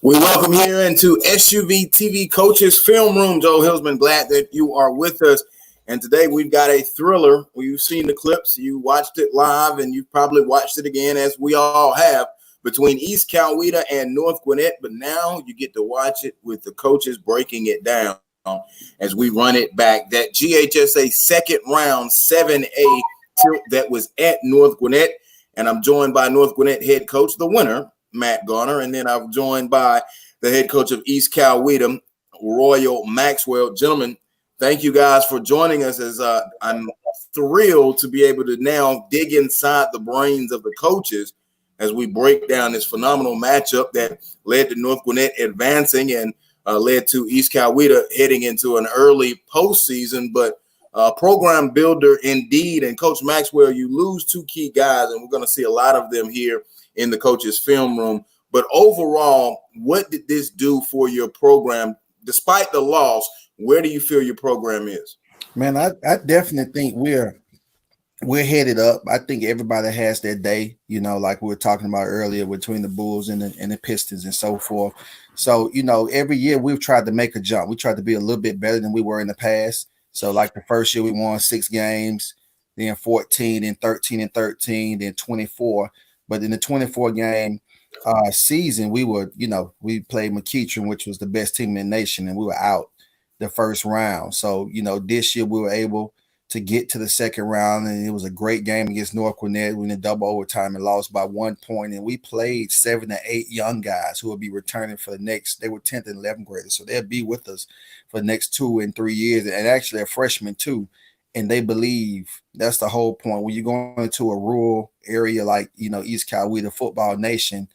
We welcome here into SUVtv Coaches Film Room. Joel Hillsman, glad that you are with us. And today we've got a thriller. You've seen the clips, you watched it live, and you've probably watched it again, as we all have, between East Coweta and North Gwinnett. But now you get to watch it with the coaches breaking it down as we run it back. That GHSA second round 7A tilt that was at North Gwinnett. And I'm joined by North Gwinnett head coach, the winner, Matt Garner, and then I'm joined by the head coach of East Coweta, Royal Maxwell. Gentlemen, thank you guys for joining us. As I'm thrilled to be able to now dig inside the brains of the coaches as we break down this phenomenal matchup that led to North Gwinnett advancing and led to East Coweta heading into an early postseason, but program builder indeed. And Coach Maxwell, you lose two key guys, and we're going to see a lot of them here in the coach's film room. But overall, what did this do for your program? Despite the loss, where do you feel your program is? Man, I definitely think we're headed up. I think everybody has their day, like we were talking about earlier, between the Bulls and the Pistons and so forth. So, every year we've tried to make a jump. We tried to be a little bit better than we were in the past. So like the first year we won 6 games, then 14, then 13 and 13, then 24. But in the 24 game season, we played McKeitron, which was the best team in the nation, and we were out the first round. So, this year we were able to get to the second round, and it was a great game against North Gwinnett. We went in double overtime and lost by 1 point, and we played 7 to 8 young guys who will be returning for the next. They were 10th and 11th graders, so they'll be with us for the next 2 and 3 years, and actually a freshman too. And they believe. That's the whole point. When you're going into a rural area like East Coweta, football nation,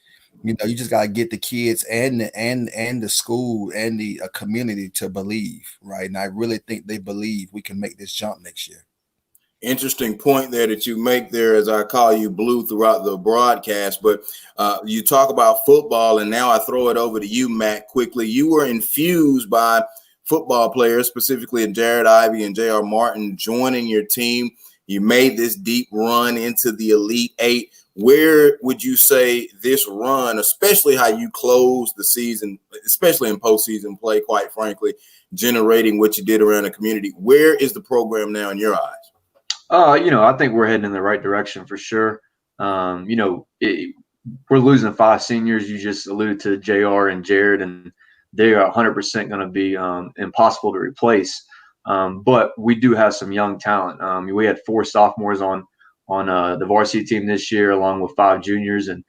you just gotta get the kids and the school and the community to believe, right? And I really think they believe we can make this jump next year. Interesting point there that you make there, as I call you Blue throughout the broadcast. But you talk about football, and now I throw it over to you, Matt, quickly. You were infused by football players, specifically in Jared Ivey and J.R. Martin, joining your team. You made this deep run into the Elite Eight. Where would you say this run, especially how you closed the season, especially in postseason play, quite frankly, generating what you did around the community, where is the program now in your eyes? I think we're heading in the right direction for sure. We're losing 5 seniors. You just alluded to JR and Jared, and they are 100% going to be impossible to replace. But we do have some young talent. We had 4 sophomores on the varsity team this year, along with 5 juniors. And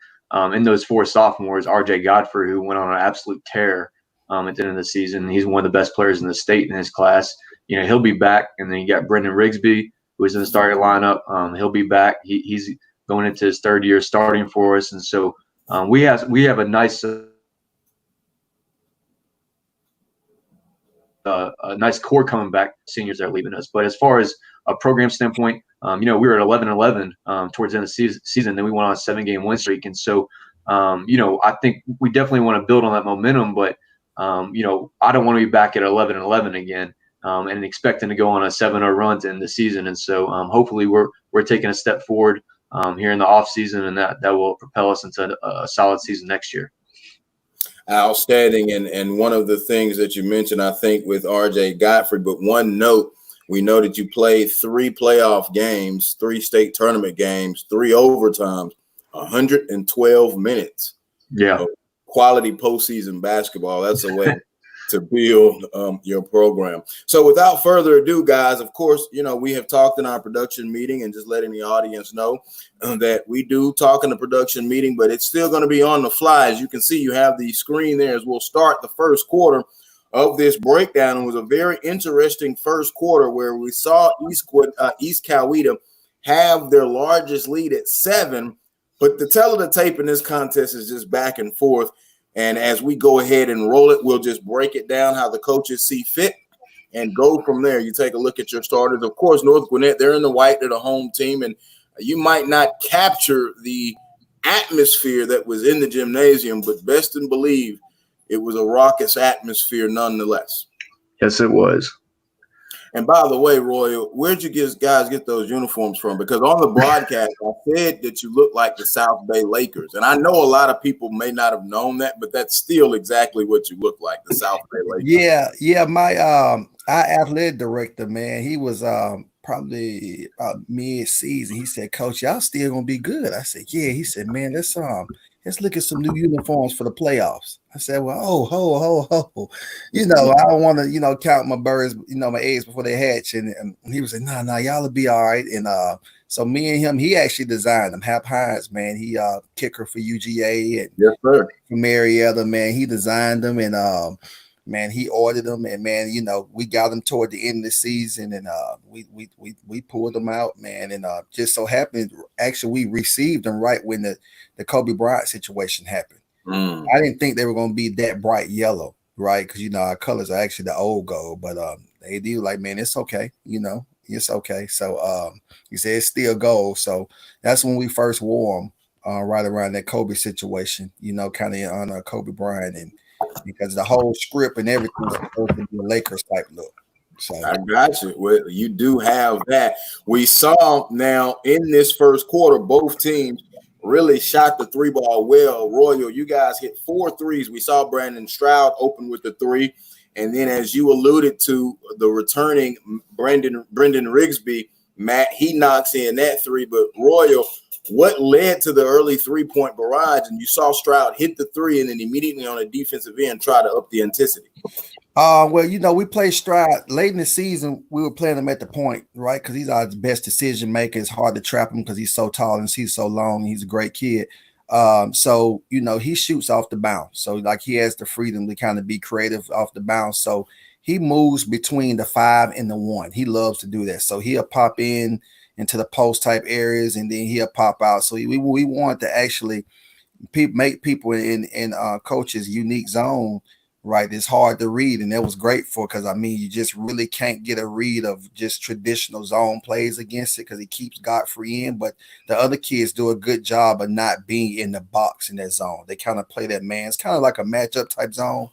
in those 4 sophomores, RJ Godfrey, who went on an absolute tear at the end of the season. He's one of the best players in the state in his class. He'll be back. And then you got Brendan Rigsby, who is in the starting lineup. He'll be back. He's going into his 3rd year starting for us. And so we have a nice core coming back, seniors that are leaving us. But as far as a program standpoint, we were at 11-11 towards the end of the season. Then we went on a 7-game win streak. And so, I think we definitely want to build on that momentum. But, I don't want to be back at 11-11 again and expecting to go on a 7-0 run to end the season. And so hopefully we're taking a step forward here in the offseason, and that will propel us into a solid season next year. Outstanding. And one of the things that you mentioned, I think, with RJ Godfrey, but one note, we know that you played 3 playoff games, 3 state tournament games, 3 overtimes, 112 minutes. Yeah. So quality postseason basketball. That's a way to build your program. So without further ado, guys, of course, we have talked in our production meeting, and just letting the audience know that we do talk in the production meeting, but it's still going to be on the fly. As you can see, you have the screen there as we'll start the first quarter of this breakdown. It was a very interesting first quarter where we saw East Coweta have their largest lead at 7, but the tell of the tape in this contest is just back and forth. And as we go ahead and roll it, we'll just break it down how the coaches see fit and go from there. You take a look at your starters. Of course, North Gwinnett, they're in the white. They're the home team. And you might not capture the atmosphere that was in the gymnasium, but best and believe it was a raucous atmosphere nonetheless. Yes, it was. And by the way, Royal, where'd you guys get those uniforms from? Because on the broadcast, I said that you look like the South Bay Lakers. And I know a lot of people may not have known that, but that's still exactly what you look like, the South Bay Lakers. Yeah. My our athletic director, man, he was probably mid-season. He said, Coach, y'all still gonna be good. I said, yeah. He said, man, let's look at some new uniforms for the playoffs. I said, well, ho. I don't want to, count my birds, my eggs before they hatch. And he was like, no, y'all will be all right. And so me and him, he actually designed them. Hap Hines, man, he kicker for UGA and yes, sir. From Marietta, man, he designed them and man, he ordered them and man, we got them toward the end of the season and we pulled them out, man, and just so happened actually we received them right when the Kobe Bryant situation happened. I didn't think they were going to be that bright yellow, right? Because our colors are actually the old gold, but they do like, man, it's okay, it's okay. So he said it's still gold. So that's when we first wore them, right around that Kobe situation, kind of in honor of Kobe Bryant, and because the whole script and everything is supposed to be a Lakers type look. So I got you. Well, you do have that. We saw now in this first quarter, both teams really shot the three ball well. Royal, you guys hit 4 threes. We saw Brandon Stroud open with the 3. And then as you alluded to, the returning Brendan Rigsby, Matt, he knocks in that 3. But Royal, what led to the early 3-point barrage? And you saw Stroud hit the 3 and then immediately on the defensive end try to up the intensity. Well, we played Stroud late in the season. We were playing him at the point, right? Because he's our best decision maker. It's hard to trap him because he's so tall and he's so long. And he's a great kid. So he shoots off the bounce. So like he has the freedom to kind of be creative off the bounce. So he moves between the 5 and the 1. He loves to do that. So he'll pop into the post type areas and then he'll pop out. So we want to actually make people in coach's unique zone. Right, it's hard to read, and that was great because you just really can't get a read of just traditional zone plays against it because he keeps Godfrey in, but the other kids do a good job of not being in the box in that zone. They kind of play that man. It's kind of like a matchup type zone,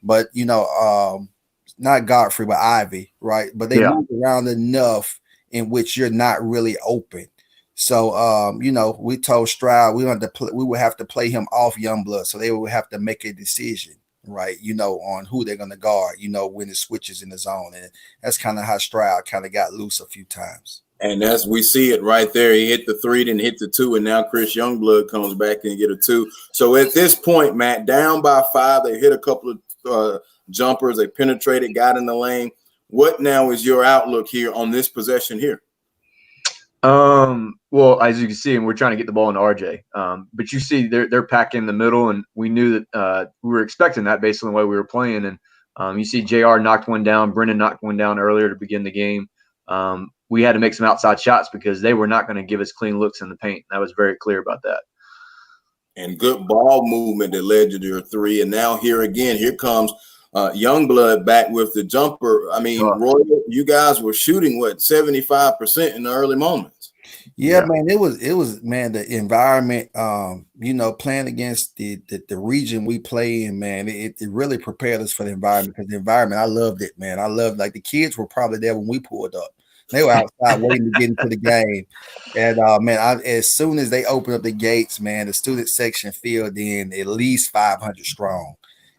but not Godfrey, but Ivy, right? But they move around enough in which you're not really open. So we told Stroud we would have to play him off Youngblood, so they would have to make a decision. Right, on who they're going to guard, when it switches in the zone. And that's kind of how Stroud kind of got loose a few times. And as we see it right there, he hit the 3, then hit the 2, and now Chris Youngblood comes back and get a 2. So at this point, Matt, down by 5, they hit a couple of jumpers, they penetrated, got in the lane. What now is your outlook here on this possession here? Well, as you can see, and we're trying to get the ball into RJ. But you see they're packing in the middle, and we knew that we were expecting that based on the way we were playing. And you see JR knocked one down, Brendan knocked one down earlier to begin the game. We had to make some outside shots because they were not going to give us clean looks in the paint. I was very clear about that. And good ball movement that led to your 3. And now here comes Youngblood back with the jumper. Royal, you guys were shooting 75% in the early moments. Yeah, man, it was the environment, playing against the region we play in, man, it really prepared us for the environment, because the environment, I loved it, man. I loved, like, the kids were probably there when we pulled up. They were outside waiting to get into the game. And as soon as they opened up the gates, man, the student section filled in at least 500 strong.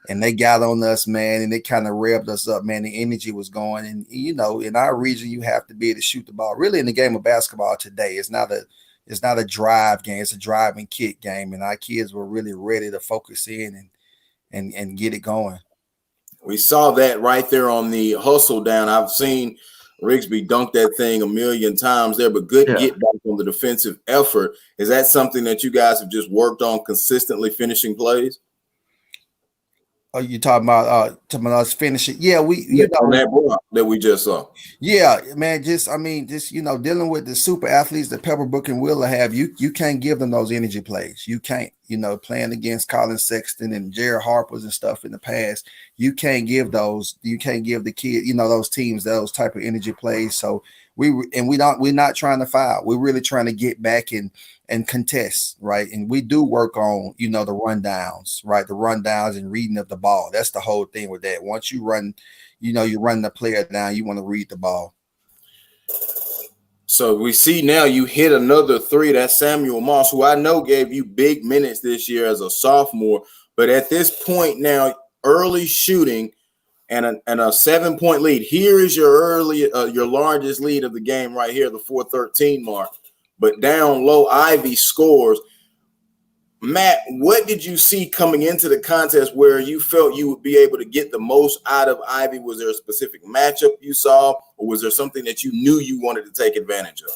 And they got on us, man, and they kind of revved us up, man. The energy was going. And, in our region, you have to be able to shoot the ball. Really, in the game of basketball today, it's not a drive game. It's a drive and kick game. And our kids were really ready to focus in and get it going. We saw that right there on the hustle down. I've seen Rigsby dunk that thing a million times there, but good get back on the defensive effort. Is that something that you guys have just worked on consistently, finishing plays? Oh, you talking about us finishing? Yeah, on that block that we just saw. Yeah, man. Just dealing with the super athletes that Pepperbrook and Wheeler have, you can't give them those energy plays. You can't, playing against Colin Sexton and Jared Harper's and stuff in the past. You can't give those. You can't give the kid, those teams those type of energy plays. So we're not trying to foul. We're really trying to get back and contest, right? And we do work on, the rundowns, right? The rundowns and reading of the ball. That's the whole thing with that. Once you run, you run the player down, you want to read the ball. So we see now you hit another three. That's Samuel Moss, who I know gave you big minutes this year as a sophomore. But at this point now, early shooting and a 7-point lead. Here is your your largest lead of the game right here, the 4:13 mark. But down low, Ivy scores. Matt, what did you see coming into the contest where you felt you would be able to get the most out of Ivy? Was there a specific matchup you saw, or was there something that you knew you wanted to take advantage of?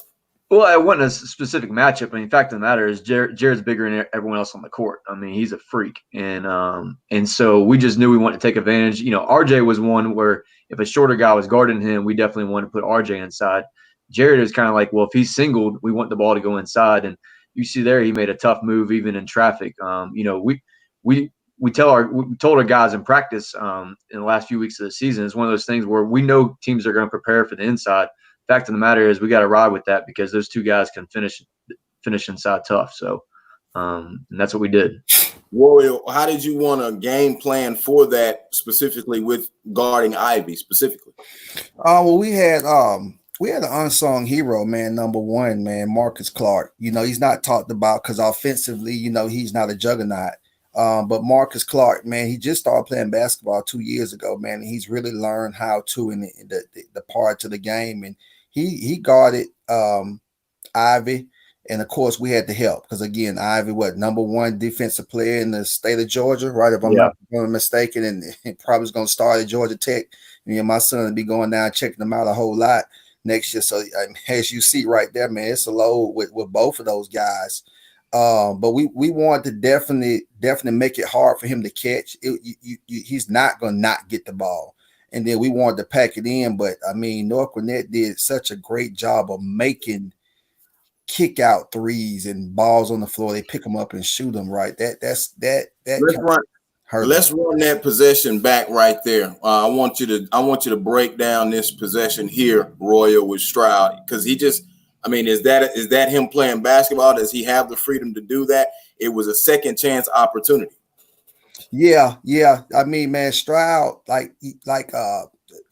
Well, it wasn't a specific matchup. I mean, the fact of the matter is Jared's bigger than everyone else on the court. I mean, he's a freak. And so we just knew we wanted to take advantage. You know, RJ was one where if a shorter guy was guarding him, we definitely wanted to put RJ inside. Jared is kind of like, well, if he's singled, we want the ball to go inside. And you see there, he made a tough move even in traffic. You know, we told our guys in practice in the last few weeks of the season, it's one of those things where we know teams are going to prepare for the inside. Fact of the matter is we got to ride with that because those two guys can finish inside tough. So and that's what we did. Royal, how did you want a game plan for that specifically with guarding Ivy specifically? Well, we had an unsung hero, man. Number one, man, Marcus Clark. You know, he's not talked about because offensively, you know, he's not a juggernaut. But Marcus Clark, man, he just started playing basketball 2 years ago, man. And he's really learned how to in the part of the game, and he guarded Ivy. And of course, we had to help because again, Ivy, number one defensive player in the state of Georgia, right? If I'm not mistaken, and probably is going to start at Georgia Tech. Me and my son will be going down checking them out a whole lot next year. So as you see right there, man, it's a load with both of those guys. But we wanted to definitely make it hard for him to catch. He's not going to not get the ball. And then we wanted to pack it in. But, I mean, North Gwinnett did such a great job of making kick out threes and balls on the floor. They pick them up and shoot them right. Let's run that possession back right there. I want you to break down this possession here, Royal, with Stroud, because he just – I mean, is that him playing basketball? Does he have the freedom to do that? It was a second chance opportunity. Yeah. I mean, man, Stroud, like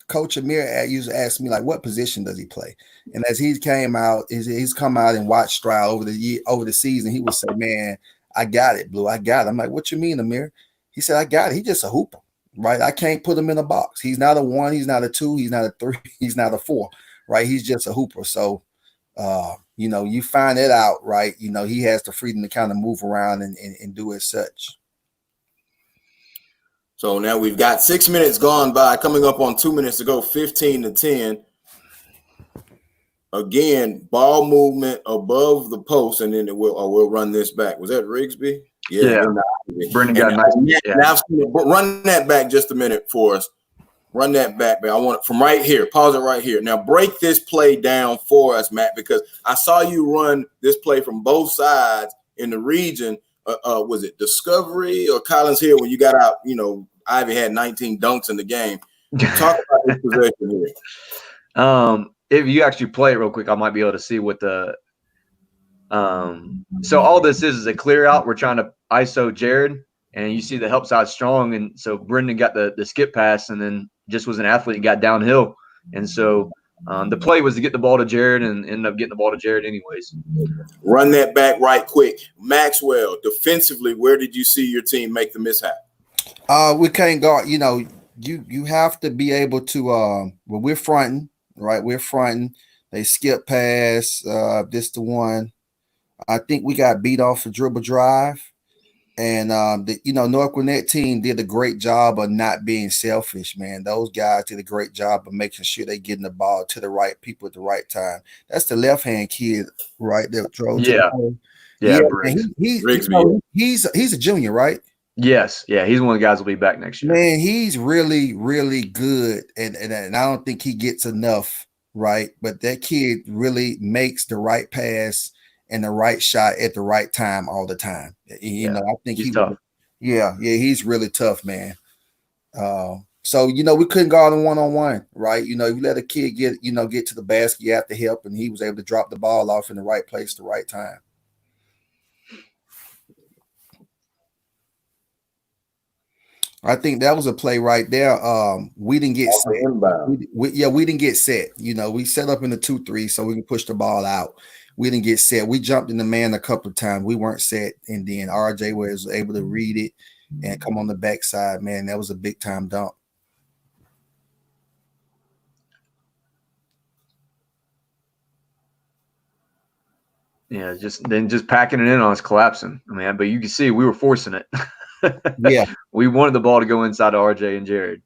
Coach Amir used to ask me, like, what position does he play? And as he's come out and watched Stroud over the season, he would say, man, I got it, Blue. I got it. I'm like, what you mean, Amir? He said, I got it. He's just a hooper, right? I can't put him in a box. He's not a 1. He's not a 2. He's not a 3. He's not a 4, right? He's just a hooper. So, you know, you find that out, right? You know, he has the freedom to kind of move around and do as such. So now we've got 6 minutes gone by, coming up on 2 minutes to go, 15-10. Again, ball movement above the post, and then we'll run this back. Was that Rigsby? Yeah. Brendan got nice. Now, run that back just a minute for us. Run that back, man. I want it from right here. Pause it right here. Now break this play down for us, Matt, because I saw you run this play from both sides in the region. Was it Discovery or Collins Hill when you got out? You know, Ivy had 19 dunks in the game. Talk about this possession here. If you actually play it real quick, I might be able to see what the so all this is a clear out. We're trying to ISO Jared, and you see the help side strong, and so Brendan got the skip pass, and then just was an athlete and got downhill, and so the play was to get the ball to Jared, and ended up getting the ball to Jared anyways. Run that back right quick. Maxwell, defensively, where did you see your team make the mishap? We can't guard. You know, you have to be able to. Well, we're fronting, right? We're fronting. They skip pass. This the one. I think we got beat off a dribble drive. And, North Gwinnett team did a great job of not being selfish, man. Those guys did a great job of making sure they getting the ball to the right people at the right time. That's the left-hand kid right there. He's a junior, right? Yes. Yeah, he's one of the guys who'll be back next year. Man, he's really, really good. And I don't think he gets enough, right? But that kid really makes the right pass and the right shot at the right time all the time. You know, I think he's tough. He's really tough, man. So, we couldn't guard him one-on-one, right? You let a kid get to the basket, you have to help, and he was able to drop the ball off in the right place at the right time. I think that was a play right there. We didn't get set. We didn't get set. You know, we set up in the 2-3 so we can push the ball out. We didn't get set. We jumped in the man a couple of times. We weren't set, and then RJ was able to read it and come on the backside. Man, that was a big time dump. Yeah, just packing it in on us, collapsing, man. But you can see we were forcing it. Yeah, we wanted the ball to go inside to RJ and Jared.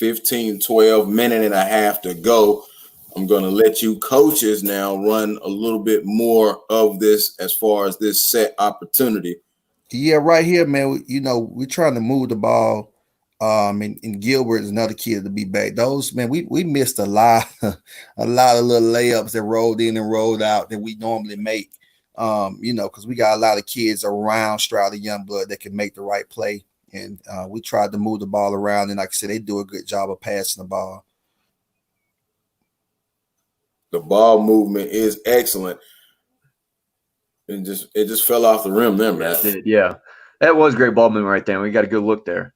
15-12, minute and a half to go. I'm going to let you coaches now run a little bit more of this as far as this set opportunity. Yeah, right here, man. You know, we're trying to move the ball. And Gilbert is another kid to be back. Those, man, we missed a lot of little layups that rolled in and rolled out that we normally make. You know, because we got a lot of kids around Stroud and Youngblood that can make the right play. And we tried to move the ball around, and like I said, they do a good job of passing the ball. The ball movement is excellent. And it just fell off the rim there, man. Yeah. That was great ball movement right there. We got a good look there.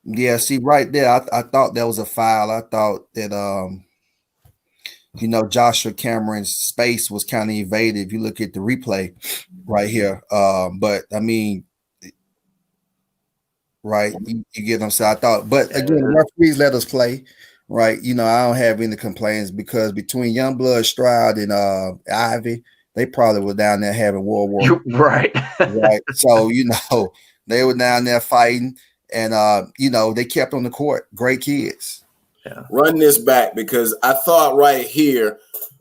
Yeah, see, right there, I thought that was a foul. I thought that you know, Joshua Cameron's space was kind of evaded if you look at the replay right here. But I mean, right, you get them. So I thought, but again, the referees let us play, right? You know, I don't have any complaints because between Youngblood, Stroud, and Ivy, they probably were down there having World War. Right. Right. So, you know, they were down there fighting, and you know, they kept on the court. Great kids. Yeah. Run this back because I thought right here,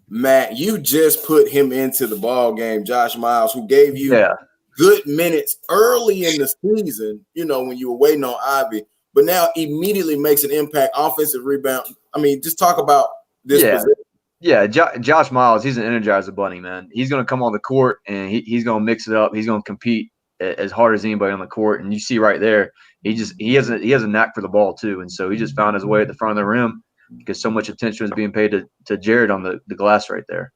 Matt, you just put him into the ball game, Josh Miles, who gave you good minutes early in the season, you know, when you were waiting on Ivy, but now immediately makes an impact, offensive rebound. I mean, just talk about this position. Yeah, Josh Miles, he's an energizer bunny, man. He's going to come on the court, and he's going to mix it up. He's going to compete as hard as anybody on the court. And you see right there, he has a knack for the ball too. And so he just found his way at the front of the rim because so much attention was being paid to Jared on the glass right there.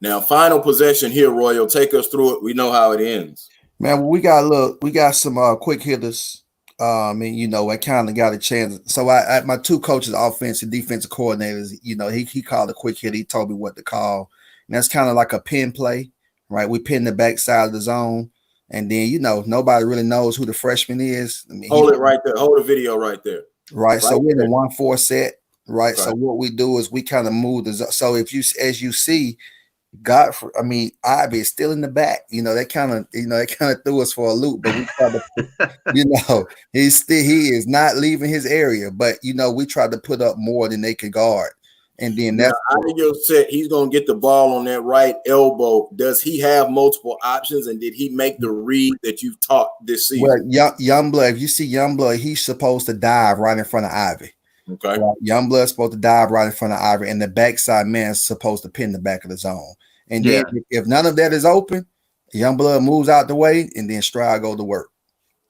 Now, final possession here, Royal. Take us through it. We know how it ends. Man, we got some quick hitters. And you know, I kind of got a chance. So I my two coaches, offensive and defensive coordinators, you know, he called a quick hit. He told me what to call. And that's kind of like a pin play, right? We pin the backside of the zone. And then, you know, nobody really knows who the freshman is. I mean, hold it right there. Hold the video right there. Right. So we're in a 1-4 set, right? Okay. So what we do is we kind of move the – so if you – as you see, Ivy is still in the back. You know, that kind of threw us for a loop. But we tried to – you know, he is not leaving his area. But, you know, we tried to put up more than they could guard. And then that's out of your set, he's going to get the ball on that right elbow. Does he have multiple options, and did he make the read that you've taught this season? Well, Youngblood, if you see Youngblood, he's supposed to dive right in front of Ivy. Okay. Youngblood's supposed to dive right in front of Ivy, and the backside man is supposed to pin the back of the zone. And then if none of that is open, Youngblood moves out the way, and then Stroud go to work.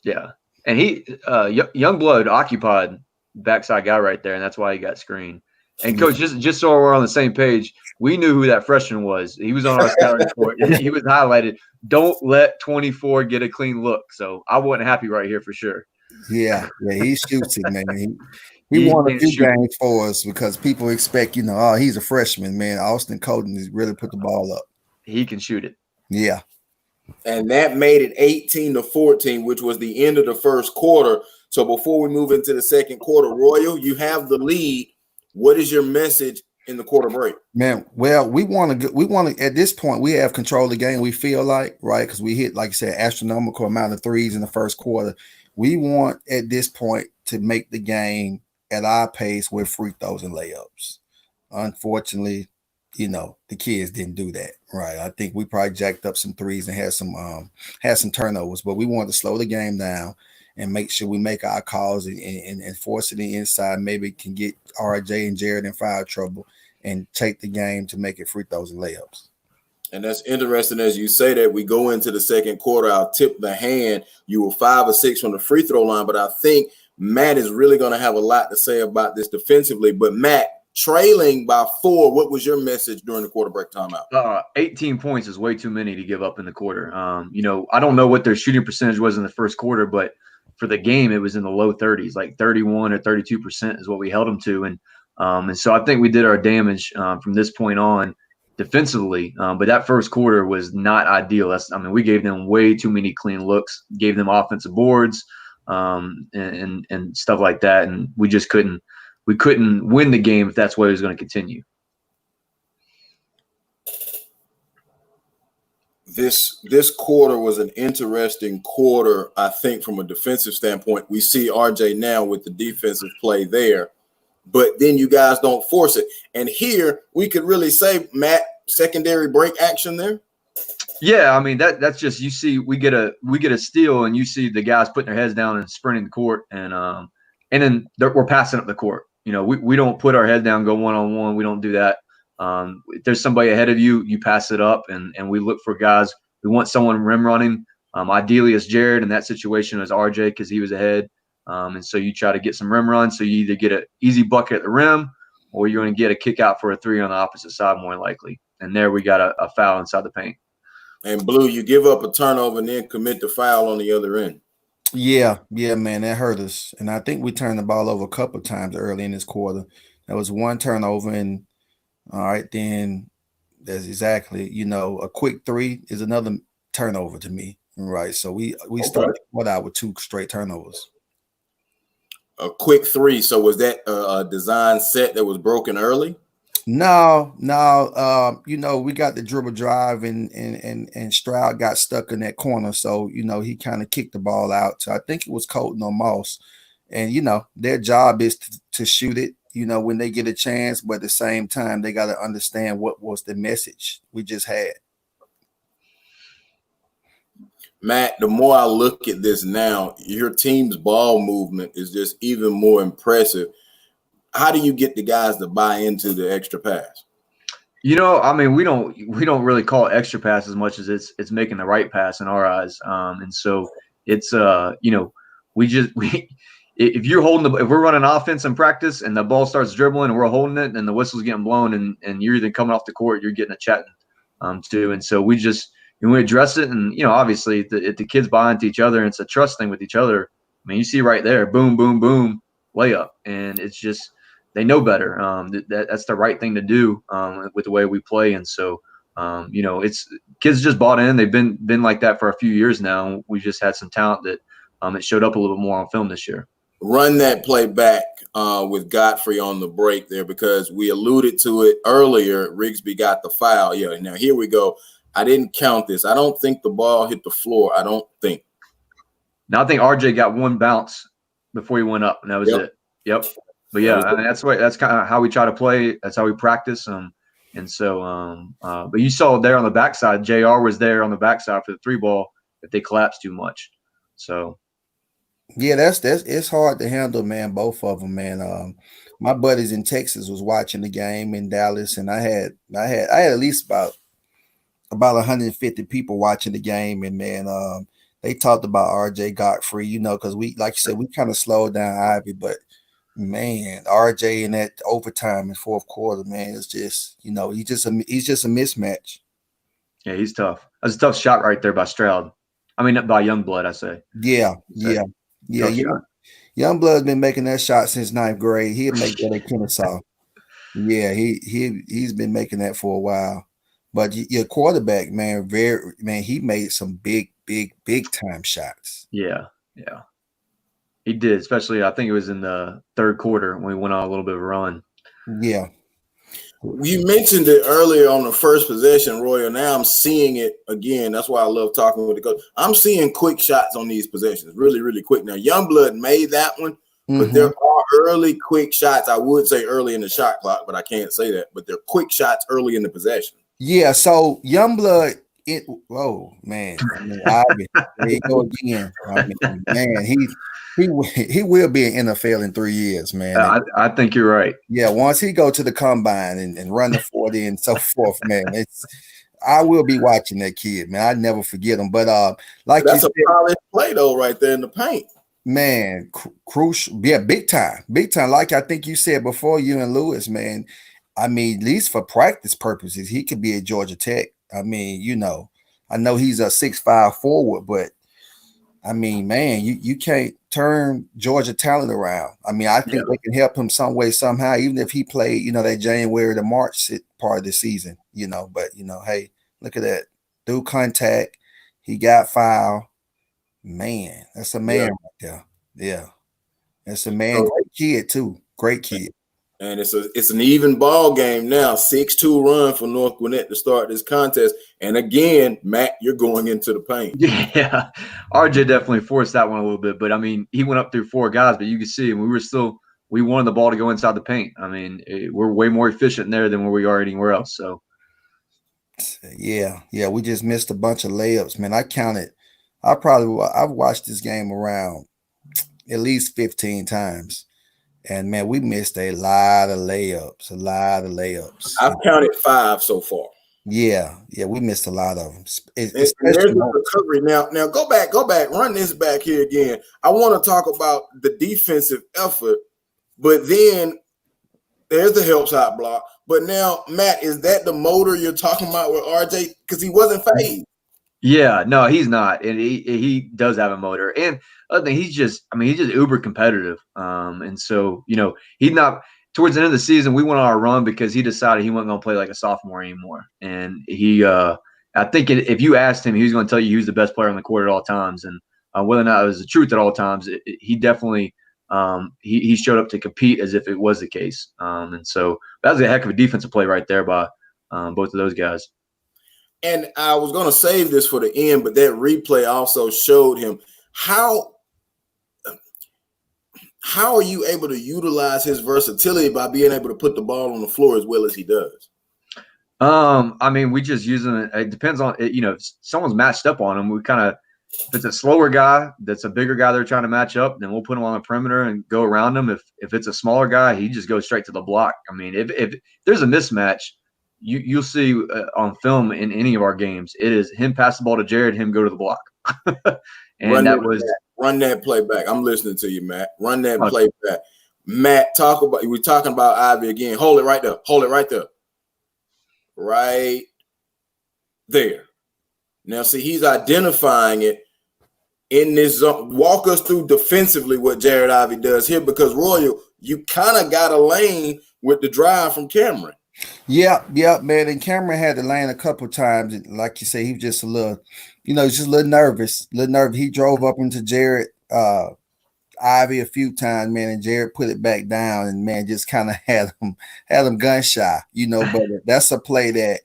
Yeah, and Youngblood occupied backside guy right there, and that's why he got screened. And Coach, just so we're on the same page, we knew who that freshman was. He was on our scouting report. He was highlighted. Don't let 24 get a clean look. So I wasn't happy right here for sure. Yeah, he shoots it, man. He won a few games for us because people expect, you know, oh, he's a freshman, man. Austin Colton has really put the ball up. He can shoot it. Yeah. And that made it 18-14, which was the end of the first quarter. So before we move into the second quarter, Royal, you have the lead. What is your message in the quarter break? Man, well, we want to at this point, we have control of the game, we feel like, right? Because we hit, like I said, astronomical amount of threes in the first quarter. We want at this point to make the game at our pace with free throws and layups. Unfortunately, you know, the kids didn't do that, right? I think we probably jacked up some threes and had some turnovers, but we wanted to slow the game down and make sure we make our calls and force it inside. Maybe can get RJ and Jared in foul trouble and take the game to make it free throws and layups. And that's interesting as you say that. We go into the second quarter, I'll tip the hand. You were 5 or 6 from the free throw line, but I think Matt is really going to have a lot to say about this defensively. But Matt, trailing by 4. What was your message during the quarter break timeout? 18 points is way too many to give up in the quarter. I don't know what their shooting percentage was in the first quarter, but for the game, it was in the low 30s, like 31 or 32% is what we held them to. And so I think we did our damage from this point on defensively. But that first quarter was not ideal. We gave them way too many clean looks, gave them offensive boards and stuff like that. And we just couldn't win the game if that's what it was going to continue. This quarter was an interesting quarter, I think, from a defensive standpoint. We see RJ now with the defensive play there, but then you guys don't force it. And here we could really say, Matt, secondary break action there. Yeah, I mean that's just, you see we get a steal and you see the guys putting their heads down and sprinting the court, and then we're passing up the court. We don't put our head down, go one-on-one. We don't do that. If there's somebody ahead of you, you pass it up, and we look for guys. We want someone rim running. Ideally, it's Jared. In that situation, it was RJ because he was ahead. And so you try to get some rim run. So you either get an easy bucket at the rim, or you're going to get a kick out for a 3 on the opposite side more likely. And there we got a foul inside the paint. And Blue, you give up a turnover and then commit the foul on the other end. Yeah, man, that hurt us. And I think we turned the ball over a couple of times early in this quarter. There was one turnover, and all right, then that's exactly, a quick 3 is another turnover to me, right? So we started out with 2 straight turnovers. A quick 3. So was that a design set that was broken early? No. We got the dribble drive and Stroud got stuck in that corner. So, he kind of kicked the ball out. So I think it was Colton or Moss. And, their job is to shoot it, when they get a chance. But at the same time, they got to understand what was the message we just had. Matt, the more I look at this now, your team's ball movement is just even more impressive. How do you get the guys to buy into the extra pass? We don't really call it extra pass as much as it's making the right pass in our eyes. And so it's if you're holding if we're running offense in practice and the ball starts dribbling and we're holding it and the whistle's getting blown and you're either coming off the court, you're getting a chatting too. And so we address it, and obviously if the kids buy into each other and it's a trust thing with each other. I mean, you see right there, boom, boom, boom, layup, and it's just. They know better. That's the right thing to do with the way we play, and so it's kids just bought in. They've been like that for a few years now. We just had some talent that it showed up a little bit more on film this year. Run that play back with Godfrey on the break there, because we alluded to it earlier. Rigsby got the foul. Yeah. Now here we go. I didn't count this. I don't think the ball hit the floor. I don't think. Now I think RJ got one bounce before he went up, and that was it. Yep. But yeah, that's kind of how we try to play. That's how we practice. And so, but you saw there on the backside, JR was there on the backside for the 3 ball if they collapsed too much. So, yeah, it's hard to handle, man. Both of them, man. My buddies in Texas was watching the game in Dallas, and I had at least about 150 people watching the game, and man, they talked about RJ Godfrey, because we, like you said, we kind of slowed down Ivy, but. Man, RJ in that overtime in fourth quarter, man, it's just, he's just a mismatch. Yeah, he's tough. That's a tough shot right there by Stroud. I mean, by Youngblood, I say. Yeah. Youngblood's been making that shot since 9th grade. He'll make that at Kennesaw. Yeah, he's been making that for a while. But your quarterback, man, he made some big time shots. Yeah. He did, especially I think it was in the third quarter when we went on a little bit of a run. Yeah. You mentioned it earlier on the first possession, Royal. Now I'm seeing it again. That's why I love talking with the coach. I'm seeing quick shots on these possessions, really, really quick. Now, Youngblood made that one, but there are early quick shots. I would say early in the shot clock, but I can't say that. But they're quick shots early in the possession. Yeah, so Youngblood, whoa, man. Ivy, there you go again. Man, he will be in NFL in 3 years, man. I think you're right. Yeah, once he go to the combine and run the 40 and so forth, man, I will be watching that kid, man. I never forget him. But like that's a polished play though, right there in the paint. Man, crucial. Yeah, big time. Big time. Like I think you said before, you and Lewis, man. I mean, at least for practice purposes, he could be at Georgia Tech. I mean, I know he's a 6'5" forward, but I mean, man, you can't turn Georgia talent around. I mean, I think they can help him some way, somehow, even if he played, that January to March part of the season, but hey, look at that. Through contact, he got fouled. Man, that's a man right there. Yeah. That's a man. Great kid, too. Great kid. And it's an even ball game now. 6-2 run for North Gwinnett to start this contest. And again, Matt, you're going into the paint. Yeah, RJ definitely forced that one a little bit, but I mean, he went up through 4 guys, but you can see we wanted the ball to go inside the paint. I mean, we're way more efficient there than where we are anywhere else. So, yeah, we just missed a bunch of layups, man. I've watched this game around at least 15 times. And man, we missed a lot of layups. I've counted 5 so far. Yeah, we missed a lot of them. And there's the recovery now. Now go back, run this back here again. I want to talk about the defensive effort, but then there's the help shot block. But now, Matt, is that the motor you're talking about with RJ? Because he wasn't phased. Yeah, no, he's not, and he does have a motor. And other thing, he's just uber competitive. And so he's not. Towards the end of the season, we went on our run because he decided he wasn't going to play like a sophomore anymore. And I think if you asked him, he was going to tell you he was the best player on the court at all times. And whether or not it was the truth at all times, he definitely he showed up to compete as if it was the case. And so that was a heck of a defensive play right there by both of those guys. And I was going to save this for the end, but that replay also showed him how are you able to utilize his versatility by being able to put the ball on the floor as well as he does? I mean, we just using it. It depends on it. If someone's matched up on him, we kind of, if it's a slower guy, that's a bigger guy they're trying to match up, then we'll put him on the perimeter and go around him. If it's a smaller guy, he just goes straight to the block. I mean, if there's a mismatch, you'll see on film in any of our games, it is him pass the ball to Jared, him go to the block. And run that play back. I'm listening to you, Matt. Run that play back. Matt, we're talking about Ivy again. Hold it right there. Right there. Now, see, he's identifying it in this zone. Walk us through defensively what Jared Ivy does here, because Royal, you kind of got a lane with the drive from Cameron. Yeah, man. And Cameron had the lane a couple times. And like you say, he was just a little, just a little nervous. He drove up into Jared Ivy a few times, man, and Jared put it back down, and man, just kind of had him gun shy, But that's a play that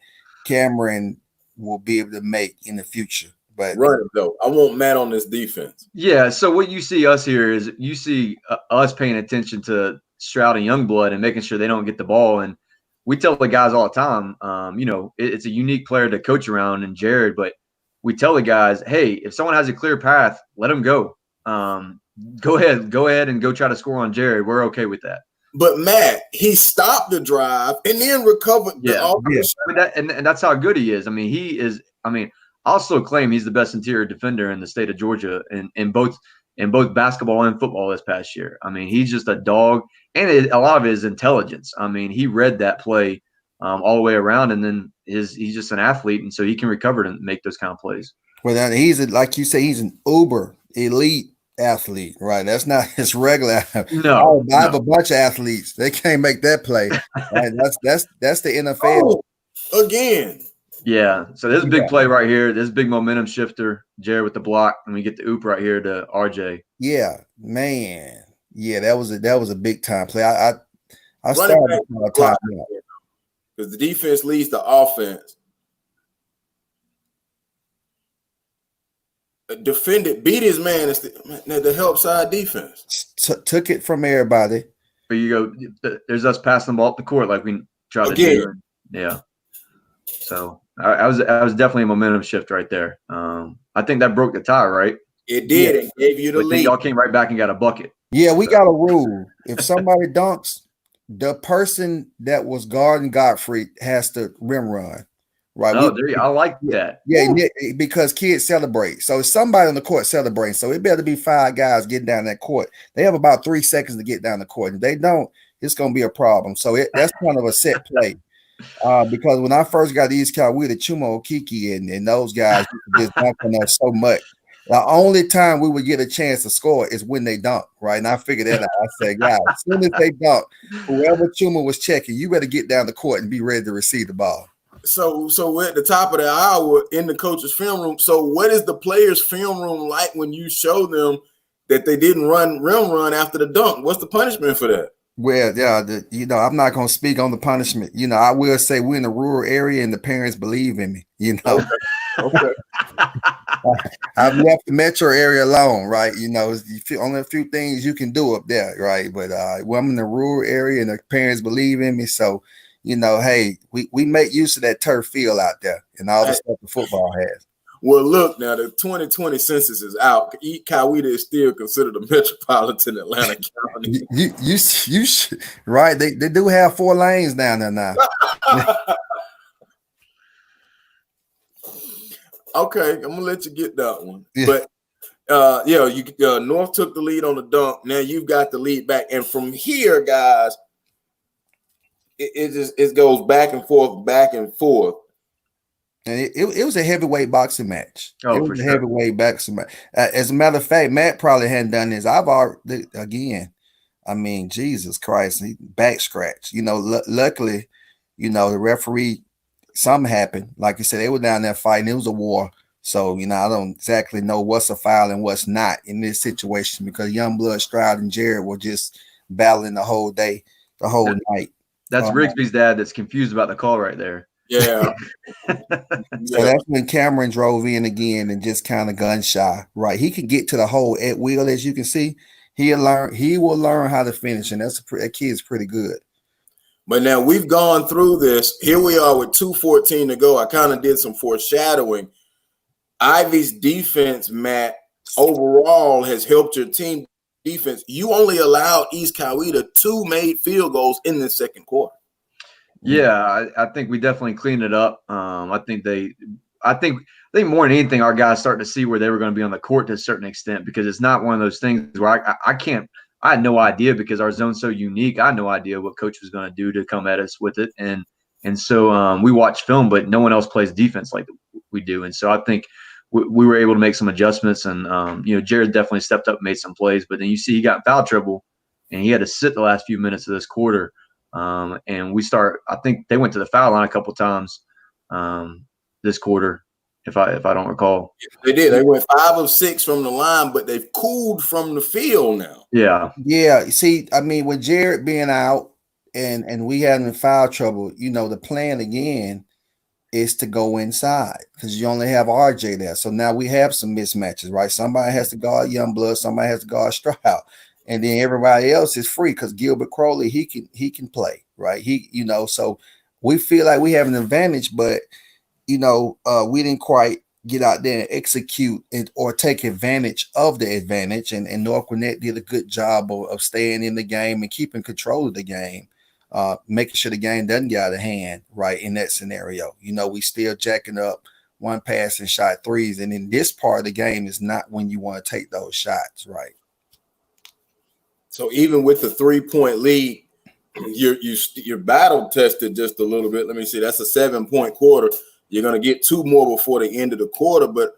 Cameron will be able to make in the future. But run it though. I want Matt on this defense. Yeah. So what you see us here is you see us paying attention to Stroud and Youngblood and making sure they don't get the ball. And we tell the guys all the time, it's a unique player to coach around in Jared, but we tell the guys, hey, if someone has a clear path, let them go. Go ahead and go try to score on Jared. We're okay with that. But Matt, he stopped the drive and then recovered and that's how good he is. I mean, I'll still claim he's the best interior defender in the state of Georgia in both basketball and football this past year. I mean, he's just a dog, and a lot of his intelligence. I mean, he read that play all the way around, and then he's just an athlete, and so he can recover and make those kind of plays. Well, like you say, he's an uber elite athlete, right? That's not his regular. No, I have a bunch of athletes. They can't make that play. Right? That's the NFL. Again. Yeah. So there's a big play right here. There's a big momentum shifter. Jared with the block, and we get the oop right here to RJ. Yeah, man. Yeah, that was a big time play. I started because the defense leads the offense. Defended, beat his man. It's the help side defense. Took it from everybody. But you go, there's us passing the ball up the court like we try to do. Yeah. So I was definitely a momentum shift right there. I think that broke the tie, right? It did. It gave you the lead. Y'all came right back and got a bucket. Yeah, we got a rule. If somebody dunks, the person that was guarding Godfrey has to rim run. right? Oh, I like that. Yeah, because kids celebrate. So somebody on the court celebrating. So it better be 5 guys getting down that court. They have about 3 seconds to get down the court. If they don't, it's going to be a problem. So that's kind of a set play. Because when I first got to East Cal, we had Chumo Kiki and those guys just dunk on us so much. The only time we would get a chance to score is when they dunk, right? And I figured that out. I said, guys, as soon as they dunk, whoever Chuma was checking, you better get down the court and be ready to receive the ball. So we're at the top of the hour in the coach's film room. So what is the players' film room like when you show them that they didn't rim run after the dunk? What's the punishment for that? Well, yeah, I'm not going to speak on the punishment. I will say we're in a rural area and the parents believe in me, Okay. I've left the metro area alone, right? Only a few things you can do up there, right? But well, I'm in the rural area and the parents believe in me. So, hey, we make use of that turf field out there and all the stuff the football has. Well, look, now the 2020 census is out. Coweta is still considered a metropolitan Atlanta County. You right? They do have 4 lanes down there now. Okay, I'm gonna let you get that one. Yeah. But North took the lead on the dunk. Now you've got the lead back, and from here, guys, it goes back and forth. And it was a heavyweight boxing match. Oh, it was for a sure. heavyweight boxing match. As a matter of fact, Matt probably hadn't done this. I've already, again, I mean, Jesus Christ, back scratch. Luckily, the referee, something happened. Like you said, they were down there fighting. It was a war. So, I don't exactly know what's a foul and what's not in this situation because Youngblood, Stroud, and Jared were just battling the whole day, the whole night. That's Rigsby's dad that's confused about the call right there. Yeah. So that's when Cameron drove in again and just kind of gun shy, right? He can get to the hole at will, as you can see. He will learn how to finish, and that kid's pretty good. But now we've gone through this. Here we are with 2:14 to go. I kind of did some foreshadowing. Ivy's defense, Matt, overall has helped your team defense. You only allowed East Coweta 2 made field goals in the second quarter. Yeah, I think we definitely cleaned it up. I think more than anything, our guys starting to see where they were going to be on the court to a certain extent because it's not one of those things where I had no idea because our zone's so unique. I had no idea what coach was going to do to come at us with it. And so we watch film, but no one else plays defense like we do. And so I think we were able to make some adjustments and, Jared definitely stepped up and made some plays, but then you see he got in foul trouble and he had to sit the last few minutes of this quarter. And I think they went to the foul line a couple times this quarter, if I don't recall. They did. They went 5 of 6 from the line, but they've cooled from the field now. Yeah. Yeah. See, I mean, with Jared being out and we having foul trouble, the plan again is to go inside because you only have RJ there. So now we have some mismatches, right? Somebody has to guard Youngblood, somebody has to guard Stroud. And then everybody else is free because Gilbert Crowley, he can play, right? So we feel like we have an advantage, but we didn't quite get out there and execute or take advantage of the advantage. And North Gwinnett did a good job of staying in the game and keeping control of the game, making sure the game doesn't get out of hand, right? In that scenario, we still jacking up one pass and shot threes. And in this part of the game is not when you want to take those shots, right? So even with the 3-point lead, you're battle tested just a little bit. Let me see. That's a 7-point quarter. You're going to get 2 more before the end of the quarter. But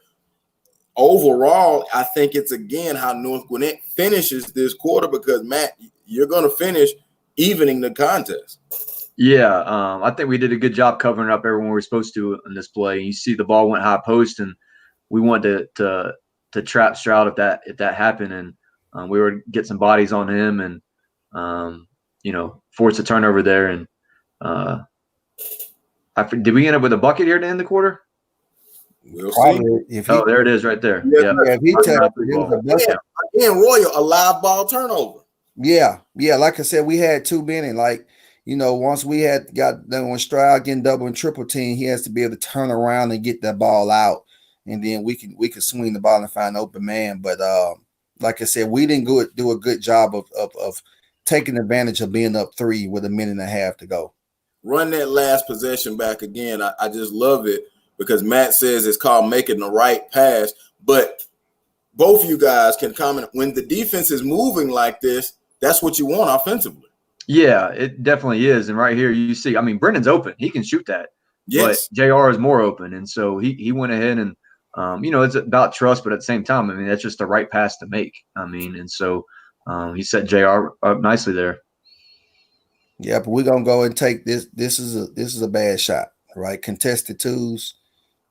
overall, I think it's, again, how North Gwinnett finishes this quarter because, Matt, you're going to finish evening the contest. Yeah, I think we did a good job covering up everyone we were supposed to in this play. You see the ball went high post, and we wanted to trap Stroud if that happened. And we were get some bodies on him and, force a turnover there. And did we end up with a bucket here at the end of the quarter? We'll see. There it is right there. Yeah. If he touched it, again, Royal, a live ball turnover. Yeah. Like I said, we had 2 men and once we had got done with Stroud getting double and triple team, he has to be able to turn around and get that ball out. And then we can swing the ball and find an open man. But like I said, we didn't do a good job of taking advantage of being up 3 with a minute and a half to go. run that last possession back again. I just love it because Matt says it's called making the right pass. But both of you guys can comment when the defense is moving like this, that's what you want offensively. Yeah, it definitely is. And right here you see, I mean, Brendan's open. He can shoot that. Yes. But JR is more open. And so he went ahead and, it's about trust, but at the same time, I mean, that's just the right pass to make. I mean, and so he set JR up nicely there. Yeah, but we're gonna go and take this. This is a bad shot, right? Contested twos,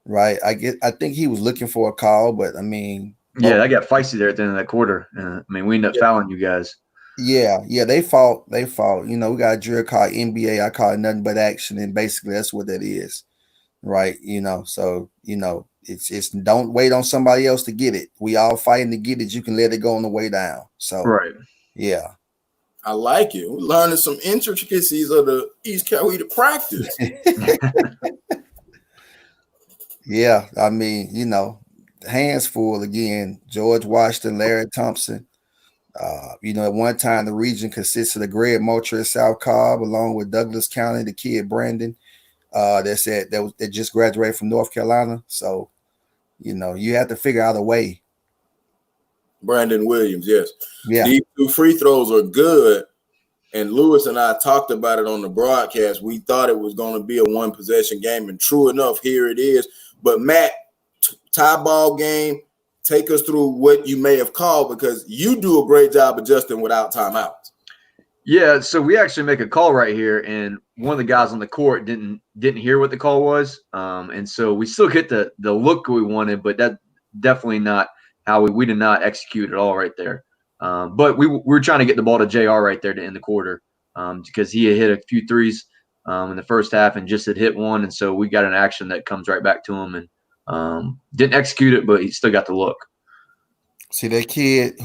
right? I think he was looking for a call, but I mean, yeah, that got feisty there at the end of that quarter. I mean, we ended up fouling you guys. Yeah, they fought. You know, we got a drill called NBA. I call it nothing but action, and basically that's what that is, right? You know, so it's don't wait on somebody else to get it. We all fighting to get it. You can let it go on the way down. So right, yeah. I like it. We're learning some intricacies of the East Coweta practice. Yeah, I mean, hands full again. George Washington, Larry Thompson. At one time the region consisted of Greg Moultrie and South Cobb, along with Douglas County, the kid Brandon, that just graduated from North Carolina. So, you have to figure out a way. Brandon Williams, yes. Yeah. These 2 free throws are good. And Lewis and I talked about it on the broadcast. We thought it was going to be a 1-possession game, and true enough, here it is. But Matt, tie ball game, take us through what you may have called, because you do a great job adjusting without timeouts. Yeah, so we actually make a call right here, and one of the guys on the court didn't hear what the call was, and so we still get the look we wanted, but that definitely not how we did not execute at all right there. But we were trying to get the ball to JR right there to end the quarter, because he had hit a few threes in the first half and just had hit one, and so we got an action that comes right back to him, and didn't execute it, but he still got the look. See, that kid,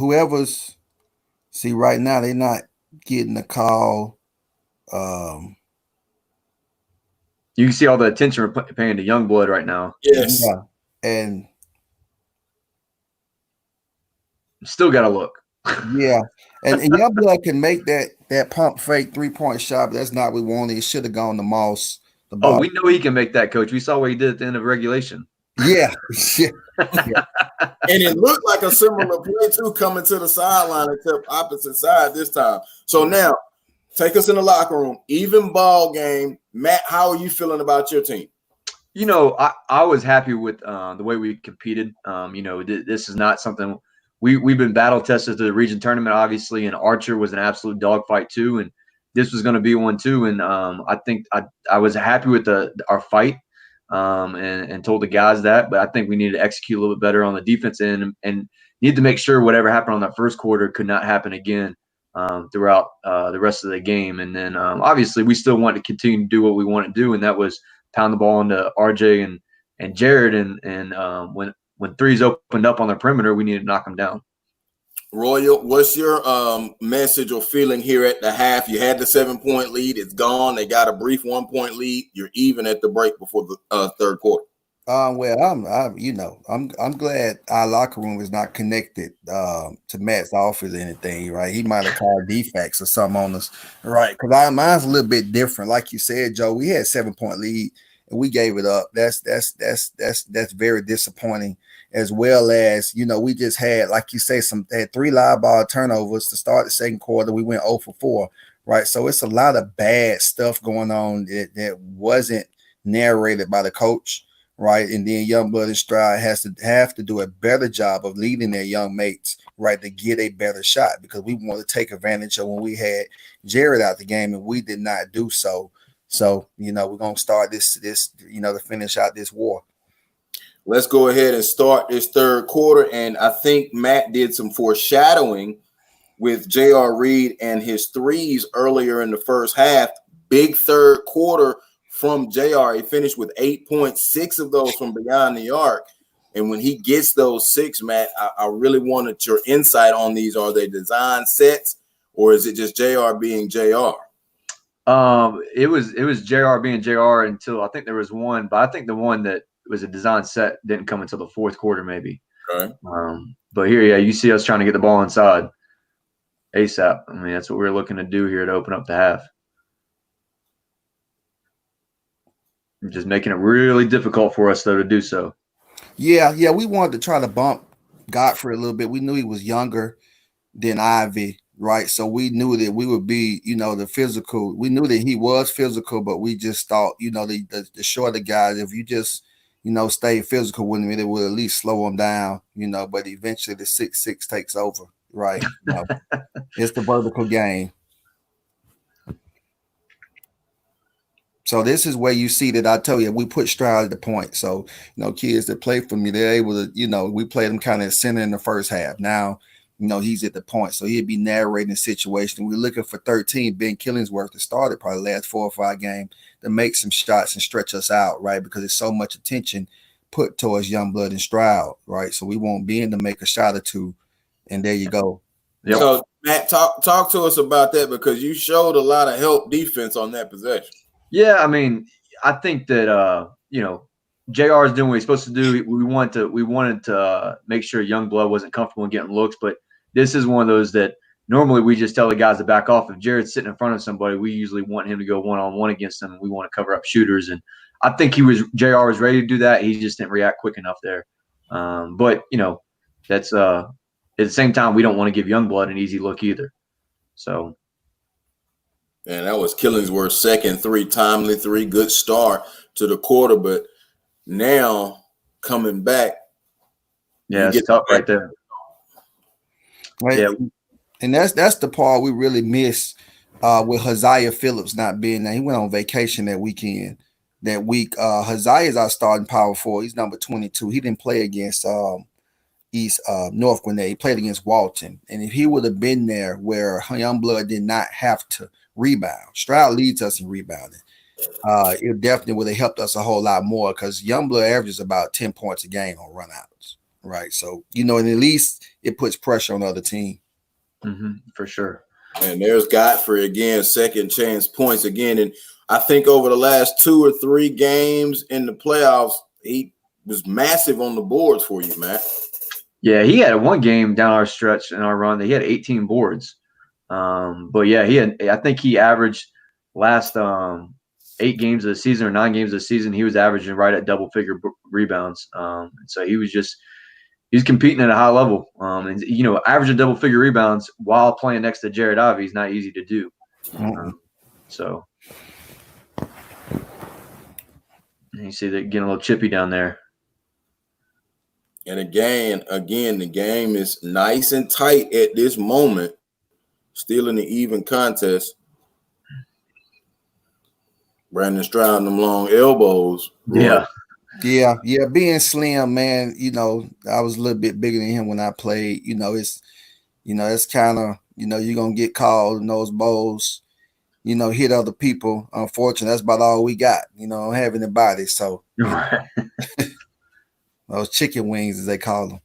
right now they're not getting a call. You can see all the attention we're paying to Youngblood right now. Yes. Yeah. And still got to look. Yeah. And Youngblood can make that pump fake 3-point shot, but that's not what we wanted. It should have gone to Moss. Oh, we know he can make that, Coach. We saw what he did at the end of regulation. Yeah. Yeah. And it looked like a similar play, too, coming to the sideline, except opposite side this time. So now, take us in the locker room. Even ball game. Matt, how are you feeling about your team? I was happy with the way we competed. This is not something we've been battle tested to the region tournament, obviously, and Archer was an absolute dogfight too, and this was going to be one too. And I think I was happy with our fight, and told the guys that, but I think we needed to execute a little bit better on the defense end, and need to make sure whatever happened on that first quarter could not happen again throughout the rest of the game. And then obviously we still want to continue to do what we want to do, and that was pound the ball into RJ and Jared, and when threes opened up on the perimeter, we needed to knock them down. Royal, what's your message or feeling here at the half? You had the 7-point lead. It's gone. They got a brief 1-point lead. You're even at the break before the third quarter. Well, I'm glad our locker room is not connected to Matt's office or anything, right? He might have called defects or something on us, right? Because mine's a little bit different. Like you said, Joe, we had 7-point lead and we gave it up. That's very disappointing. As well as, we just had, like you say, had 3 live ball turnovers to start the second quarter. We went 0 for 4, right? So it's a lot of bad stuff going on that wasn't narrated by the coach, right? And then Youngblood and Stride have to do a better job of leading their young mates, right, to get a better shot, because we want to take advantage of when we had Jared out the game and we did not do so. So, we're going to start this, to finish out this war. Let's go ahead and start this third quarter. And I think Matt did some foreshadowing with J.R. Reed and his threes earlier in the first half. Big third quarter from J.R. He finished with 8 points, 6 of those from beyond the arc. And when he gets those 6, Matt, I really wanted your insight on these. Are they design sets, or is it just J.R. being J.R.? It was J.R. being J.R. until I think there was one, but I think the one that was a design set didn't come until the fourth quarter, maybe. Okay. But here, yeah, you see us trying to get the ball inside ASAP. I mean, that's what we're looking to do here to open up the half. just making it really difficult for us though to do so. Yeah, we wanted to try to bump Godfrey a little bit. We knew he was younger than Ivy, right? So we knew that we would be, the physical. We knew that he was physical, but we just thought, the shorter guys, if you just, stay physical with him, it would at least slow him down, but eventually the 6'6" takes over, right? It's the vertical game. So this is where you see that I tell you, we put Stroud at the point. So, kids that play for me, they're able to, we played him kind of center in the first half. Now, he's at the point. So he'd be narrating the situation. We're looking for 13, Ben Killingsworth to start it probably the last 4 or 5 games to make some shots and stretch us out, right? Because there's so much attention put towards Youngblood and Stroud, right? So we want Ben to make a shot or two, and there you go. Yep. So, Matt, talk to us about that, because you showed a lot of help defense on that possession. Yeah, I mean, I think that JR is doing what he's supposed to do. We wanted to make sure Youngblood wasn't comfortable in getting looks, but this is one of those that normally we just tell the guys to back off. If Jared's sitting in front of somebody, we usually want him to go one-on-one against them, and we want to cover up shooters. And I think JR was ready to do that. He just didn't react quick enough there. But that's at the same time, we don't want to give Youngblood an easy look either. So. And that was Killingsworth's second 3, timely 3, good start to the quarter. But now coming back, it's tough right there. Right. Yeah, and that's the part we really miss with Hosea Phillips not being there. He went on vacation that week. Hosea is our starting power forward. He's number 22. He didn't play against North Gwinnett. He played against Walton. And if he would have been there where Youngblood did not have to rebound, Stroud leads us in rebounding. It definitely would have helped us a whole lot more, because Youngblood averages about 10 points a game on runouts, right? So, and at least it puts pressure on the other team. For sure. And there's Godfrey again, second chance points again. And I think over the last 2 or 3 games in the playoffs, he was massive on the boards for you, Matt. Yeah, he had one game down our stretch in our run that he had 18 boards. But yeah, I think he averaged last 8 games of the season or 9 games of the season, he was averaging right at double-figure rebounds. And so he's competing at a high level. And averaging double-figure rebounds while playing next to Jared Ivey is not easy to do. So you see that getting a little chippy down there. And again, the game is nice and tight at this moment, still in the even contest. Brandon Stroud and them long elbows. Yeah. Yeah. Being slim, man, I was a little bit bigger than him when I played. It's kind of, you're going to get called in those bowls, hit other people. Unfortunately, that's about all we got, don't have any body. So those chicken wings, as they call them.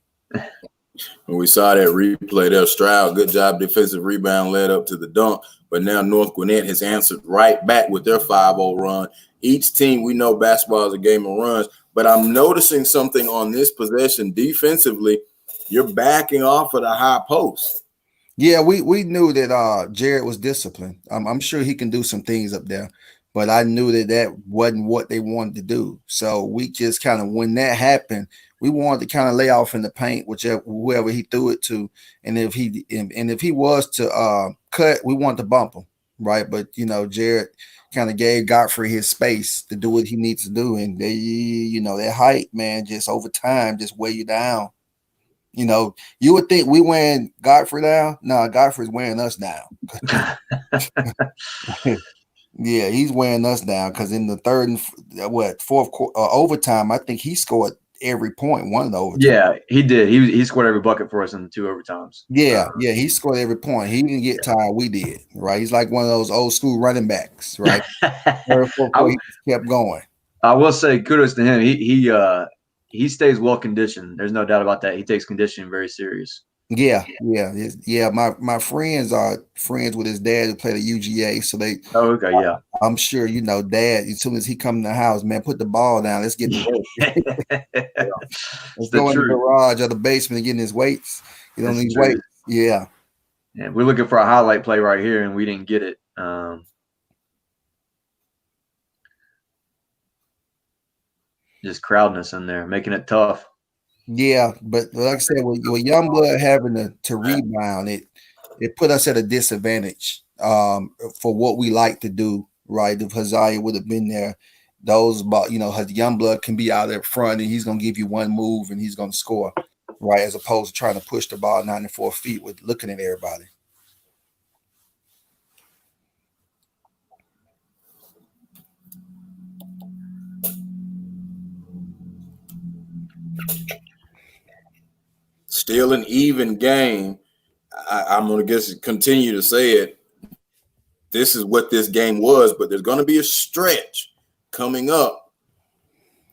When we saw that replay there, Stroud, good job, defensive rebound led up to the dunk. But now North Gwinnett has answered right back with their 5-0 run. Each team, we know basketball is a game of runs, but I'm noticing something on this possession defensively. You're backing off of the high post. Yeah, we knew that Jared was disciplined. I'm sure he can do some things up there, but I knew that wasn't what they wanted to do. So we just kind of, when that happened, we wanted to kind of lay off in the paint, whoever he threw it to, and if he was to cut, we wanted to bump him, right? But Jared kind of gave Godfrey his space to do what he needs to do, and that height, man, just over time just weigh you down. You would think we wearing Godfrey down. No, Godfrey's wearing us down. Yeah, he's wearing us down, because in the third and fourth overtime, I think he scored every point, one of the overtime. Yeah, he did. He scored every bucket for us in the 2 overtimes. Yeah, he scored every point. He didn't get tired. We did, right? He's like one of those old school running backs, right? He kept going. I will say kudos to him. He stays well conditioned. There's no doubt about that. He takes conditioning very serious. Yeah. My friends are friends with his dad who played at UGA, so they. Oh, okay, yeah. I'm sure Dad. As soon as he come in the house, man, put the ball down. Let's get the weight. Let's go in the garage or the basement and get in his weights. Get on these weights. Yeah. Yeah, we're looking for a highlight play right here, and we didn't get it. just crowdness in there, making it tough. Yeah, but like I said, with Youngblood having to rebound, it put us at a disadvantage for what we like to do. Right, if Haziah would have been there, those Youngblood can be out there front and he's gonna give you one move and he's gonna score. Right, as opposed to trying to push the ball 94 feet with looking at everybody. Still an even game. I'm going to continue to say it. This is what this game was, but there's going to be a stretch coming up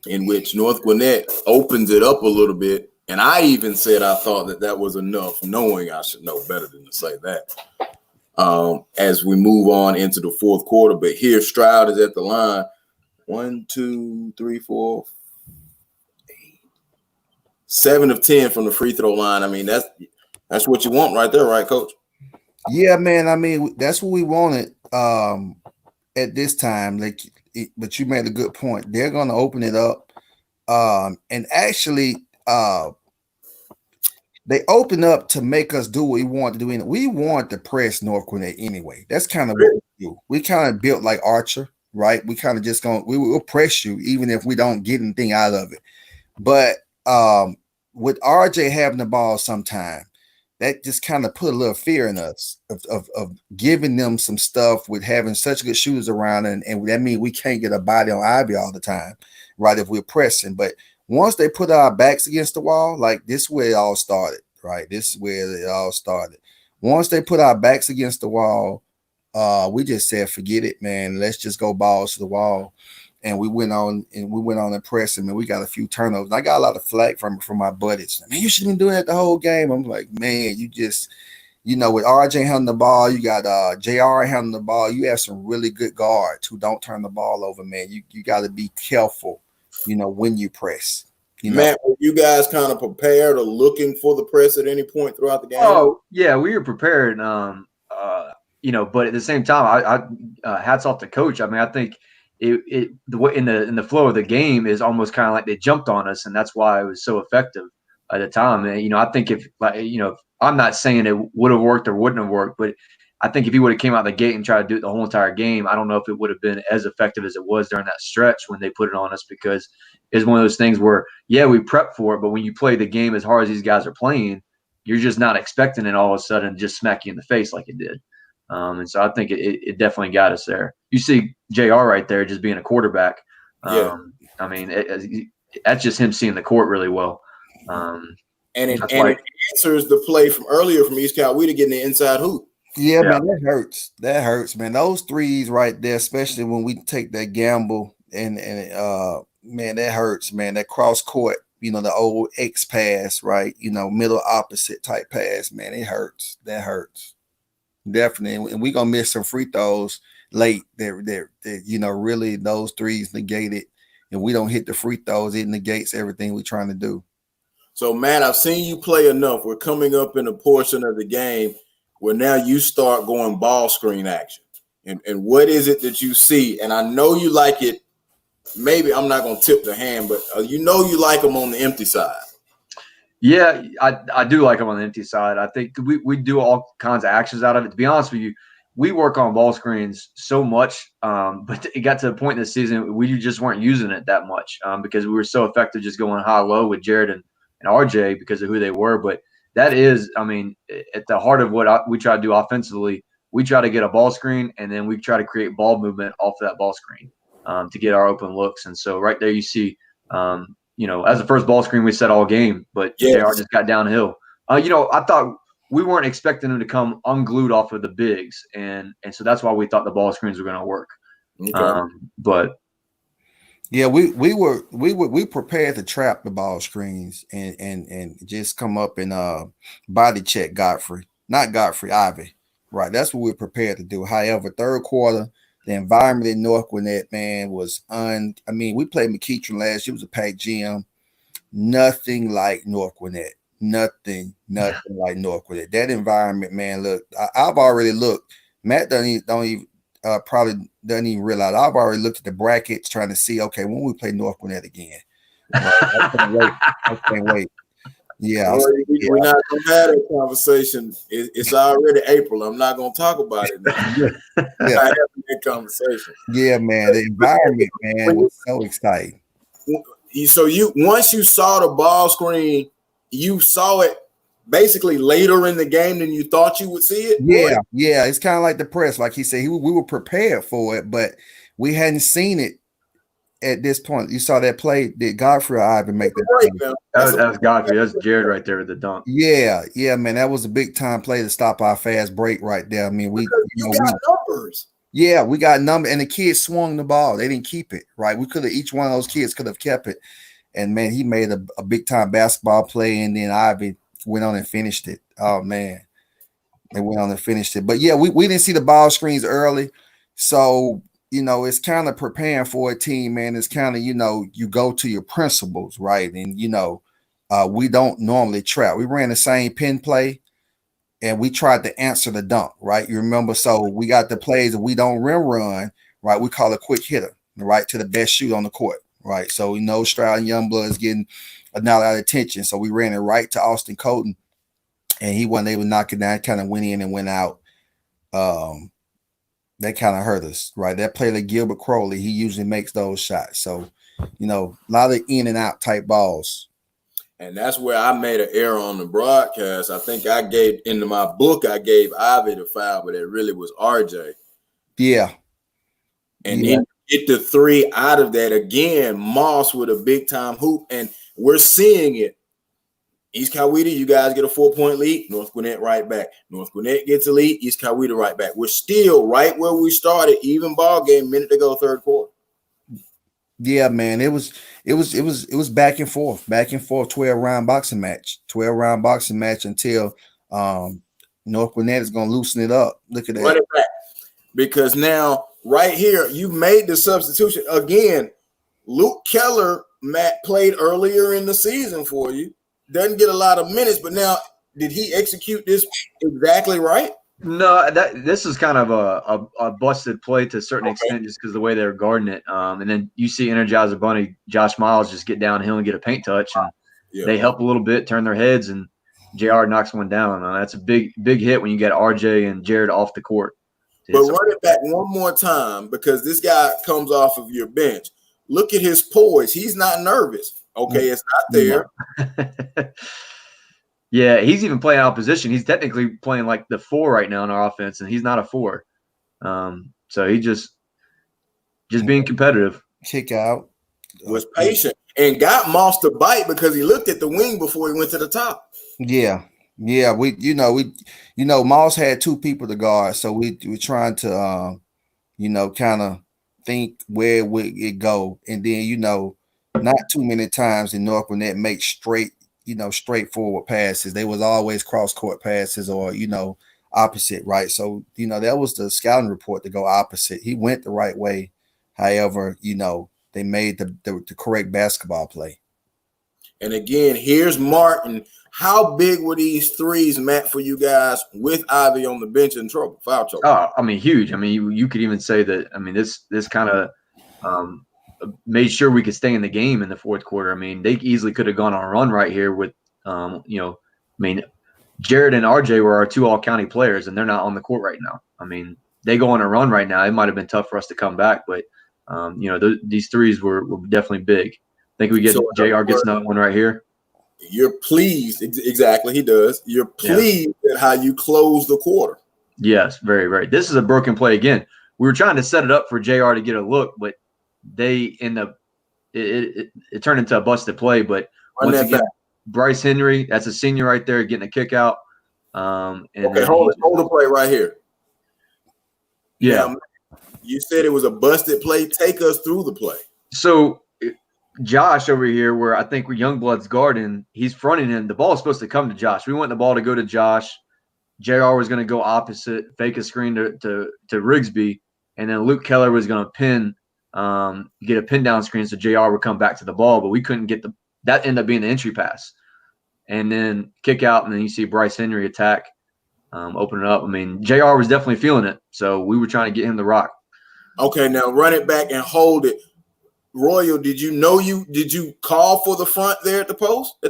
in which North Gwinnett opens it up a little bit. And I even said I thought that was enough, knowing I should know better than to say that as we move on into the fourth quarter. But here Stroud is at the line. 1, 2, 3, 4, 8, 7 of 10 from the free throw line. I mean, that's what you want right there, right, Coach? Yeah, man. I mean, that's what we wanted at this time. But you made a good point. They're going to open it up, and actually, they open up to make us do what we want to do. We want to press North Gwinnett anyway. That's kind of what we do. We kind of built like Archer, right? We kind of just we will press you even if we don't get anything out of it. But with RJ having the ball sometime, that just kind of put a little fear in us of giving them some stuff with having such good shooters around, and that means we can't get a body on Ivy all the time, right? If we're pressing. But once they put our backs against the wall, like this is where it all started, right? This is where it all started. Once they put our backs against the wall, we just said, forget it, man. Let's just go balls to the wall. And we went on and pressed him, and we got a few turnovers. I got a lot of flack from my buddies. Man, you should have been doing that the whole game. I'm like, man, you just, with RJ handling the ball, you got JR handling the ball. You have some really good guards who don't turn the ball over, man. You got to be careful, when you press. Matt, were you guys kind of prepared or looking for the press at any point throughout the game? Oh, yeah, we were prepared. But at the same time, I hats off to Coach. I mean, I think the way in the flow of the game is almost kind of like they jumped on us, and that's why it was so effective at the time. And I think if I'm not saying it would have worked or wouldn't have worked, but I think if he would have came out the gate and tried to do it the whole entire game, I don't know if it would have been as effective as it was during that stretch when they put it on us, because it's one of those things where, yeah, we prep for it, but when you play the game as hard as these guys are playing, you're just not expecting it all of a sudden just smack you in the face like it did. And so I think it definitely got us there. You see JR right there just being a quarterback. Yeah. I mean, that's just him seeing the court really well. And it answers the play from earlier from East Coweta getting the inside hoop. Yeah, man, that hurts. That hurts, man. Those threes right there, especially when we take that gamble and man, that hurts, man. That cross court, the old X pass, right? Middle opposite type pass, man. It hurts. That hurts. Definitely. And we're gonna miss some free throws late. They're really those threes negated. And we don't hit the free throws, it negates everything we're trying to do. So, Matt, I've seen you play enough. We're coming up in a portion of the game where now you start going ball screen action. And what is it that you see? And I know you like it. Maybe I'm not going to tip the hand, but you like them on the empty side. Yeah, I do like them on the empty side. I think we do all kinds of actions out of it. To be honest with you, we work on ball screens so much, but it got to the point in the season we just weren't using it that much because we were so effective just going high-low with Jared and RJ because of who they were. But that is, I mean, at the heart of what we try to do offensively, we try to get a ball screen, and then we try to create ball movement off of that ball screen to get our open looks. And so right there you see as the first ball screen we set all game, but JR just got downhill. I thought we weren't expecting him to come unglued off of the bigs, and so that's why we thought the ball screens were going to work. Okay. But yeah, we prepared to trap the ball screens and just come up and body check Ivy. Right, that's what we're prepared to do. However, third quarter, the environment in North Gwinnett, man, was we played McEachern last year. It was a packed gym. Nothing like North Gwinnett. Nothing like North Gwinnett. That environment, man, look, I've already looked. Matt probably doesn't even realize. I've already looked at the brackets trying to see, okay, when we play North Gwinnett again. Right. I can't wait. I can't wait. Yeah. We're not going to have that conversation. It's already April. I'm not going to talk about it now. Yeah. We're not having that conversation. Yeah, man. The environment, man, was so exciting. So once you saw the ball screen, you saw it basically later in the game than you thought you would see it. Yeah, yeah. It's kind of like the press, like he said. We were prepared for it, but we hadn't seen it at this point. You saw that play. Did Godfrey or Ivan make that play? That was Godfrey. That's Jared right there with the dunk. Yeah, man. That was a big time play to stop our fast break right there. I mean, we got numbers. Yeah, we got numbers, and the kids swung the ball. They didn't keep it, right? We could have, each one of those kids could have kept it. And man, he made a big time basketball play, and then Ivy went on and finished it. Oh man, they went on and finished it. But yeah, we didn't see the ball screens early, so it's kind of preparing for a team, man. It's kind of you go to your principles, right? And we don't normally trap. We ran the same pin play, and we tried to answer the dunk, right? You remember? So we got the plays that we don't run, right? We call a quick hitter, right, to the best shoot on the court. Right, so Stroud and Youngblood is getting a lot of attention. So we ran it right to Austin Colton, and he wasn't able to knock it down. Kind of went in and went out. That kind of hurt us, right? That play like Gilbert Crowley, he usually makes those shots. So, a lot of in and out type balls. And that's where I made an error on the broadcast. I think I gave Ivy the foul, but it really was RJ. Yeah. And then get the three out of that again. Moss with a big time hoop, and we're seeing it. East Coweta, you guys get a 4-point lead. North Gwinnett right back. North Gwinnett gets a lead. East Coweta right back. We're still right where we started. Even ball game, minute to go, third quarter. Yeah, man, it was back and forth, 12-round boxing match until North Gwinnett is going to loosen it up. Look at that. Run it back. Because now, right here, you've made the substitution. Again, Luke Keller, Matt, played earlier in the season for you. Doesn't get a lot of minutes, but now, did he execute this exactly right? No, this is kind of a busted play to a certain extent just because of the way they're guarding it. And then you see Energizer Bunny, Josh Miles just get downhill and get a paint touch, and they help a little bit, turn their heads, and JR knocks one down. That's a big hit when you get RJ and Jared off the court. But run it back one more time, because this guy comes off of your bench. Look at his poise. He's not nervous. Okay, it's not there. Yeah, he's even playing out of position. He's technically playing like the 4 right now in our offense, and he's not a 4. So he just being competitive. Kick out. Was patient and got Moss to bite because he looked at the wing before he went to the top. Yeah. Yeah, we Moss had 2 people to guard, so we're trying to kind of think where would it go, and then not too many times in North Gwinnett make straightforward passes. They was always cross court passes or opposite, right? So that was the scouting report to go opposite. He went the right way, however they made the correct basketball play. And again, here's Martin. How big were these threes, Matt, for you guys with Ivy on the bench in trouble, foul trouble? Oh, I mean, huge. I mean, you could even say that. I mean, this kind of made sure we could stay in the game in the fourth quarter. I mean, they easily could have gone on a run right here with, I mean, Jared and RJ were our 2 all-county players, and they're not on the court right now. I mean, they go on a run right now. It might have been tough for us to come back, but these threes were definitely big. I think we get JR gets another one right here. You're pleased. Exactly, he does. You're pleased at how you close the quarter. Yes, very, very. This is a broken play again. We were trying to set it up for JR to get a look, but it turned into a busted play. But once again, Bryce Henry, that's a senior right there, getting a kick out. Hold the play right here. Yeah. Now, you said it was a busted play. Take us through the play. So Josh over here, where I think Youngblood's guarding, he's fronting him. The ball is supposed to come to Josh. We want the ball to go to Josh. JR was going to go opposite, fake a screen to Rigsby, and then Luke Keller was going to get a pin down screen so JR would come back to the ball, but we couldn't get that ended up being the entry pass. And then kick out, and then you see Bryce Henry attack, open it up. I mean, JR was definitely feeling it, so we were trying to get him to rock. Okay, now run it back and hold it. Royal, did you call for the front there at the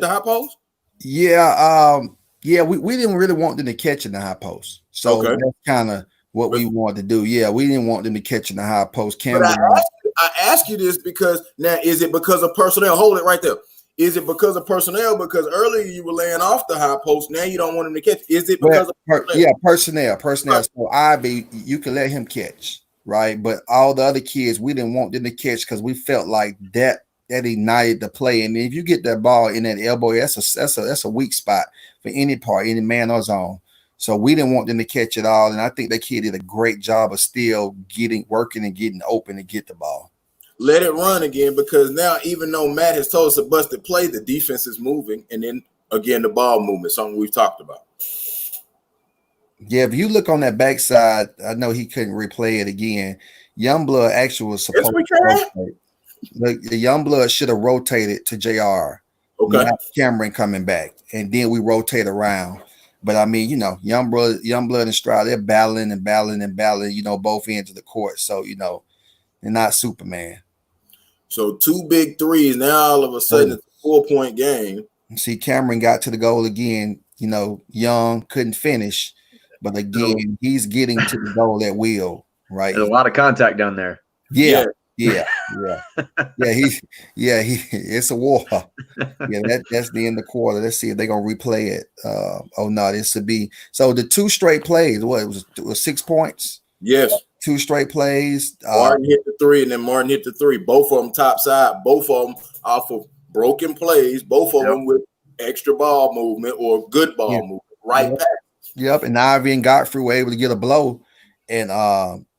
high post? Yeah, we didn't really want them to catch in the high post. So Okay. that's kind of what we wanted to do. Yeah, we didn't want them to catch in the high post. But I ask you this because now, is it because of personnel? Hold it right there. Is it because of personnel? Because earlier you were laying off the high post. Now you don't want him to catch. Is it because of personnel? Personnel. Right. So Ivy, you can let him catch, right? But all the other kids, we didn't want them to catch because we felt like that ignited the play. And if you get that ball in that elbow, that's a weak spot for any man or zone. So we didn't want them to catch it all. And I think that kid did a great job of still working and getting open to get the ball. Let it run again, because now, even though Matt has told us a busted play, the defense is moving. And then again, the ball movement, something we've talked about. Yeah, if you look on that backside, I know he couldn't replay it again. Youngblood actually was supposed to rotate. The Youngblood should have rotated to JR. Okay. Not Cameron coming back. And then we rotate around. But I mean, Youngblood and Stroud, they're battling, both ends of the court. So, they're not Superman. So 2 big threes. Now all of a sudden it's a 4-point game. See, Cameron got to the goal again. Young couldn't finish, but again, he's getting to the goal at will. Right. There's a lot of contact down there. Yeah. It's a war. Yeah, that's the end of the quarter. Let's see if they're gonna replay it. This would be so the 2 straight plays. What it was 6 points. Yes, 2 straight plays. Martin hit the 3, and then Martin hit the 3. Both of them top side. Both of them off of broken plays. Both of them with extra ball movement or good ball movement. Right back. Yep. And Ivy and Godfrey were able to get a blow, and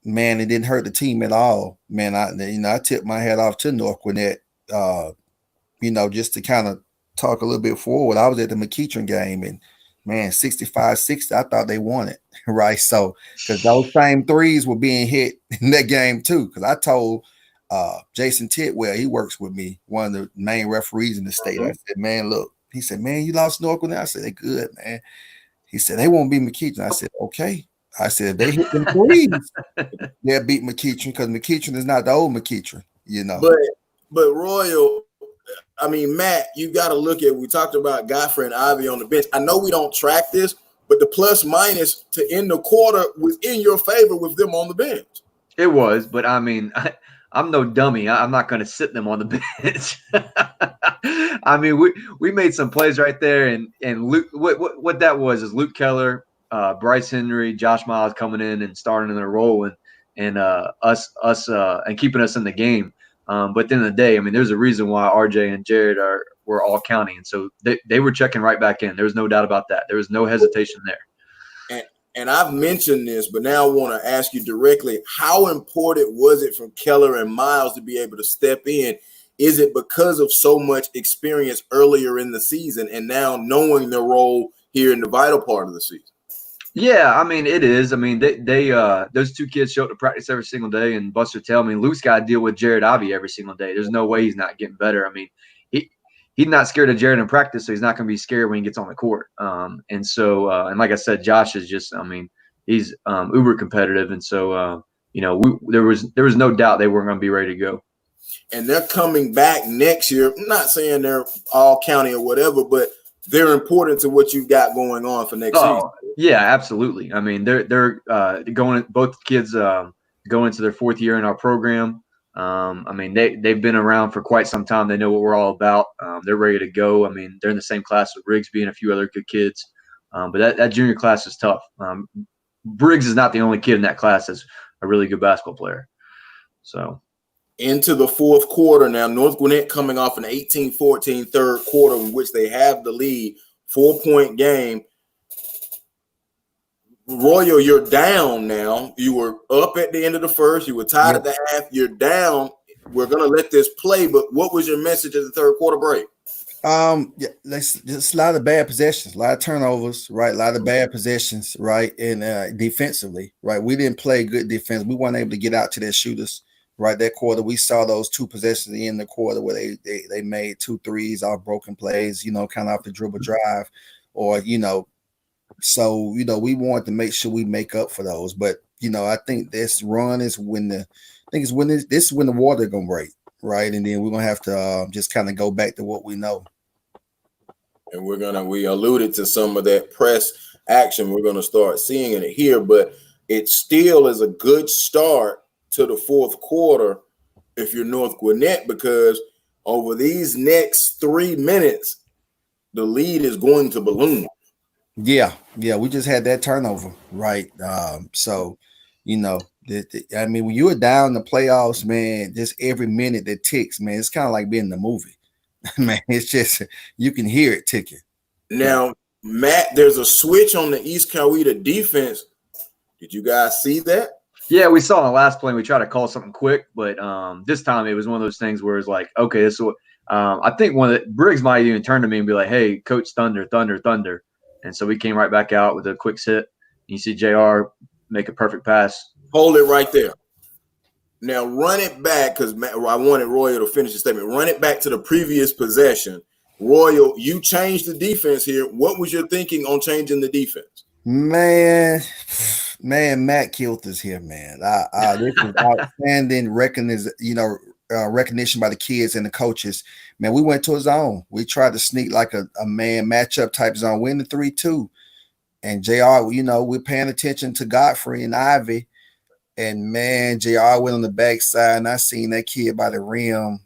man, it didn't hurt the team at all. Man, I tipped my hat off to North Gwinnett. Just to kind of talk a little bit forward. I was at the McEachern game, and man, 65-60, I thought they won it, right? So, because those same threes were being hit in that game too. Because I told Jason Tidwell, he works with me, one of the main referees in the state. I said, man, look. He said, man, you lost North Gwinnett? I said, they good, man. He said, they won't beat McEachern. I said, okay. I said, if they hit them threes, they'll beat McEachern, because McEachern is not the old McEachern, But Royal, I mean, Matt, you got to look at, we talked about Godfrey and Ivy on the bench. I know we don't track this, but the plus minus to end the quarter was in your favor with them on the bench. It was, but I mean, I'm no dummy. I'm not going to sit them on the bench. I mean, we made some plays right there, and Luke, what that was is Luke Keller, Bryce Henry, Josh Miles coming in and starting in their role, and us and keeping us in the game. But at the end of the day, I mean, there's a reason why RJ and Jared were all counting, and so they were checking right back in. There was no doubt about that. There was no hesitation there. And I've mentioned this, but now I want to ask you directly: how important was it for Keller and Miles to be able to step in? Is it because of so much experience earlier in the season, and now knowing their role here in the vital part of the season? Yeah, I mean, it is. I mean, they those 2 kids show up to practice every single day, and Buster tell me Luke's got to deal with Jared Ivy every single day. There's no way he's not getting better. I mean, he's not scared of Jared in practice, so he's not going to be scared when he gets on the court. And so, and like I said, Josh is just, I mean, he's uber competitive, and so there was no doubt they weren't going to be ready to go. And they're coming back next year. I'm not saying they're all county or whatever, but they're important to what you've got going on for next season. Yeah, absolutely. I mean, they're going. Both kids going into their 4th year in our program. I mean, they've been around for quite some time. They know what we're all about. They're ready to go. I mean, they're in the same class with Rigsby and a few other good kids. But that junior class is tough. Briggs is not the only kid in that class that's a really good basketball player. So. Into the 4th quarter now, North Gwinnett coming off an 18-14 third quarter in which they have the lead, 4-point game. Royal, you're down now. You were up at the end of the first. You were tied at the half. You're down. We're going to let this play, but what was your message at the third quarter break? Just a lot of bad possessions, a lot of turnovers, right? A lot of bad possessions, right? And defensively, right? We didn't play good defense. We weren't able to get out to their shooters. Right, that quarter, we saw those 2 possessions in the quarter where they made 2 threes off broken plays, kind of off the dribble drive, or so we wanted to make sure we make up for those. But I think this run is this is when the water gonna break, right? And then we're gonna have to just kind of go back to what we know. And we alluded to some of that press action. We're gonna start seeing it here, but it still is a good start to the fourth quarter if you're North Gwinnett, because over these next 3 minutes, the lead is going to balloon. Yeah, we just had that turnover, right? So, you know, I mean, when you were down in the playoffs, man, just every minute that ticks, man, it's kind of like being in the movie. Man, it's just, you can hear it ticking. Now, Matt, there's a switch on the East Coweta defense. Did you guys see that? Yeah, we saw in the last play. We tried to call something quick, but this time it was one of those things where it's like, okay, this is what I think Briggs might even turn to me and be like, "Hey, Coach, thunder." And so we came right back out with a quick hit. You see JR make a perfect pass. Hold it right there. Now run it back, because I wanted Royal to finish the statement. Run it back to the previous possession. Royal, you changed the defense here. What was your thinking on changing the defense? Man, Matt killed us here, man. This was outstanding recognition by the kids and the coaches. Man, we went to a zone. We tried to sneak like a man matchup type zone, win the 3-2. And JR, we're paying attention to Godfrey and Ivy. And man, JR went on the backside, and I seen that kid by the rim.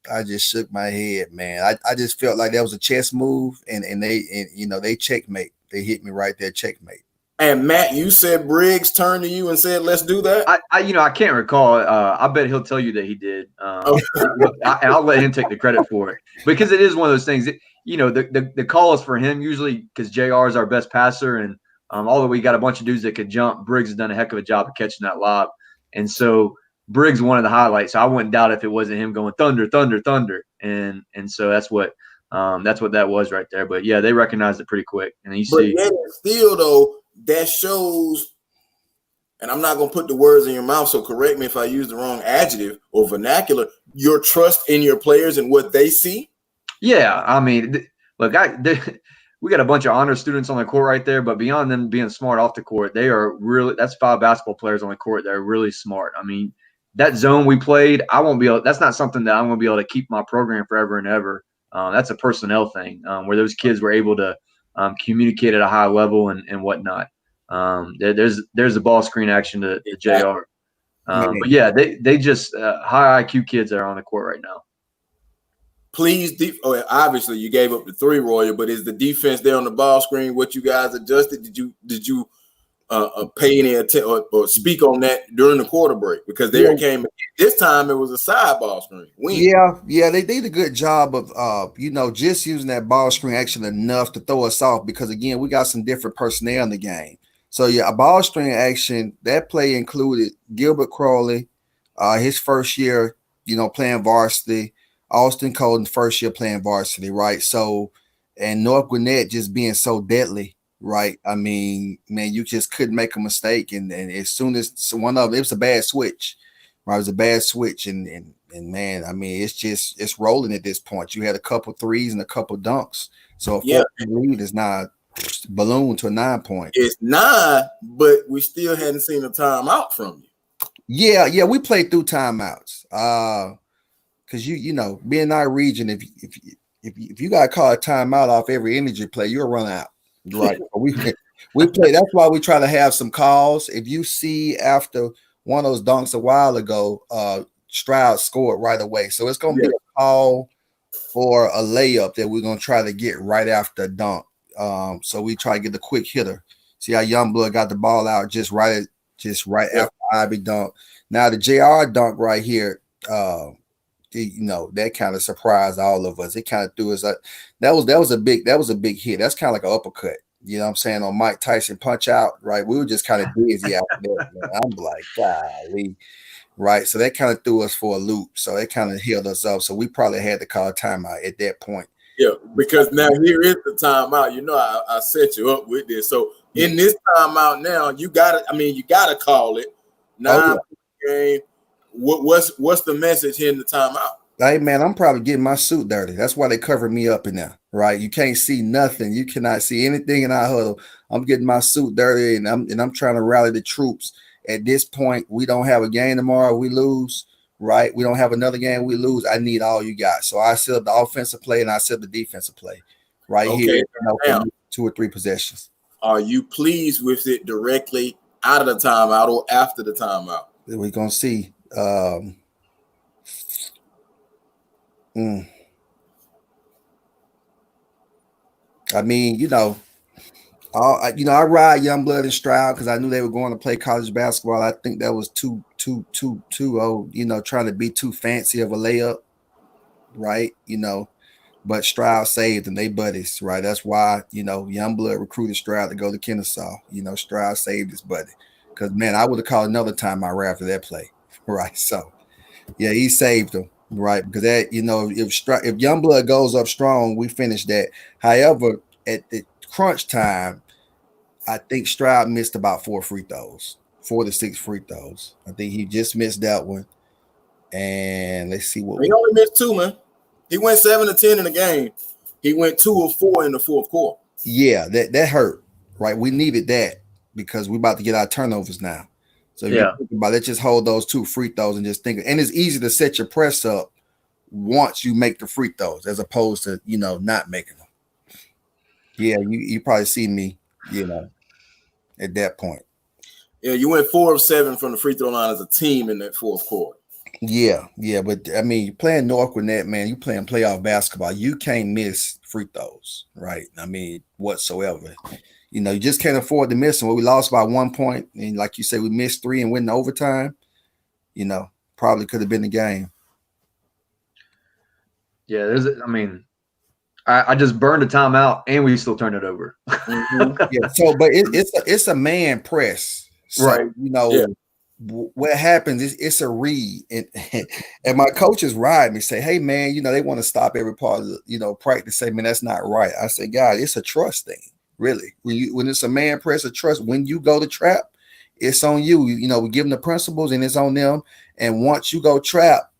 I just shook my head, man. I just felt like that was a chess move, and they checkmate. They hit me right there, checkmate. And Matt, you said Briggs turned to you and said, "Let's do that." I can't recall. I bet he'll tell you that he did. I'll let him take the credit for it, because it is one of those things. The call is for him usually, because JR is our best passer, and although we got a bunch of dudes that could jump, Briggs has done a heck of a job of catching that lob, and so Briggs wanted the highlight. So I wouldn't doubt if it wasn't him going thunder, thunder, thunder, and so that's what that was right there. But yeah, they recognized it pretty quick, and you see. But still, though, that shows, and I'm not going to put the words in your mouth, so correct me if I use the wrong adjective or vernacular, your trust in your players and what they see. Yeah, I mean, look, we got a bunch of honor students on the court right there, but beyond them being smart off the court, that's 5 basketball players on the court that are really smart. I mean, that zone we played, that's not something that I'm going to be able to keep my program forever and ever. That's a personnel thing, where those kids were able to communicate at a high level and whatnot. There's a ball screen action to JR. But yeah, they just high IQ kids that are on the court right now. Please, obviously you gave up the 3, Royal, but is the defense there on the ball screen what you guys adjusted? Did you pay any attention or speak on that during the quarter break? Because this time it was a side ball screen. They did a good job of just using that ball screen action enough to throw us off, because again, we got some different personnel in the game. So yeah, a ball screen action, that play included Gilbert Crowley, his first year, playing varsity, Austin Colton first year playing varsity, right? So, and North Gwinnett just being so deadly, right? I mean, man, you just couldn't make a mistake. And as soon as one of them, it was a bad switch, right? It was a bad switch. And man, I mean, it's rolling at this point. You had a couple threes and a couple dunks. So a 4 lead is not balloon to a 9 point. It's 9, but we still hadn't seen a timeout from you. Yeah, we played through timeouts. Because being in our region, if you got to call a timeout off every energy play, you'll run out. Right. we play. That's why we try to have some calls. If you see after one of those dunks a while ago, Stroud scored right away. So it's going to be a call for a layup that we're going to try to get right after a dunk. So we try to get the quick hitter. See how Youngblood got the ball out just right after Ivy dunk. Now the JR dunk right here, that kind of surprised all of us. It kind of threw us up. That was a big hit. That's kind of like an uppercut. You know what I'm saying? On Mike Tyson punch out, right? We were just kind of dizzy out there. Man. I'm like, golly, right? So that kind of threw us for a loop. So it kind of healed us up. So we probably had to call a timeout at that point. Yeah, because now here is the timeout. I set you up with this. So in this timeout now, you gotta call it. 9 game. What's the message here in the timeout? Hey man, I'm probably getting my suit dirty. That's why they covered me up in there, right? You can't see nothing. You cannot see anything in our huddle. I'm getting my suit dirty, and I'm trying to rally the troops. At this point, we don't have a game tomorrow. We lose. right? We don't have another game we lose. I need all you got. So I set up the offensive play and I set up the defensive play right here. You know, now, for 2 or 3 possessions. Are you pleased with it directly out of the timeout or after the timeout? We're gonna see. I mean, you know, I ride Youngblood and Stroud because I knew they were going to play college basketball. I think that was too old, you know, trying to be too fancy of a layup, right? You know, but Stroud saved them. They buddies, right? That's why, you know, Youngblood recruited Stroud to go to Kennesaw. You know, Stroud saved his buddy. Because, man, I would have called another timeout right after that play, right? So, yeah, he saved him, right? Because that, you know, if Youngblood goes up strong, we finish that. However, at the crunch time, I think Stroud missed about 4 to 6 free throws. I think he just missed that one. And let's see what he only missed 2, man. He went 7 of 10 in the game. He went 2 of 4 in the fourth quarter. Yeah, that hurt, right? We needed that because we're about to get our turnovers now. So if you think about it, just hold those 2 free throws and just think. And it's easy to set your press up once you make the free throws as opposed to, you know, not making them. Yeah, you probably see me, you know, at that point. Yeah, you went 4 of 7 from the free throw line as a team in that fourth quarter. Yeah, but I mean, playing North Gwinnett, man, you playing playoff basketball. You can't miss free throws, right? I mean, whatsoever. You know, you just can't afford to miss them. Well, we lost by 1 point, and like you said, we missed 3 and went in overtime. You know, probably could have been the game. Yeah, I just burned a timeout and we still turned it over. Yeah, so but it's a man press, so, right? You know, what happens is it's a read, and my coaches ride me, say, "Hey, man, you know they want to stop every part of the, you know, practice." Say, "Man, that's not right." I say, "God, it's a trust thing, really. When it's a man press, a trust. When you go to trap, it's on you. You know, we give them the principles, and it's on them. And once you go trap,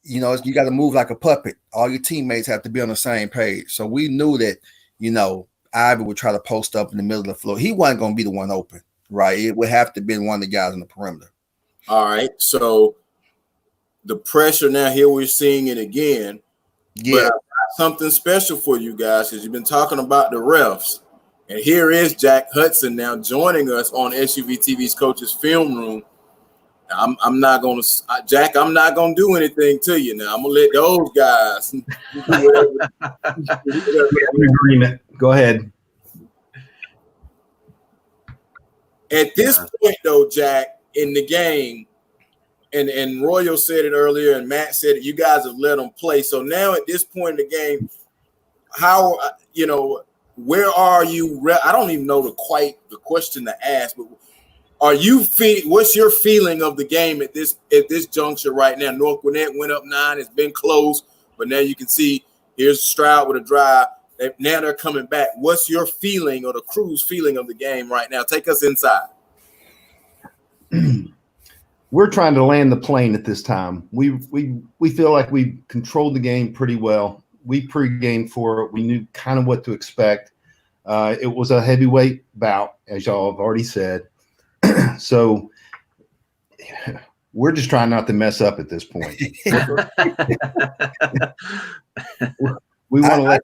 you know, you got to move like a puppet. All your teammates have to be on the same page." So we knew that, you know, Ivy would try to post up in the middle of the floor. He wasn't going to be the one open, right? It would have to be one of the guys on the perimeter. All right. So the pressure now, here we're seeing it again. Yeah. But I've got something special for you guys because you've been talking about the refs. And here is Jack Hudson now joining us on SUVTV's Coaches Film Room. I'm not going to, Jack, I'm not going to do anything to you now. I'm going to let those guys do whatever. Agreement. Go ahead. At this point, though, Jack, in the game, and Royal said it earlier, and Matt said it, you guys have let them play. So now at this point in the game, how, you know, where are you? I don't even know the question to ask, but what's your feeling of the game at this juncture right now? North Gwinnett went up 9. It's been close, but now you can see here's Stroud with a drive. Now they're coming back. What's your feeling or the crew's feeling of the game right now? Take us inside. We're trying to land the plane at this time. We feel like we controlled the game pretty well. We pre-gamed for it. We knew kind of what to expect. It was a heavyweight bout, as y'all have already said. So we're just trying not to mess up at this point. we want to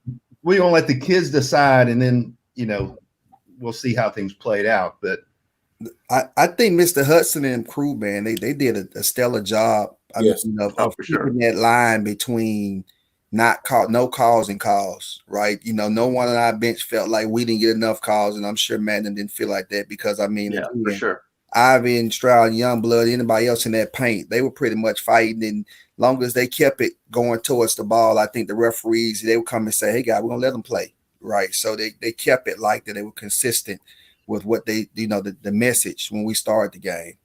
let the kids decide, and then, you know, we'll see how things played out. But I think Mr. Hudson and crew, man, they did a stellar job. Yes. Of keeping that line between no calls and calls, right? You know, no one on our bench felt like we didn't get enough calls, and I'm sure Madden didn't feel like that because, I mean, for sure. Ivy and Stroud and Youngblood, anybody else in that paint, they were pretty much fighting, and long as they kept it going towards the ball, I think the referees, they would come and say, "Hey, guys, we're gonna let them play," right? So they kept it like that. They were consistent with what they, you know, the message when we started the game.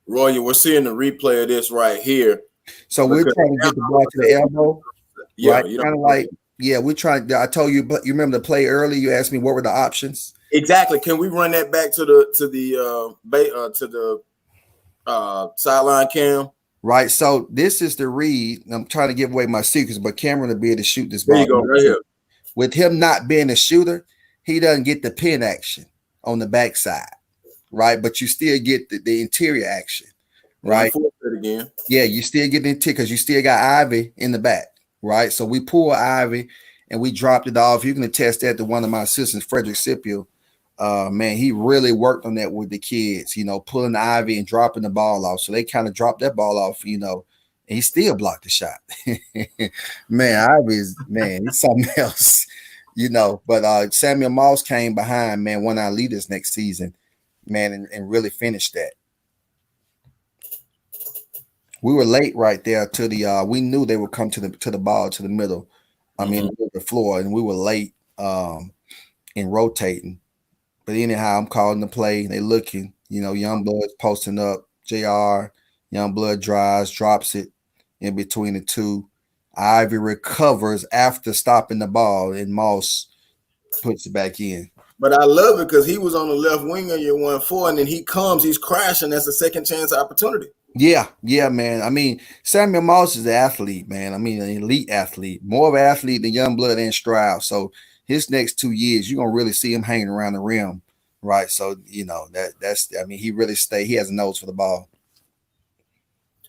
Roy, we're seeing the replay of this right here. So we're trying to get the ball to the elbow. Yeah, right? Kind of like, we're trying. I told you, but you remember the play early. You asked me what were the options. Exactly. Can we run that back to the sideline cam? Right. So this is the read. I'm trying to give away my secrets, but Cameron will be able to shoot this ball. There you go, right here. With him not being a shooter, he doesn't get the pin action on the backside, right? But you still get the interior action, right? Again. Yeah, you still getting tick because you still got Ivy in the back, right? So we pulled Ivy and we dropped it off. You can attest that to one of my assistants, Frederick Scipio. Man, he really worked on that with the kids, pulling Ivy and dropping the ball off. So they kind of dropped that ball off, and he still blocked the shot. Man, Ivy he's something else, But Samuel Moss came behind, man, one of our leaders next season, man, and really finished that. We were late right there to the we knew they would come to the ball, to the middle. I mean, the floor, and we were late in rotating. But anyhow, I'm calling the play. They looking, Youngblood's posting up. JR, Youngblood drives, drops it in between the two. Ivy recovers after stopping the ball, and Moss puts it back in. But I love it because he was on the left wing of your 1-4, and then he's crashing. That's a second chance opportunity. Yeah, man. I mean, Samuel Moss is an athlete, man. I mean, an elite athlete, more of an athlete than Youngblood and Stroud. So his next 2 years, you're gonna really see him hanging around the rim, right? So he really he has a nose for the ball.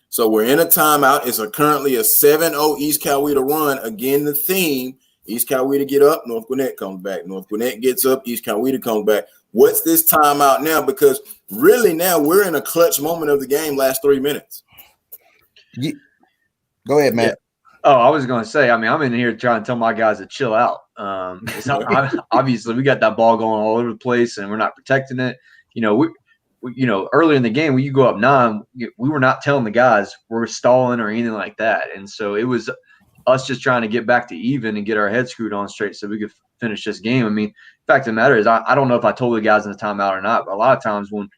So we're in a timeout. It's currently a 7-0 East Coweta run. Again, the theme: East Coweta get up, North Gwinnett comes back. North Gwinnett gets up, East Coweta comes back. What's this timeout now? Because really now we're in a clutch moment of the game, last 3 minutes. Yeah. Go ahead, Matt. Yeah. Oh, I was going to say, I'm in here trying to tell my guys to chill out. Obviously, we got that ball going all over the place, and we're not protecting it. Earlier in the game, when you go up 9, we were not telling the guys we're stalling or anything like that. And so it was us just trying to get back to even and get our heads screwed on straight so we could finish this game. I mean, fact of the matter is, I don't know if I told the guys in the timeout or not, but a lot of times when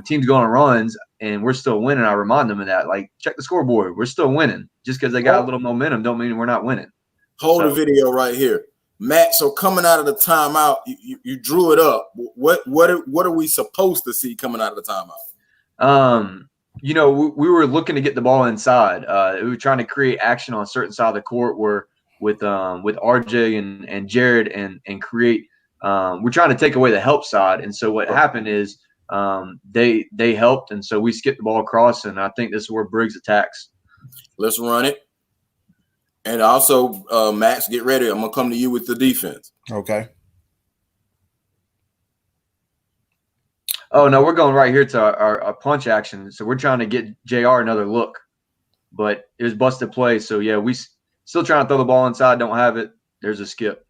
teams go on runs and we're still winning, I remind them of that. Like, check the scoreboard. We're still winning. Just because they got a little momentum don't mean we're not winning. Hold the video right here. Matt, so coming out of the timeout, you drew it up. What are we supposed to see coming out of the timeout? We were looking to get the ball inside. We were trying to create action on a certain side of the court where with RJ and Jared and create we're trying to take away the help side. And so what happened is they helped, and so we skipped the ball across, and I think this is where Briggs attacks. Let's run it. And also, Max, get ready. I'm going to come to you with the defense. Okay. Oh, no, we're going right here to our punch action. So we're trying to get JR another look. But it was busted play. So, yeah, we still trying to throw the ball inside, don't have it. There's a skip.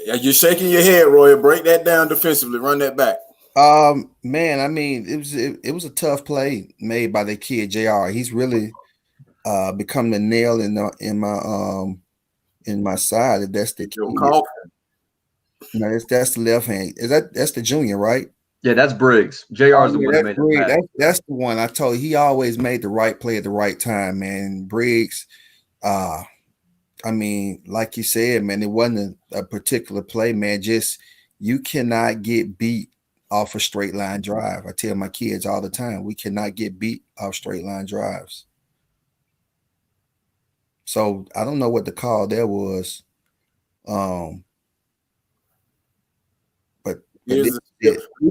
You're shaking your head, Roy. Break that down defensively. Run that back. Man, I mean, it was a tough play made by the kid JR. He's really become the nail in my side. If that's the kid. No, that's the left hand. That's the junior, right? Yeah, that's Briggs. JR is the one that made the that's the one I told you. He always made the right play at the right time, man. Briggs, I mean, like you said, man, it wasn't a particular play, man. Just you cannot get beat off a straight line drive. I tell my kids all the time, we cannot get beat off straight line drives. So I don't know what the call there was. But he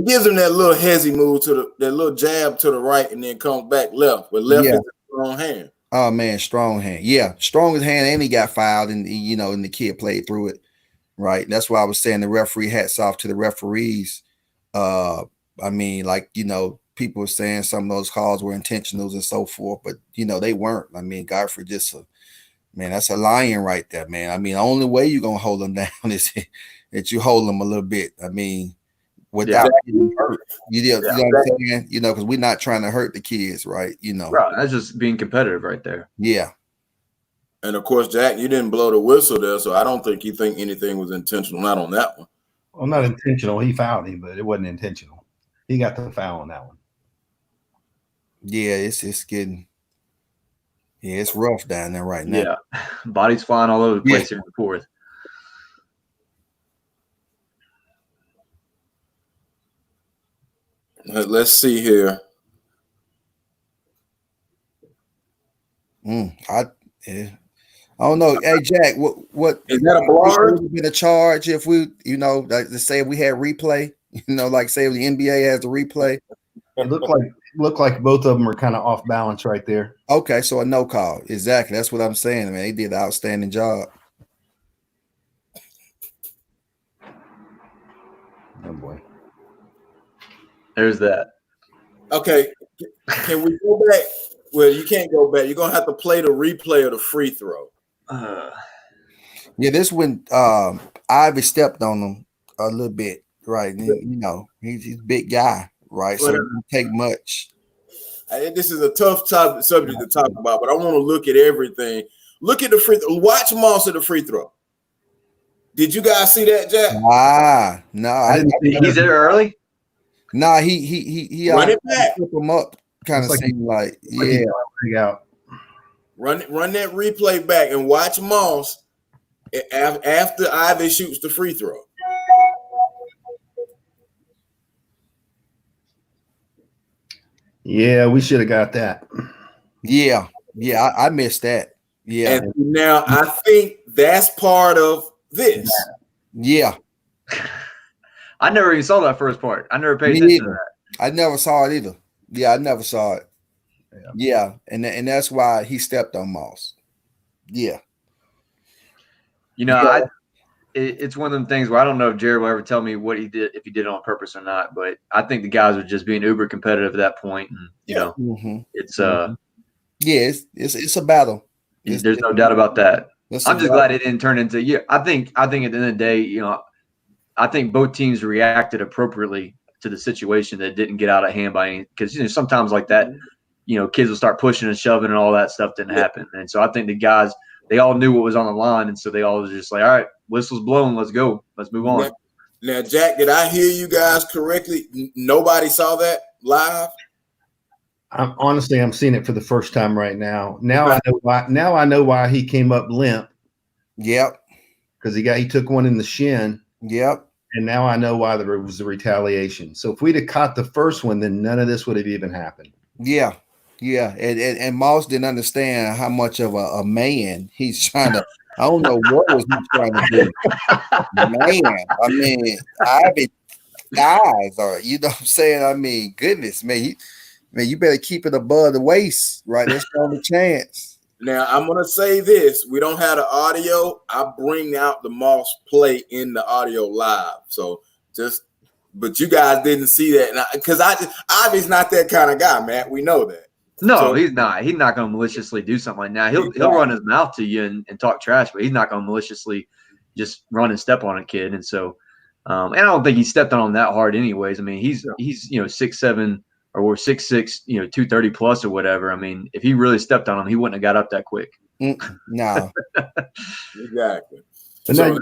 gives him that little hezzy move that little jab to the right and then comes back left. With left is a strong hand. Oh man, strong hand. Yeah, strongest hand, and he got fouled, and and the kid played through it. Right. That's why I was saying the referee, hats off to the referees. I mean, people were saying some of those calls were intentionals and so forth, but they weren't. I mean, Godfrey that's a lion right there, man. I mean, the only way you're gonna hold them down is that you hold them a little bit. I mean, without getting hurt. You know what I'm saying? Because we're not trying to hurt the kids, right? Right. That's just being competitive right there. Yeah. And of course, Jack, you didn't blow the whistle there, so I don't think you think anything was intentional. Not on that one. Well, not intentional. He fouled him, but it wasn't intentional. He got the foul on that one. Yeah, it's getting. Yeah, it's rough down there right now. Yeah, bodies flying all over the place here in the fourth. Let's see here. I don't know. Hey, Jack, what is that a bar? Would have been a charge if we, let's say we had replay Like say the NBA has the replay. It looked like both of them are kind of off balance right there. Okay, so a no call. Exactly. That's what I'm saying, man. They did an outstanding job. Oh boy. There's that. Okay, can we go back? Well, you can't go back. You're gonna have to play the replay of the free throw. Yeah, this when Ivy stepped on him a little bit, right? And, he's a big guy, right? So it doesn't take much. This is a tough subject to talk about, but I want to look at everything. Look at the free throw. Watch Moss at the free throw. Did you guys see that, Jack? No, I didn't see He's there early. Nah, he Run it back. Flip him up. Kind of seemed like yeah. Out. Run that replay back and watch Moss after Ivy shoots the free throw. Yeah, we should have got that. Yeah, I missed that. Yeah. And now I think that's part of this. Yeah. I never even saw that first part. I never paid attention to that. I never saw it either. Yeah, I never saw it. Yeah. And that's why he stepped on Moss. Yeah. It's one of them things where I don't know if Jared will ever tell me what he did, if he did it on purpose or not. But I think the guys were just being uber competitive at that point, and it's it's a battle. There's no doubt about that. I'm just glad it didn't turn into. Yeah, I think at the end of the day, I think both teams reacted appropriately to the situation that didn't get out of hand by any, because sometimes like that, kids will start pushing and shoving and all that stuff didn't happen. And so I think the guys, they all knew what was on the line, and so they all was just like, all right, whistle's blown, let's go, let's move on. Now, Jack, did I hear you guys correctly? Nobody saw that live? I'm seeing it for the first time right now. Now I know why he came up limp. Yep. Because he took one in the shin. Yep. And now I know why there was the retaliation. So if we'd have caught the first one, then none of this would have even happened. Yeah. Yeah. And Moss didn't understand how much of a man he's trying to. I don't know what was he trying to do. Man, I mean, Ivy guys are, what I'm saying? I mean, goodness, man, you better keep it above the waist, right? That's the only chance. Now, I'm going to say this. We don't have the audio. I bring out the Moss play in the audio live. So but you guys didn't see that. Because Ivy's not that kind of guy, Matt. We know that. No, he's not. He's not going to maliciously do something like that. He'll run his mouth to you and talk trash, but he's not going to maliciously just run and step on a kid. And so, and I don't think he stepped on him that hard anyways. I mean, he's 6'7" or 6'6", 230 plus or whatever. I mean, if he really stepped on him, he wouldn't have got up that quick. No. Exactly. So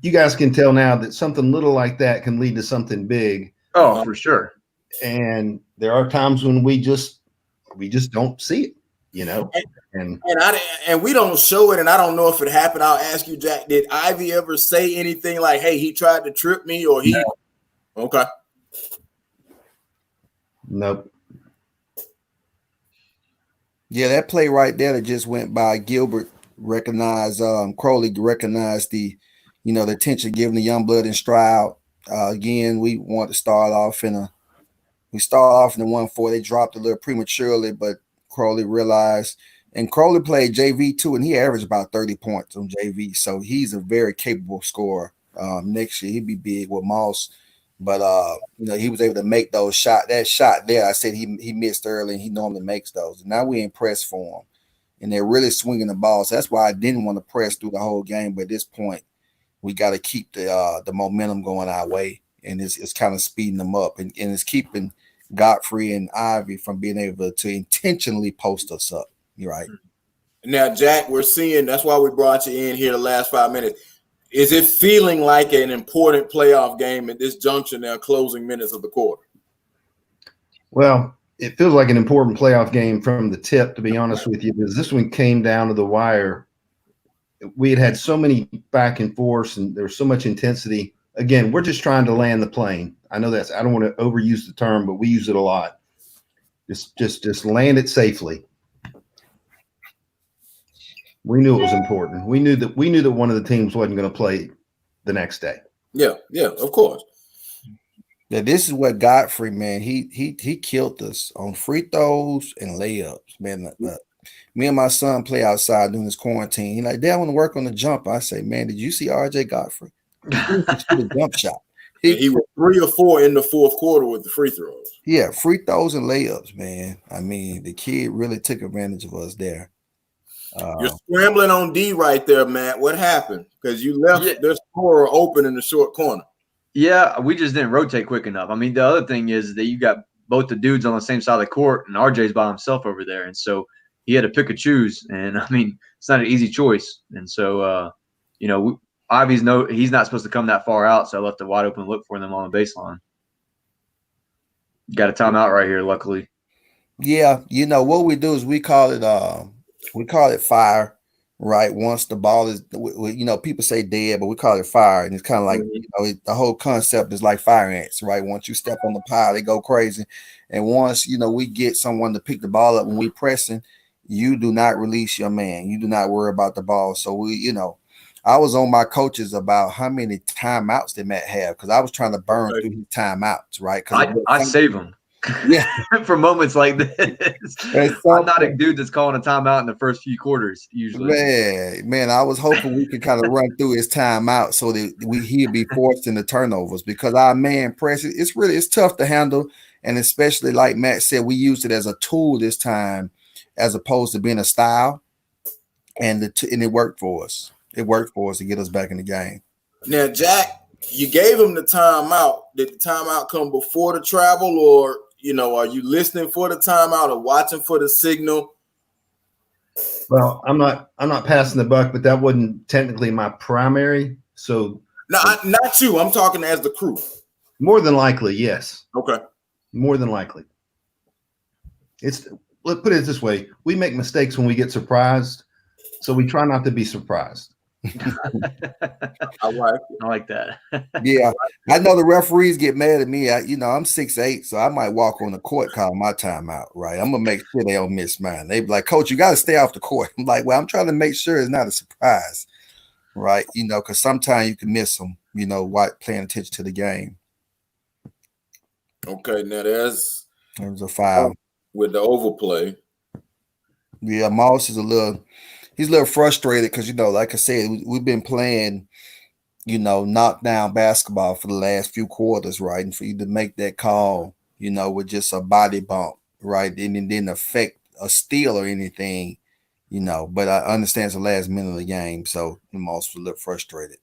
you guys can tell now that something little like that can lead to something big. Oh, for sure. And there are times when we just don't see it, And we don't show it, and I don't know if it happened. I'll ask you, Jack, did Ivy ever say anything like, hey, he tried to trip me, or he Okay. Nope. Yeah, that play right there that just went by, Gilbert recognized, Crowley recognized the attention given to Youngblood and Stroud. Again, we want to start off in the 1-4. They dropped a little prematurely, but Crowley realized, and Crowley played JV too, and he averaged about 30 points on JV. So he's a very capable scorer. Next year he'd be big with Moss, but he was able to make those shots. That shot there, I said he missed early, and he normally makes those. And now we in press for him, and they're really swinging the ball. So that's why I didn't want to press through the whole game. But at this point, we got to keep the momentum going our way, and it's kind of speeding them up, and it's keeping Godfrey and Ivy from being able to intentionally post us up. You're right. Now, Jack, we're seeing, that's why we brought you in here the last 5 minutes. Is it feeling like an important playoff game at this juncture now, closing minutes of the quarter? Well, it feels like an important playoff game from the tip, to be honest with you, because this one came down to the wire. We had so many back and forth, and there was so much intensity. Again, we're just trying to land the plane. I know I don't want to overuse the term, but we use it a lot. Just land it safely. We knew it was important. We knew that one of the teams wasn't going to play the next day. Yeah, of course. Yeah, this is what Godfrey, man. He killed us on free throws and layups, man. Me and my son play outside during this quarantine. He like, Dad, I want to work on the jump. I say, man, did you see RJ Godfrey? He couldn't shoot a jump shot. He was 3 or 4 in the fourth quarter with the free throws. Yeah, free throws and layups, man. I mean, the kid really took advantage of us there. You're scrambling on D right there, Matt. What happened? Because you left their scorer open in the short corner. Yeah, we just didn't rotate quick enough. I mean, the other thing is that you got both the dudes on the same side of the court, and RJ's by himself over there. And so he had to pick and choose. And, I mean, it's not an easy choice. And so, Ivy's he's not supposed to come that far out, so I left a wide open look for them on the baseline. Got a timeout right here, luckily. Yeah, what we do is we call it fire, right? Once the ball is, people say dead, but we call it fire, and it's kind of like the whole concept is like fire ants, right? Once you step on the pile, they go crazy, and once we get someone to pick the ball up when we pressing, you do not release your man. You do not worry about the ball. So I was on my coaches about how many timeouts they might have because I was trying to burn through his timeouts, right? I save them. Yeah, for moments like this. I'm not a dude that's calling a timeout in the first few quarters usually. Man, I was hoping we could kind of run through his timeout so that he'd be forced into turnovers because our man press it's tough to handle, and especially like Matt said, we used it as a tool this time as opposed to being a style, and it worked for us. It worked for us to get us back in the game. Now, Jack, you gave him the timeout. Did the timeout come before the travel, or are you listening for the timeout or watching for the signal? Well, I'm not passing the buck, but that wasn't technically my primary. So no, not you. I'm talking as the crew. More than likely, yes. Okay. More than likely. Let's put it this way: we make mistakes when we get surprised, so we try not to be surprised. I like that. Yeah, I know the referees get mad at me. I'm 6'8", so I might walk on the court, call my timeout. Right, I'm gonna make sure they don't miss mine. They be like, "Coach, you got to stay off the court." I'm like, "Well, I'm trying to make sure it's not a surprise, right? Because sometimes you can miss them. While paying attention to the game." Okay, now there's a foul with the overplay. Yeah, Moss is he's a little frustrated because, like I said, we've been playing, knockdown basketball for the last few quarters, right? And for you to make that call, with just a body bump, right? And it didn't affect a steal or anything, but I understand it's the last minute of the game. So Moss was a little frustrated.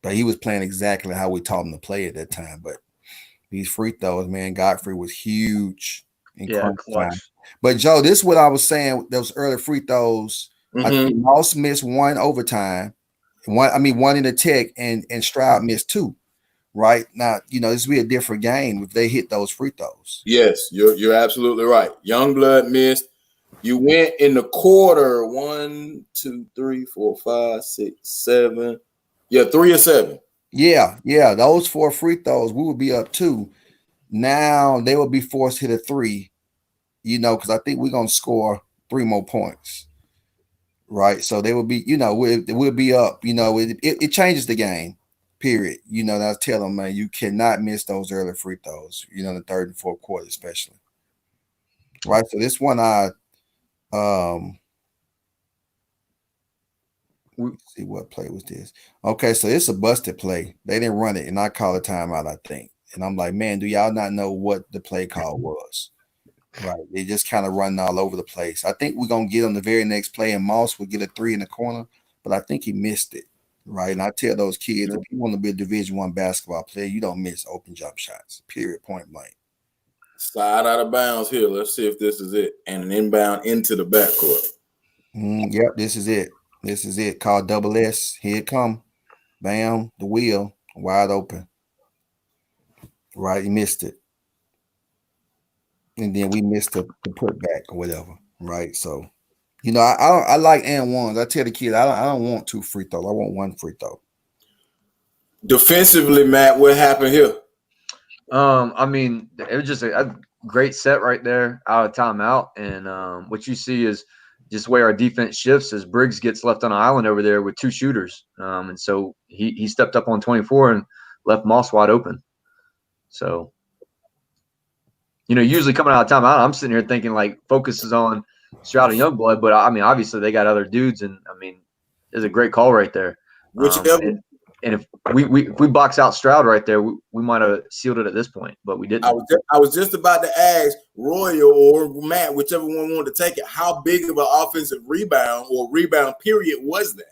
But he was playing exactly how we taught him to play at that time. But these free throws, man, Godfrey was huge. Clutch. But Joe, this is what I was saying. Those early free throws. I think Moss missed one overtime, one in the tech, and Stroud missed 2. Right now, this would be a different game if they hit those free throws. Yes, you're absolutely right. Youngblood missed. You went in the quarter 1, 2, 3, 4, 5, 6, 7. Yeah, 3 or 7. Yeah. Those 4 free throws, we would be up 2. Now they will be forced to hit a 3. Because I think we're gonna score 3 more points. Right, so they will be, we'll be up. It changes the game. Period. I tell them, man, you cannot miss those early free throws. In the third and fourth quarter, especially. Right. So this one, let's see what play was this. Okay, so it's a busted play. They didn't run it, and I call a timeout, I think. And I'm like, man, do y'all not know what the play call was? Right, they just kind of running all over the place. I think we're gonna get on the very next play, and Moss will get a 3 in the corner, but I think he missed it. Right, and I tell those kids, if you want to be a Division I basketball player, you don't miss open jump shots. Period. Point blank. Slide out of bounds here. Let's see if this is it, and an inbound into the backcourt. Yep, this is it. This is it. Called double S. Here it come. Bam, the wheel wide open. Right, he missed it. And then we missed the putback or whatever, right? So, I like and ones. I tell the kid, I don't want 2 free throws. I want 1 free throw. Defensively, Matt, what happened here? It was just a great set right there, out of timeout, and what you see is just where our defense shifts as Briggs gets left on an island over there with 2 shooters, and so he stepped up on 24 and left Moss wide open. So, usually coming out of timeout, I'm sitting here thinking like focus is on Stroud and Youngblood, but I mean, obviously they got other dudes, and I mean, there's a great call right there. And if we box out Stroud right there, we might have sealed it at this point, but we didn't. I was just about to ask Royal or Matt, whichever one wanted to take it, how big of an offensive rebound or rebound period was that?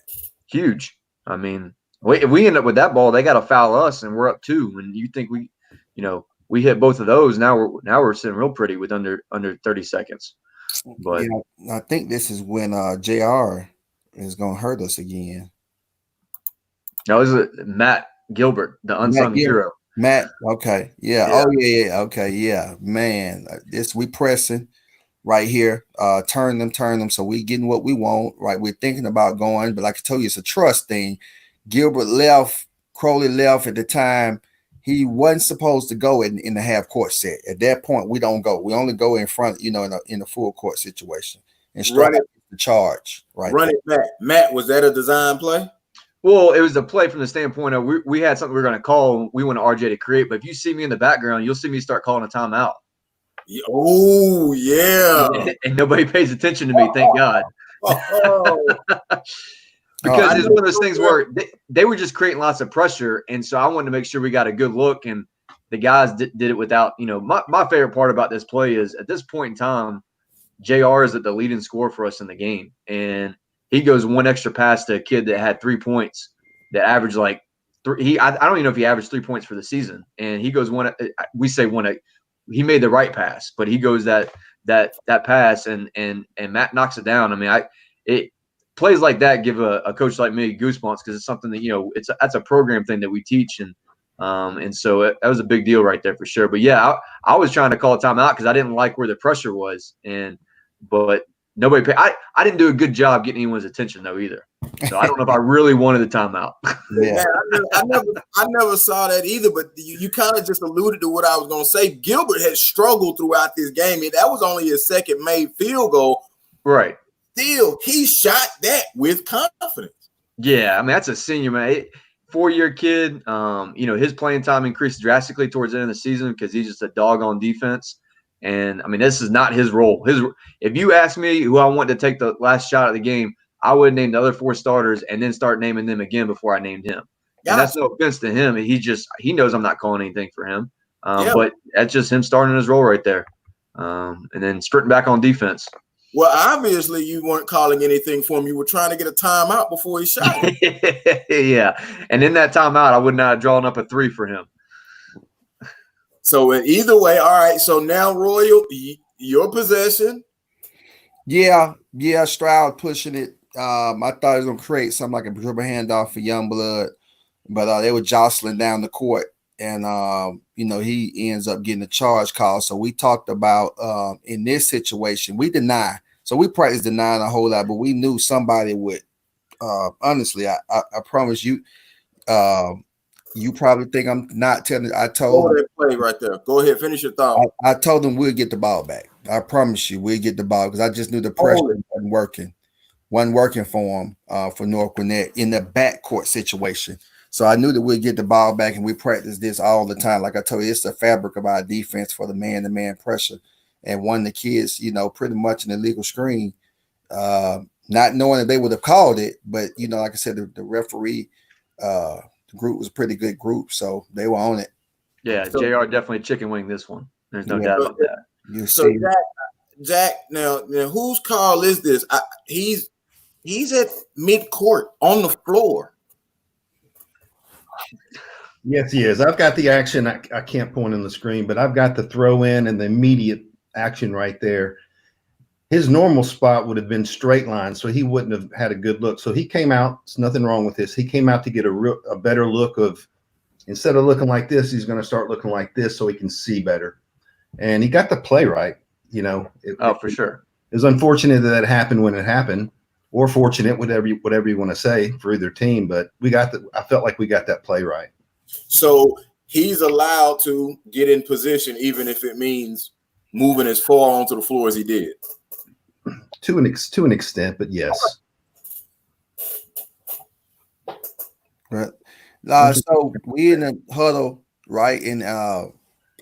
Huge. I mean, if we end up with that ball, they got to foul us, and we're up 2. And you think we hit both of those, now we're sitting real pretty with under 30 seconds. But yeah, I think this is when JR is going to hurt us again. That was Matt Gilbert, the unsung hero. Matt, okay, yeah. Oh yeah, okay, yeah, man. We pressing right here. Turn them. So we getting what we want. Right, we're thinking about going, but like I told you, it's a trust thing. Gilbert left, Crowley left at the time. He wasn't supposed to go in the half court set. At that point, we don't go. We only go in front, in a full court situation and strike the charge. Right, run it back. Matt, was that a design play? Well, it was a play from the standpoint of we had something we were going to call. We want RJ to create, but if you see me in the background, you'll see me start calling a timeout. Oh, yeah. And nobody pays attention to me, thank God. Because it's one of those things where they were just creating lots of pressure, and so I wanted to make sure we got a good look, and the guys did it without – my favorite part about this play is at this point in time, JR is at the leading scorer for us in the game, and – he goes one extra pass to a kid that had 3 points that averaged like 3. I don't even know if he averaged 3 points for the season. And he goes he made the right pass, but he goes that pass and Matt knocks it down. I mean, plays like that give a coach like me goosebumps because it's something that, that's a program thing that we teach. And so that was a big deal right there for sure. But yeah, I was trying to call a timeout because I didn't like where the pressure was. But nobody paid. I didn't do a good job getting anyone's attention though either. So I don't know if I really wanted the timeout. Yeah, I never saw that either. But you kind of just alluded to what I was going to say. Gilbert has struggled throughout this game. That was only his second made field goal. Right. Still, he shot that with confidence. Yeah, I mean that's a senior, man. 4-year kid. His playing time increased drastically towards the end of the season because he's just a dog on defense. And I mean, this is not his role. If you ask me who I want to take the last shot at the game, I would name the other 4 starters and then start naming them again before I named him. And that's no offense to him. He knows I'm not calling anything for him. But that's just him starting his role right there. And then sprinting back on defense. Well, obviously you weren't calling anything for him. You were trying to get a timeout before he shot it. Yeah. And in that timeout, I would not have drawn up a 3 for him. So either way, all right. So now, Royal, your possession. Yeah. Stroud pushing it. I thought he was gonna create something like a dribble handoff for Youngblood, but they were jostling down the court, and he ends up getting a charge call. So we talked about in this situation, we deny. So we practiced denying a whole lot, but we knew somebody would. Honestly, I promise you. You probably think I'm not telling. I told that play right there. Go ahead, finish your thought. I told them we'll get the ball back. I promise you, we'll get the ball because I just knew the pressure wasn't working for him for North Gwinnett in the backcourt situation. So I knew that we'd get the ball back, and we practice this all the time. Like I told you, it's the fabric of our defense for the man-to-man pressure. And one of the kids, pretty much an illegal screen, not knowing that they would have called it, but like I said, the referee. The group was a pretty good group, so they were on it. Yeah, so, JR definitely chicken wing this one. There's no doubt about that. So Jack, now whose call is this? He's at mid-court on the floor. Yes, he is. I've got the action. I can't point on the screen, but I've got the throw in and the immediate action right there. His normal spot would have been straight line, so he wouldn't have had a good look. So he came out. There's nothing wrong with this. He came out to get a better look of, instead of looking like this, he's going to start looking like this so he can see better. And he got the play right. For sure. It was unfortunate that happened when it happened, or fortunate, whatever you want to say for either team. But I felt like we got that play right. So he's allowed to get in position, even if it means moving as far onto the floor as he did. To an extent, but yes. Right. So we in a huddle, right? And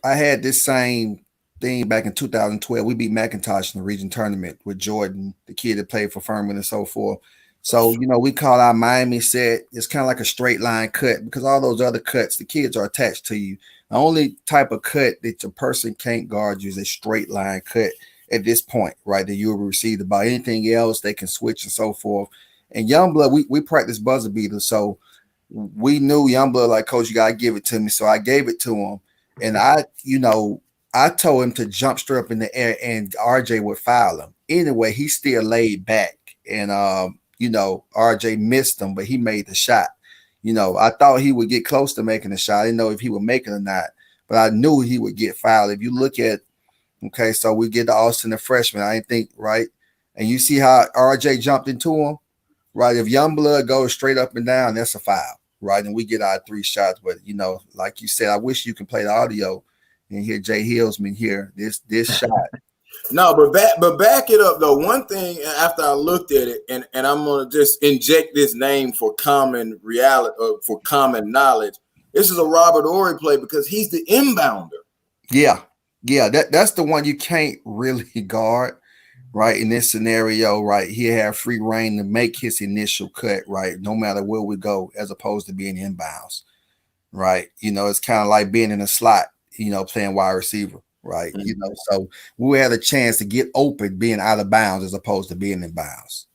I had this same thing back in 2012. We beat McIntosh in the region tournament with Jordan, the kid that played for Furman and so forth. So, we call our Miami set. It's kind of like a straight line cut because all those other cuts, the kids are attached to you. The only type of cut that a person can't guard you is a straight line cut at this point, right? That you will receive about anything else, they can switch and so forth. And Youngblood, we practice buzzer beaters. So we knew Youngblood, like, Coach, you got to give it to me. So I gave it to him. And I told him to jump straight up in the air and RJ would foul him. Anyway, he still laid back. And, RJ missed him, but he made the shot. I thought he would get close to making the shot. I didn't know if he would make it or not, but I knew he would get fouled. If you look at, okay, so we get to Austin, the freshman, I didn't think, right? And you see how RJ jumped into him, right? If Youngblood goes straight up and down, that's a foul, right? And we get our 3 shots. But, like you said, I wish you could play the audio and hear Jay Hillsman here, this shot. No, but back it up though. One thing after I looked at it, and I'm gonna just inject this name for common reality, for common knowledge. This is a Robert Horry play because he's the inbounder. Yeah, that's the one you can't really guard, right? In this scenario, right? He had free reign to make his initial cut, right? No matter where we go, as opposed to being inbounds, right? It's kind of like being in a slot, playing wide receiver. Right. Mm-hmm. So we had a chance to get open being out of bounds as opposed to being in bounds.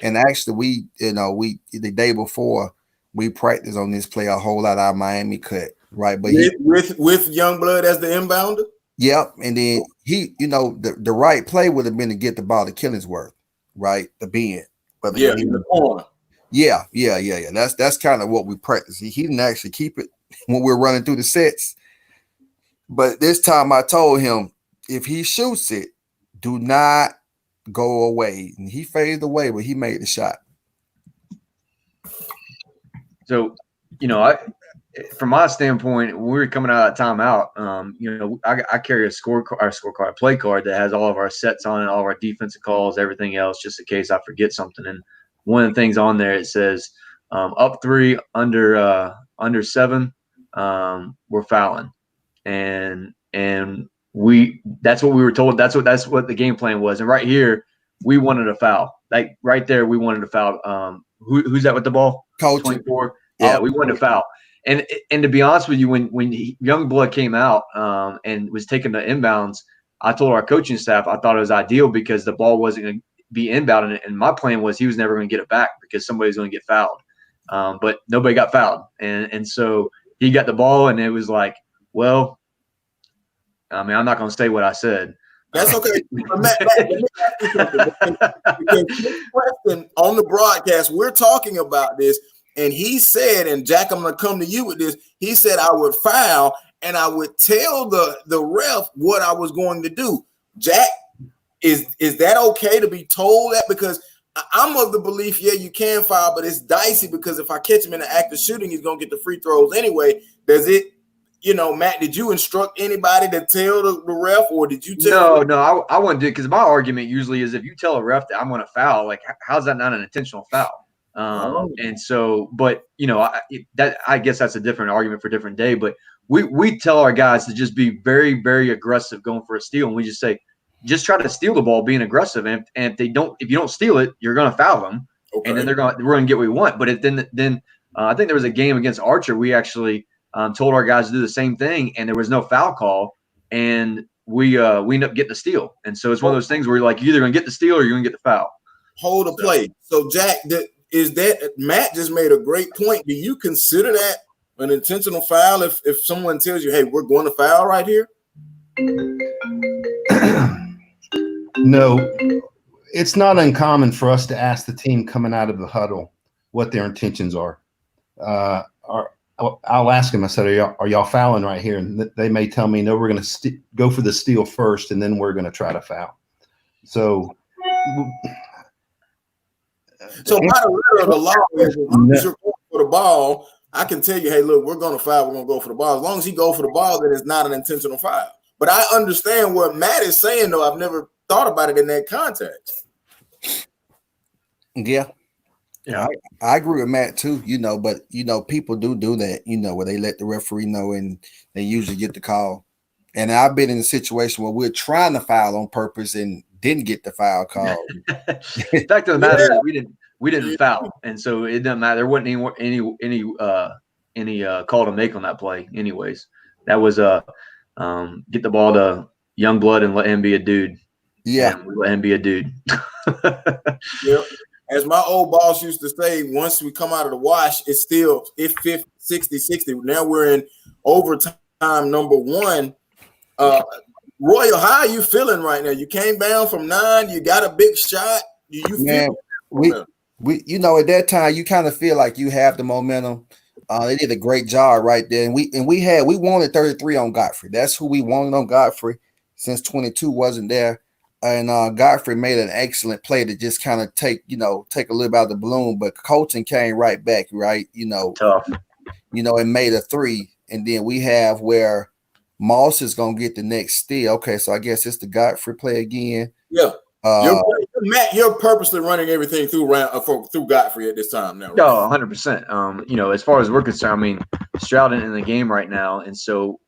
And actually the day before we practiced on this play a whole lot out of Miami cut. Right. But with Youngblood as the inbounder. Yep. And then he, the right play would have been to get the ball to Killingsworth, right? The bend. In the corner. Yeah. That's kind of what we practiced. He didn't actually keep it when we were running through the sets. But this time I told him, if he shoots it, do not go away. And he faded away, but he made the shot. So, from my standpoint, when we were coming out of timeout, I carry a play card that has all of our sets on it, all of our defensive calls, everything else, just in case I forget something. And one of the things on there, it says up 3, under 7, we're fouling. And that's what we were told. That's what the game plan was. And right here, we wanted a foul. Like right there, we wanted a foul. Who's that with the ball? Coach 24. Yeah, we wanted a foul. And to be honest with you, when Youngblood came out and was taking the inbounds, I told our coaching staff I thought it was ideal because the ball wasn't going to be inbound, and my plan was he was never going to get it back because somebody's going to get fouled. But nobody got fouled, and so he got the ball, and it was like, well, I mean, I'm not going to say what I said. That's okay. Matt, question on the broadcast, we're talking about this, and he said, and Jack, I'm going to come to you with this. He said I would foul, and I would tell the ref what I was going to do. Jack, is that okay to be told that? Because I'm of the belief, yeah, you can foul, but it's dicey because if I catch him in the act of shooting, he's going to get the free throws anyway. Does it? Matt, did you instruct anybody to tell the ref, or did you tell? No, I wouldn't do it because my argument usually is if you tell a ref that I'm going to foul, like, how's that not an intentional foul? And so, but I guess that's a different argument for a different day. But we tell our guys to just be very, very aggressive going for a steal, and we just say, just try to steal the ball, being aggressive, and if you don't steal it, you're going to foul them, and then we're going to get what we want. But then I think there was a game against Archer. We actually told our guys to do the same thing, and there was no foul call, and we end up getting the steal. And so it's one of those things where you're like, you're either going to get the steal or you're going to get the foul. Hold the play. So Jack, Matt just made a great point. Do you consider that an intentional foul if someone tells you, hey, we're going to foul right here? No, it's not uncommon for us to ask the team coming out of the huddle what their intentions are. I'll ask them. I said, "Are y'all fouling right here?" And they may tell me, "No, we're going to go for the steal first, and then we're going to try to foul." So by the letter of the law, if you're going for the ball, I can tell you, "Hey, look, we're going to foul. We're going to go for the ball." As long as he go for the ball, then it's not an intentional foul. But I understand what Matt is saying, though. I've never thought about it in that context. Yeah. Yeah. I agree with Matt too, but people do that, where they let the referee know and they usually get the call. And I've been in a situation where we're trying to foul on purpose and didn't get the foul call. Fact of the matter is we didn't foul, and so it doesn't matter. There wasn't any call to make on that play. Anyways, that was get the ball to young blood and let him be a dude. Yeah, and we let him be a dude. Yep. As my old boss used to say, once we come out of the wash, it's 50, 60, 60. Now we're in overtime number 1. Royal, how are you feeling right now? You came down from 9. You got a big shot. Man, we at that time you kind of feel like you have the momentum. They did a great job right there, and we wanted 33 on Godfrey. That's who we wanted on Godfrey since 22 wasn't there. And Godfrey made an excellent play to just kind of take a little bit out of the balloon, but Colton came right back, right? Tough. And made a 3. And then we have where Moss is gonna get the next steal. Okay, so I guess it's the Godfrey play again. Yeah. Matt, you're purposely running everything through Godfrey at this time now, right? No, 100%. As far as we're concerned, I mean, Stroud in the game right now, and so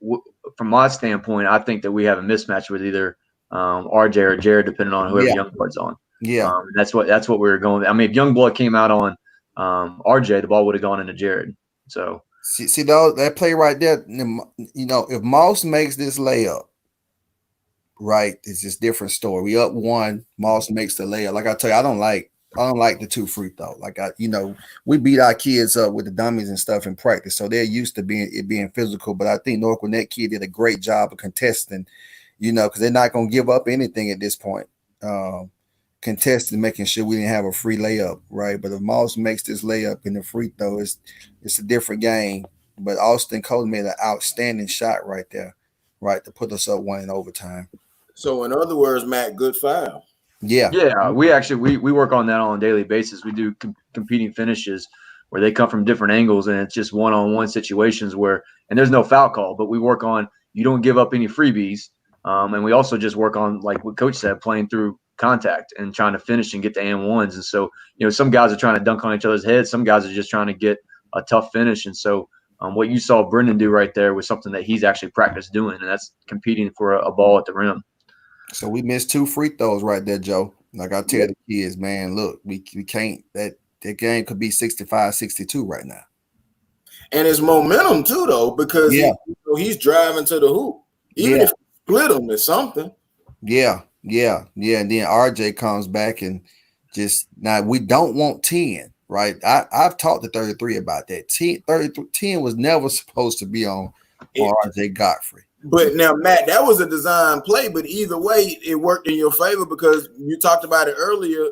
from my standpoint, I think that we have a mismatch with either RJ or Jared, depending on whoever Youngblood's on. Yeah, that's what we were going. I mean, if Youngblood came out on RJ, the ball would have gone into Jared. So see that play right there. If Moss makes this layup, right, it's just different story. We up 1, Moss makes the layup. Like I tell you, I don't like the 2 free throw. Like we beat our kids up with the dummies and stuff in practice, so they're used to being physical. But I think North Gwinnett kid did a great job of contesting. Because they're not going to give up anything at this point. Contesting, making sure we didn't have a free layup, right? But if Moss makes this layup in the free throw, it's a different game. But Austin Cole made an outstanding shot right there, right, to put us up 1 in overtime. So in other words, Matt, good foul. Yeah. We work on that on a daily basis. We do competing finishes where they come from different angles, and it's just one-on-one situations and there's no foul call, but we work on you don't give up any freebies. And we also just work on, like what Coach said, playing through contact and trying to finish and get the and-ones. And so, some guys are trying to dunk on each other's heads. Some guys are just trying to get a tough finish. And so what you saw Brendan do right there was something that he's actually practiced doing, and that's competing for a ball at the rim. So we missed 2 free throws right there, Joe. Like I tell the kids, man, look, we can't – that game could be 65-62 right now. And it's momentum too, though, because he's driving to the hoop. Even if split them or something. Yeah. And then RJ comes back and just now we don't want 10, right? I've talked to 33 about that. 10 was never supposed to be on RJ Godfrey. But now, Matt, that was a design play, but either way, it worked in your favor because you talked about it earlier.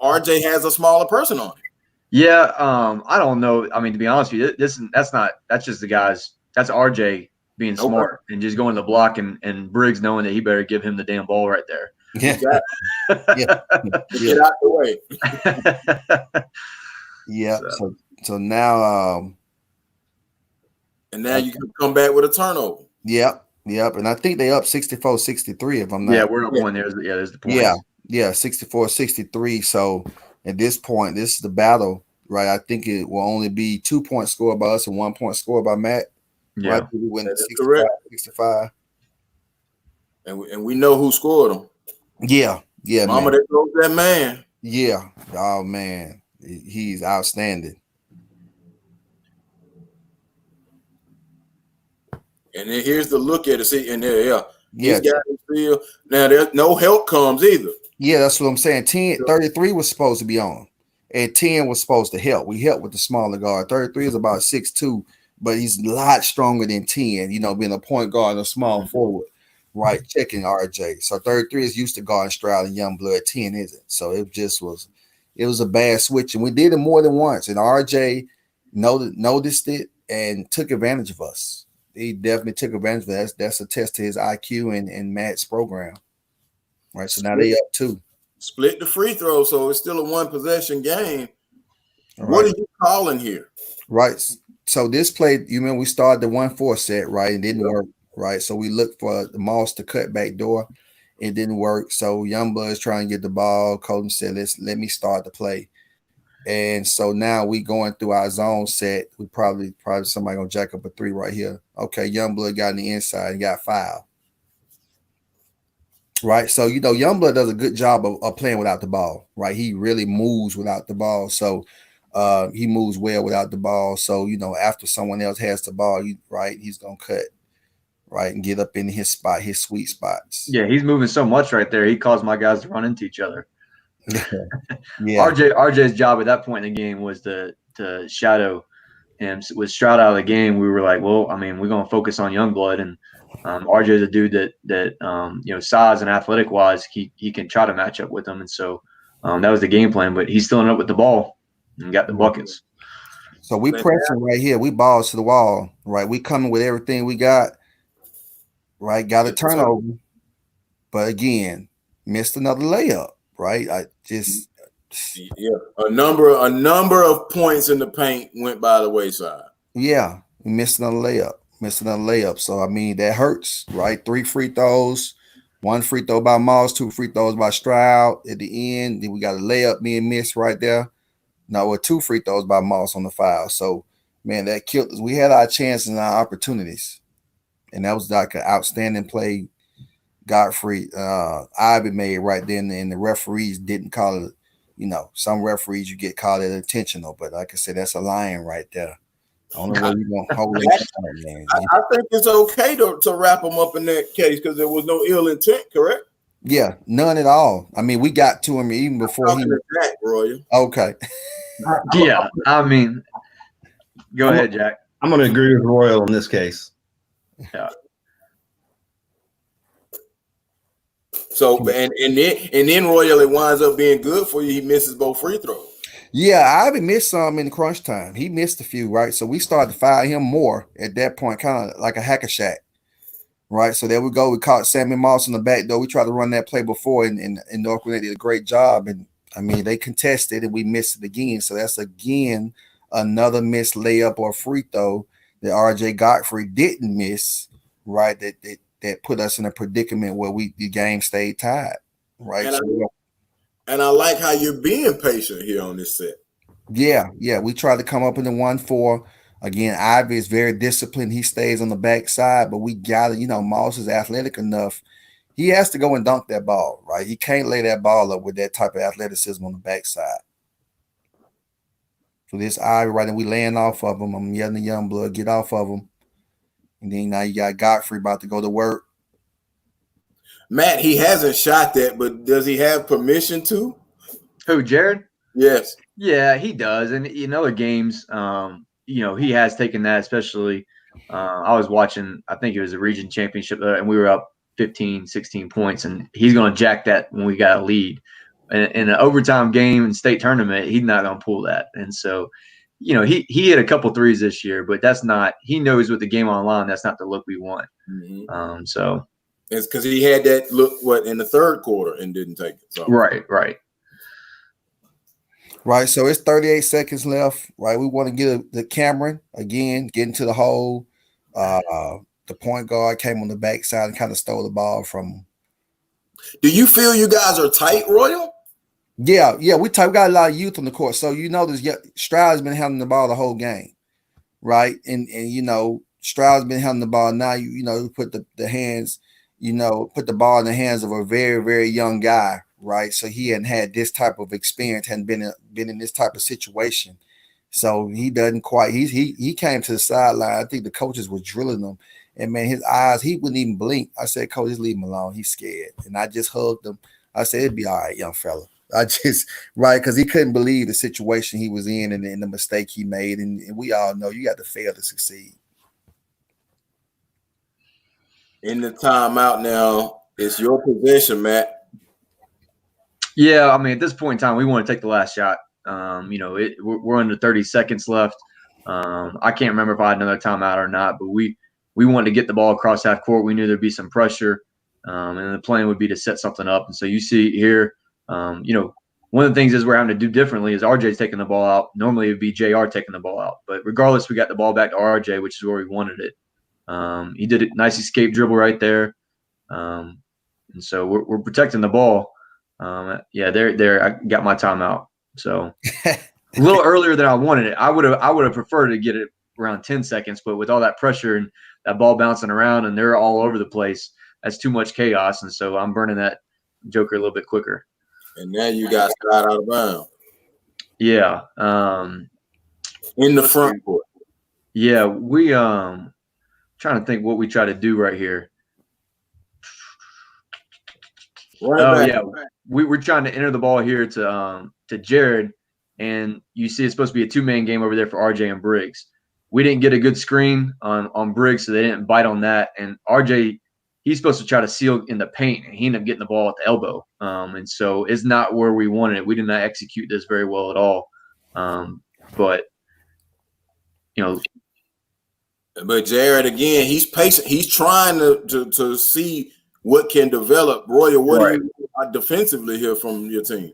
RJ has a smaller person on it. Yeah, I don't know. I mean, to be honest with you, that's just the guys. That's RJ being smart and just going to the block and Briggs knowing that he better give him the damn ball right there. Yeah. Get out the way. Yeah. So now and now you can come back with a turnover. Yep. And I think they up 64-63 if I'm not. Yeah, we're up 1. There's the point. Yeah, 64-63. So at this point, this is the battle, right? I think it will only be 2 points scored by us and 1 point scored by Matt. Yeah, right? We win 65. And we know who scored them. Yeah, Mama, man. There goes that man. Yeah, oh man, he's outstanding. And then here's the look at it. See, and there, he's got his feel. Now there's no help comes either. Yeah, that's what I'm saying. 33 was supposed to be on, and 10 was supposed to help. We helped with the smaller guard. 33 is about 6'2", but he's a lot stronger than 10. Being a point guard and a small forward, right? Checking RJ. So 33 is used to guarding Stroud and Youngblood. 10 isn't. So it was a bad switch, and we did it more than once. And RJ noticed it and took advantage of us. He definitely took advantage of that. That's a test to his IQ and Matt's program. Right. So now they up 2. Split the free throw, so it's still a 1 possession game. Right. What are you calling here? Right. So this play, we started the 1-4 set, right? It didn't work, right? So we looked for the Moss to cut back door. It didn't work. So Youngblood is trying to get the ball. Colton said, let me start the play. And so now we going through our zone set. We probably somebody gonna jack up a 3 right here. Okay, Youngblood got on the inside and got fouled. Right. So, Youngblood does a good job of playing without the ball, right? He really moves without the ball. So he moves well without the ball. So, after someone else has the ball, he's gonna cut, right, and get up in his spot, his sweet spots. Yeah, he's moving so much right there. He caused my guys to run into each other. Yeah. RJ's job at that point in the game was to shadow him. With Stroud out of the game, we were like, well, I mean, we're gonna focus on Youngblood, and RJ's a dude that size and athletic wise, he can try to match up with him, and so that was the game plan. But he's still ended up with the ball and got the buckets. So we pressing right here. We balls to the wall, right? We coming with everything we got, right? Got a turnover, but again, missed another layup, right? A number of points in the paint went by the wayside. Yeah, we missed another layup. So I mean, that hurts, right? 3 free throws, 1 free throw by Moss, 2 free throws by Stroud at the end. Then we got a layup being missed right there. Now with 2 free throws by Moss on the foul. So man, that killed us. We had our chances and our opportunities, and that was like an outstanding play Godfrey Ivy made right then, and the referees didn't call it. Some referees you get called it intentional, but like I said, that's a lion right there. I don't know where you gonna hold it, man. I think it's okay to wrap them up in that case because there was no ill intent, correct? Yeah, none at all. I mean, we got to him even before he. Jack, Royal. Okay. Yeah, I mean, go ahead, Jack. I'm going to agree with Royal in this case. Yeah. So and then Royal, it winds up being good for you. He misses both free throws. Yeah, Ivy missed some in crunch time. He missed a few, right? So we started to foul him more at that point, kind of like a hack a shack, right? So there we go. We caught Sammy Moss in the back door. We tried to run that play before, and North Gwinnett did a great job. And I mean, they contested, and we missed it again. So that's again another missed layup or free throw that RJ Godfrey didn't miss, right? That put us in a predicament where the game stayed tied, right? And I like how you're being patient here on this set. Yeah. We tried to come up in the 1-4. Again, Ivy is very disciplined. He stays on the backside, but we got it. Moss is athletic enough. He has to go and dunk that ball, right? He can't lay that ball up with that type of athleticism on the backside. So this Ivy right, and we laying off of him. I'm yelling the Youngblood, get off of him. And then now you got Godfrey about to go to work. Matt, he hasn't shot that, but does he have permission to? Who, Jared? Yes. Yeah, he does. And in other games, he has taken that, especially I was watching, I think it was a region championship, and we were up 15, 16 points, and he's going to jack that when we got a lead. In an overtime game and state tournament, he's not going to pull that. And so, he hit a couple threes this year, but that's not – he knows with the game on line, that's not the look we want. Mm-hmm. So – it's because he had that look in the third quarter and didn't take it. So. Right. So it's 38 seconds left. Right, we want to get the Cameron again, get into the hole. The point guard came on the backside and kind of stole the ball from him. Do you feel you guys are tight, Royal? Yeah, we tight. We got a lot of youth on the court, so this Stroud has been handling the ball the whole game, right? And Stroud's been handling the ball. Now you put the hands. Put the ball in the hands of a very, very young guy, right? So he hadn't had this type of experience, hadn't been in this type of situation. So he doesn't quite. He came to the sideline. I think the coaches were drilling him, and man, his eyes, he wouldn't even blink. I said, "Coach, just leave him alone. He's scared." And I just hugged him. I said, "It'd be all right, young fella." Because he couldn't believe the situation he was in and the mistake he made. And we all know you got to fail to succeed. In the timeout now, it's your possession, Matt. Yeah, I mean, at this point in time, we want to take the last shot. We're under 30 seconds left. I can't remember if I had another timeout or not, but we wanted to get the ball across half court. We knew there'd be some pressure, and the plan would be to set something up. And so you see here, one of the things is we're having to do differently is RJ's taking the ball out. Normally it would be JR taking the ball out, but regardless, we got the ball back to RJ, which is where we wanted it. He did a nice escape dribble right there. And so we're protecting the ball. There, I got my timeout. So a little earlier than I wanted it. I would have preferred to get it around 10 seconds, but with all that pressure and that ball bouncing around and they're all over the place, that's too much chaos. And so I'm burning that joker a little bit quicker. And now you guys got out of bounds. Yeah. In the front court. Yeah, we trying to think what we try to do right here. Yeah, we're trying to enter the ball here to Jared, and you see it's supposed to be a two-man game over there for RJ and Briggs. We didn't get a good screen on Briggs, so they didn't bite on that. And RJ, he's supposed to try to seal in the paint, and he ended up getting the ball at the elbow. And so it's not where we wanted it. We did not execute this very well at all. But But Jared, again, he's patient. He's trying to see what can develop. Royal, what do you defensively here from your team?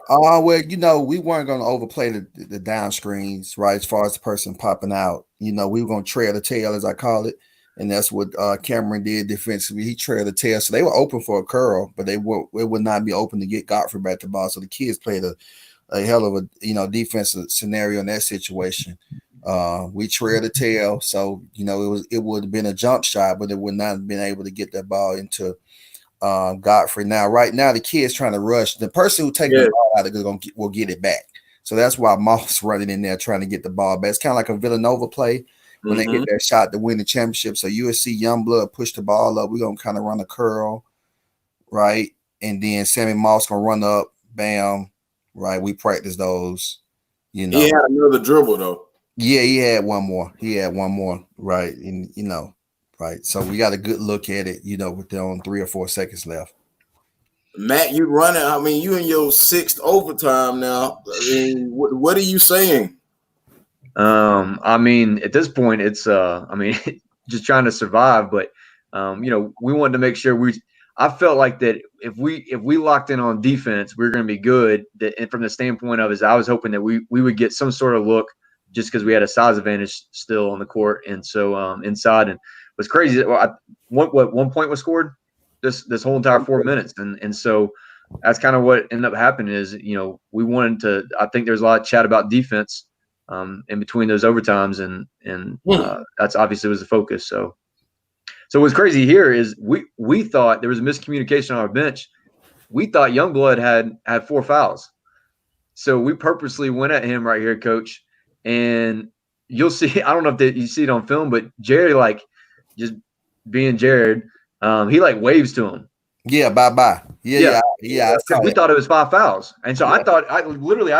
Well, we weren't going to overplay the down screens, right? As far as the person popping out, we were going to trail the tail, as I call it. And that's what Cameron did defensively. He trailed the tail. So they were open for a curl, but it would not be open to get Godfrey back to the ball. So the kids played a hell of a, defensive scenario in that situation. We trailed the tail. So, it would have been a jump shot, but it would not have been able to get that ball into Godfrey. Now, right now, the kid's trying to rush. The person who takes the ball out will get it back. So that's why Moss running in there trying to get the ball back. It's kind of like a Villanova play when they get that shot to win the championship. So you will see Youngblood push the ball up. We're going to kind of run a curl, right? And then Sammy Moss going to run up, bam, right? We practice those, He had another dribble, though. Yeah, he had one more. Right? And, right. So we got a good look at it, with on 3 or 4 seconds left. Matt, you running. I mean, you in your 6th overtime now. I mean, what are you saying? I mean, at this point, it's just trying to survive. But we wanted to make sure I felt like that if we locked in on defense, we were going to be good. And from the standpoint of I was hoping that we would get some sort of look, just because we had a size advantage still on the court, and so inside. And what's crazy, one point was scored this whole entire 4 minutes, and so that's kind of what ended up happening. Is we wanted to. I think there's a lot of chat about defense in between those overtimes, and that's obviously was the focus. So what's crazy here is we thought there was a miscommunication on our bench. We thought Youngblood had 4 fouls, so we purposely went at him right here, Coach. And you'll see, I don't know if you see it on film, but Jerry, just being Jared, he waves to him. Yeah, bye-bye. Yeah. We thought it was 5 fouls. And so I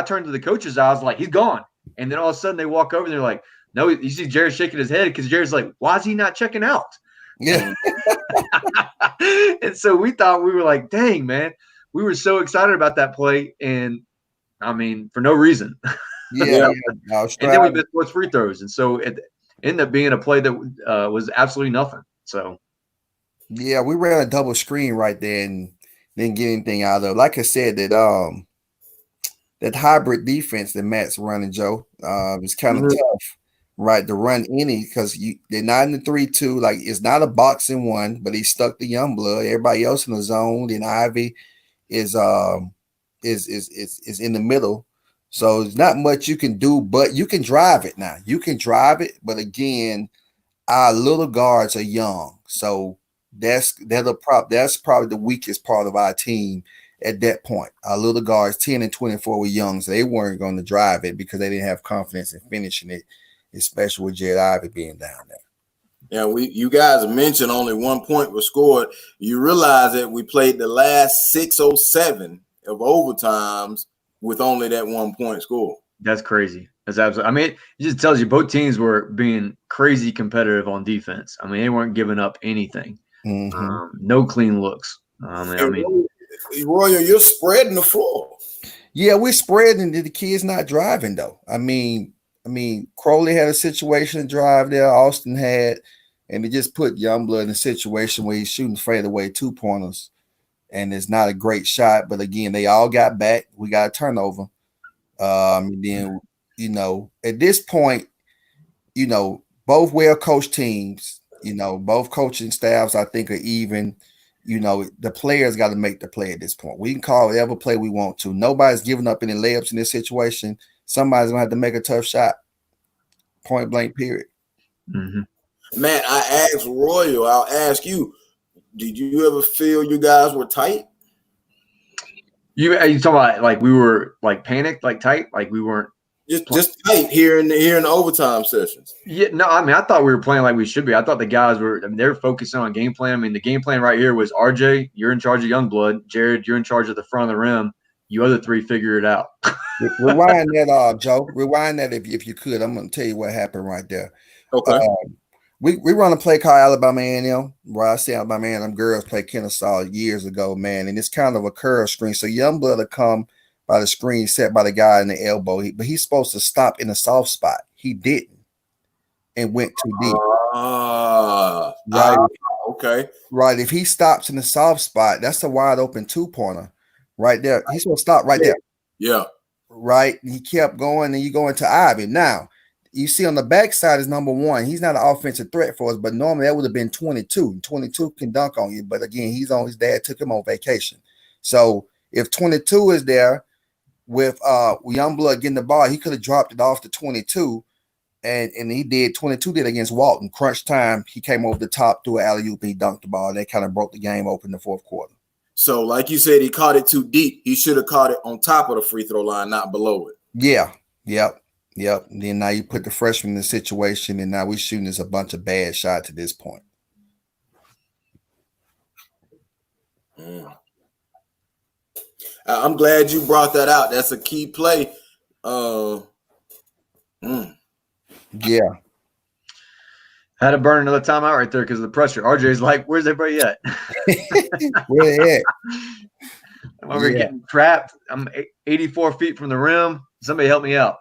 turned to the coaches. I was like, he's gone. And then all of a sudden they walk over and they're like, no, you see Jared shaking his head because Jared's like, why is he not checking out? Yeah. And so we thought, we were like, dang, man, we were so excited about that play. And I mean, for no reason. Yeah. And then we missed 4 free throws, and so it ended up being a play that was absolutely nothing. So, yeah, we ran a double screen right there and didn't get anything out of it. Like I said, that hybrid defense that Matt's running, Joe, is kind of tough, right, to run any because they're not in the 3-2. It's not a boxing one, but he stuck the Youngblood. Everybody else in the zone. Then Ivy is in the middle. So there's not much you can do, but you can drive it now. You can drive it, but again, our little guards are young. So that's probably the weakest part of our team at that point. Our little guards, 10 and 24, were young, so they weren't going to drive it because they didn't have confidence in finishing it, especially with Jared Ivey being down there. Yeah, you guys mentioned only 1 point was scored. You realize that we played the last 6:07 of overtimes with only that 1 point score. That's crazy. That's absolutely. I mean, it just tells you both teams were being crazy competitive on defense. I mean, they weren't giving up anything. No clean looks. Royal, you're spreading the floor. Yeah, we're spreading. The kid's not driving though. I mean, Crowley had a situation to drive there. Austin had, and they just put Youngblood in a situation where he's shooting fadeaway 2-pointers. And it's not a great shot, but again, they all got back. We got a turnover. And then, at this point, both well-coached teams, both coaching staffs, I think, are even. The players got to make the play at this point. We can call whatever play we want to. Nobody's giving up any layups in this situation. somebody's gonna have to make a tough shot. Point blank, period. Mm-hmm. Matt, I asked Royal, I'll ask you, did you ever feel you guys were tight? You talking about like we were like panicked, like tight, like we weren't just tight here in the overtime sessions? Yeah, no, I mean I thought we were playing like we should be. I thought the guys were. I mean, they were focusing on game plan. I mean, the game plan right here was RJ, you're in charge of Youngblood. Jared, you're in charge of the front of the rim. You other three figure it out. Rewind that, Joe. Rewind that if you could. I'm gonna tell you what happened right there. Okay. We run a play called Alabama A&M, where I say Alabama A&M girls play Kennesaw years ago, man, and it's kind of a curl screen. So Youngblood will come by the screen set by the guy in the elbow, but he's supposed to stop in a soft spot. He didn't, and went too deep. Right. Okay. Right. If he stops in the soft spot, that's a wide open 2-pointer right there. He's supposed to stop right there. Yeah. Right. And he kept going, and you go into Ivy. Now, you see on the backside is number 1. He's not an offensive threat for us, but normally that would have been 22. 22 can dunk on you, but again, his dad took him on vacation. So if 22 is there with Youngblood getting the ball, he could have dropped it off to 22, and he did. 22 did against Walton. Crunch time, he came over the top, threw an alley-oop, and he dunked the ball. They kind of broke the game open in the fourth quarter. So, like you said, he caught it too deep. He should have caught it on top of the free throw line, not below it. Yeah. Yep. And then now you put the freshman in the situation, and now we're shooting us a bunch of bad shots at this point. I'm glad you brought that out. That's a key play. Yeah. Had to burn another timeout right there because of the pressure. RJ's like, where's everybody at? Where they at? I'm over here getting trapped. I'm 84 feet from the rim. Somebody help me out.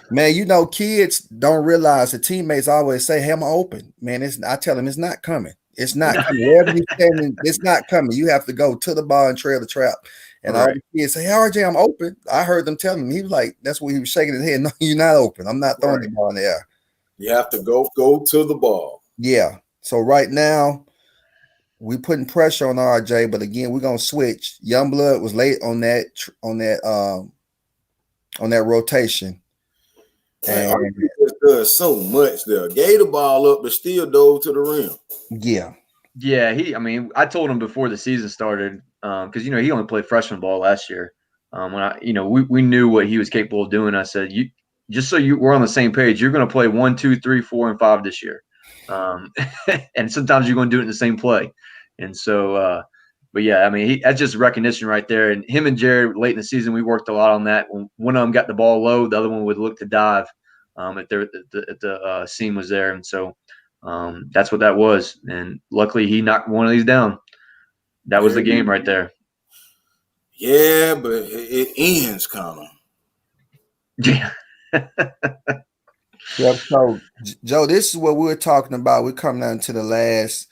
Man, kids don't realize the teammates always say, hey, I'm open. Man, I tell them it's not coming. It's not coming. Wherever you're standing, it's not coming. You have to go to the ball and trail the trap. And all the kids say, hey, RJ, I'm open. I heard them tell him. He was like, that's what he was shaking his head. No, you're not open. I'm not throwing the ball in the air. You have to go to the ball. Yeah. So right now, we're putting pressure on RJ, but again, we're gonna switch. Youngblood was late on that rotation. And he just does so much there. Gave the ball up, but still dove to the rim. Yeah. Yeah, I told him before the season started, because he only played freshman ball last year. We knew what he was capable of doing. I said, we're on the same page, you're going to play 1, 2, 3, 4, and 5 this year, and sometimes you're going to do it in the same play. And so, but yeah, that's just recognition right there. And him and Jared late in the season, we worked a lot on that. When one of them got the ball low, the other one would look to dive if the seam was there. And so that's what that was. And luckily, he knocked one of these down. That was the game right there. Yeah, but it ends kind of. Yeah. Yep. So, Joe, this is what we're talking about. We're coming down to the last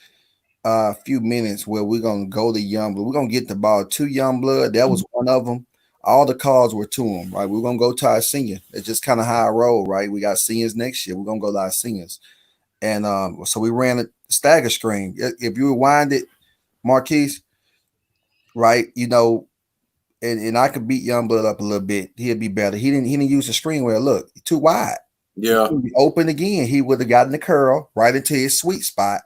few minutes where we're going to go to Youngblood. We're going to get the ball to Youngblood. That was one of them. All the calls were to him, right? We're going to go to our senior. It's just kind of how I roll, right? We got seniors next year. We're going to go to our seniors. And so we ran a stagger screen. If you rewind it, Marquise, right, and I could beat Youngblood up a little bit. He'd be better. He didn't use the screen well. Look, too wide. Yeah. Open again. He would have gotten the curl right into his sweet spot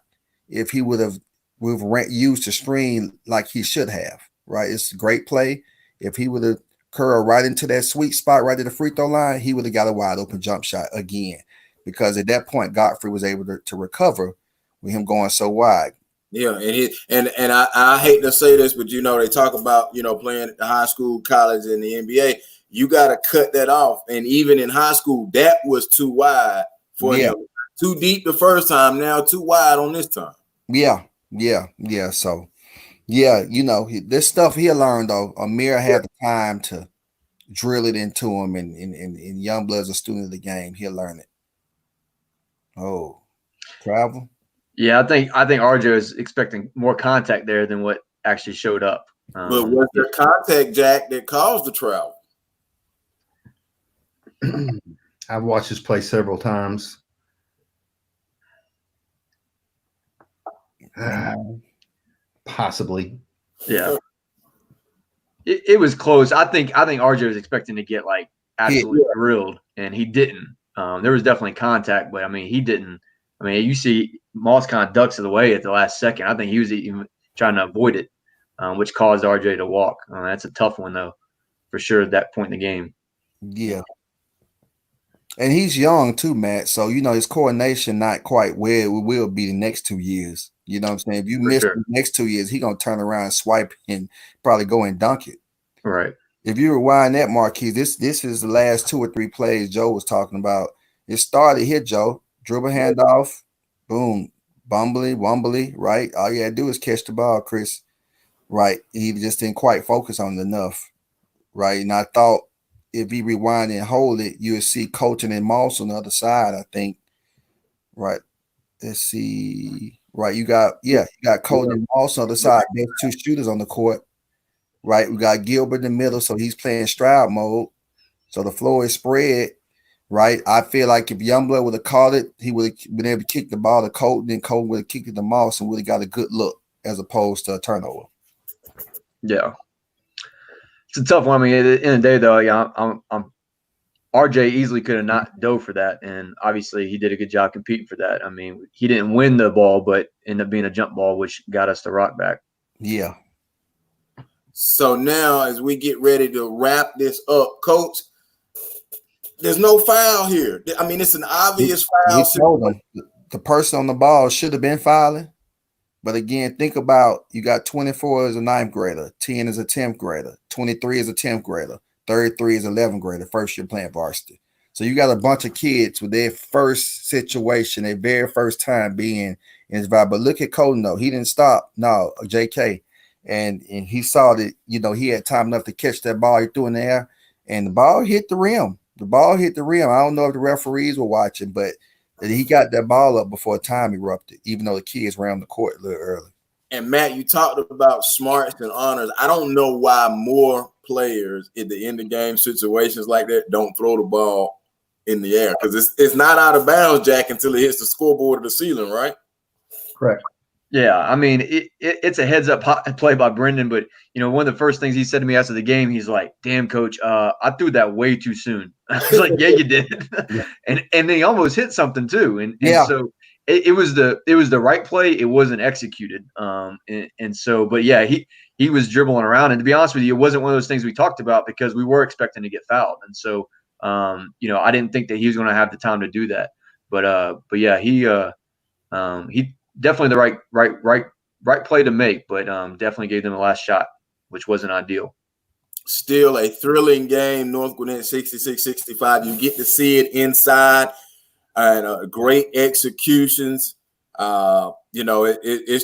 if he would have used the screen like he should have, right? It's a great play. If he would have curled right into that sweet spot right at the free throw line, he would have got a wide open jump shot again, because at that point, Godfrey was able to recover with him going so wide. Yeah, and I hate to say this, but they talk about playing at the high school, college, and the NBA. You got to cut that off, and even in high school, that was too wide for him. Too deep the first time, now too wide on this time. Yeah. So, this stuff he learned though. Amir had the time to drill it into him, and Youngblood's a student of the game. He'll learn it. Oh, travel. Yeah, I think RJ was expecting more contact there than what actually showed up. But was there contact, Jack, that caused the travel? I've watched this play several times. Possibly. Yeah. It was close. I think RJ was expecting to get like absolutely drilled, and he didn't. There was definitely contact, but I mean, he didn't. I mean, you see Moss kind of ducks it away at the last second. I think he was even trying to avoid it, which caused RJ to walk. That's a tough one, though, for sure, at that point in the game. Yeah. And he's young too, Matt. So, his coordination not quite where it will be the next 2 years. You know what I'm saying? If you miss the next 2 years, he's going to turn around, swipe, and probably go and dunk it. Right. If you rewind that, Marquis, this is the last 2 or 3 plays Joe was talking about. It started here, Joe. Dribble handoff, boom, wombly, right? All you had to do is catch the ball, Chris. Right. He just didn't quite focus on it enough. Right. And I thought if he rewind and hold it, you would see Colton and Moss on the other side, I think. Right. Let's see. Right. You got Colton and Moss on the other side. There's 2 shooters on the court. Right. We got Gilbert in the middle, so he's playing Stroud mode. So the floor is spread. Right. I feel like if Youngblood would have caught it, he would have been able to kick the ball to Colton, and Colton would have kicked it to Moss and would have got a good look as opposed to a turnover. Yeah. It's a tough one. I mean, at the end of the day, though, yeah, I'm RJ easily could have not dove for that, and obviously he did a good job competing for that. I mean, he didn't win the ball, but ended up being a jump ball, which got us the rock back. Yeah. So now, as we get ready to wrap this up, Coach, there's no foul here. I mean, it's an obvious foul. We told them the person on the ball should have been fouling. But again, think about you got 24 as a 9th grader, 10 as a 10th grader, 23 as a 10th grader, 33 as an 11th grader, first year playing varsity. So you got a bunch of kids with their first situation, their very first time being in his vibe. But look at Colton, though. He didn't stop. No, JK. And he saw that, he had time enough to catch that ball he threw in the air, and the ball hit the rim. I don't know if the referees were watching, but he got that ball up before time erupted, even though the kids ran the court a little early. And Matt, you talked about smarts and honors. I don't know why more players in the end of game situations like that don't throw the ball in the air, because it's not out of bounds, Jack, until it hits the scoreboard or the ceiling, right? Correct. Yeah, I mean, it's a heads-up play by Brendan, but, one of the first things he said to me after the game, he's like, damn, Coach, I threw that way too soon. I was like, yeah, you did. Yeah. And they almost hit something too. And so it was the right play. It wasn't executed. And so, but yeah, he was dribbling around. And to be honest with you, it wasn't one of those things we talked about because we were expecting to get fouled. And so, I didn't think that he was going to have the time to do that. But yeah, he definitely the right play to make, but definitely gave them the last shot, which wasn't ideal. Still a thrilling game. North Gwinnett 66-65. You get to see it inside, and great executions. It's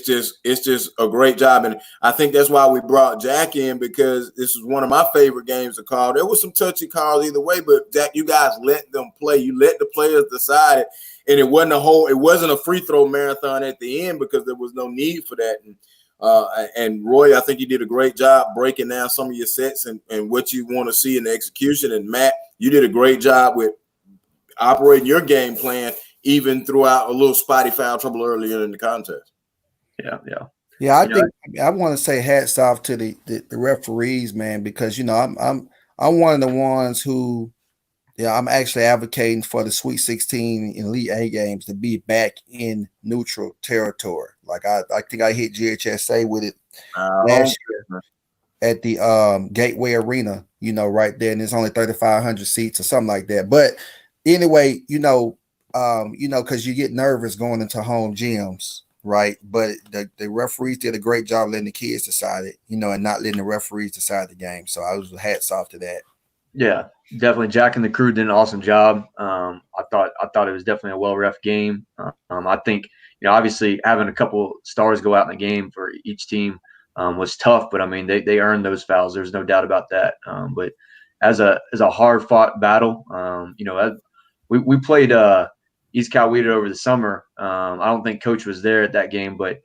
just a great job, and I think that's why we brought Jack in, because this is one of my favorite games to call. There was some touchy calls either way, but Jack, you guys let them play. You let the players decide it, and it wasn't a free throw marathon at the end because there was no need for that. And Roy, I think you did a great job breaking down some of your sets and what you want to see in the execution. And Matt, you did a great job with operating your game plan, even throughout a little spotty foul trouble earlier in the contest. Yeah. I think I want to say hats off to the referees, man, because I'm one of the ones who, I'm actually advocating for the Sweet 16 in Elite A games to be back in neutral territory. Like I think I hit GHSA with it last year at the Gateway Arena, right there, and it's only 3,500 seats or something like that. But anyway, because you get nervous going into home gyms, right? But the referees did a great job letting the kids decide it, and not letting the referees decide the game. So I was hats off to that. Yeah, definitely. Jack and the crew did an awesome job. I thought it was definitely a well-ref game. I think, obviously having a couple stars go out in the game for each team was tough, but I mean, they earned those fouls. There's no doubt about that. But as a hard-fought battle, we played East Coweta over the summer. I don't think Coach was there at that game, but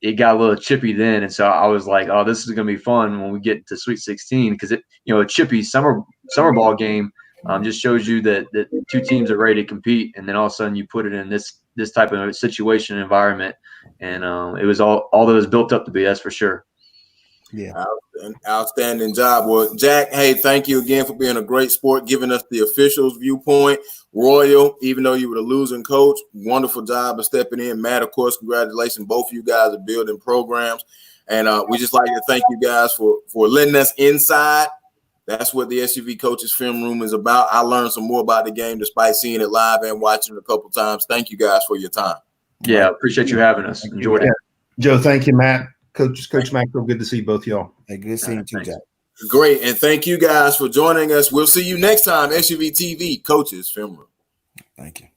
it got a little chippy then, and so I was like, "Oh, this is gonna be fun when we get to Sweet 16," because a chippy summer ball game just shows you that two teams are ready to compete, and then all of a sudden you put it in this type of situation environment, and it was all that it was built up to be. That's for sure. Yeah. An outstanding job. Well, Jack, hey, thank you again for being a great sport, giving us the officials' viewpoint. Royal, even though you were the losing coach, wonderful job of stepping in. Matt, of course, congratulations. Both of you guys are building programs. And we just like to thank you guys for letting us inside. That's what the SUV Coaches Film Room is about. I learned some more about the game despite seeing it live and watching it a couple times. Thank you guys for your time. Yeah, appreciate you having us. Enjoyed it. Joe, thank you, Matt. Coach Maxwell, good to see both y'all. Hey, good seeing you, Jack. Great. And thank you guys for joining us. We'll see you next time. SUVtv Coaches Film Room. Thank you.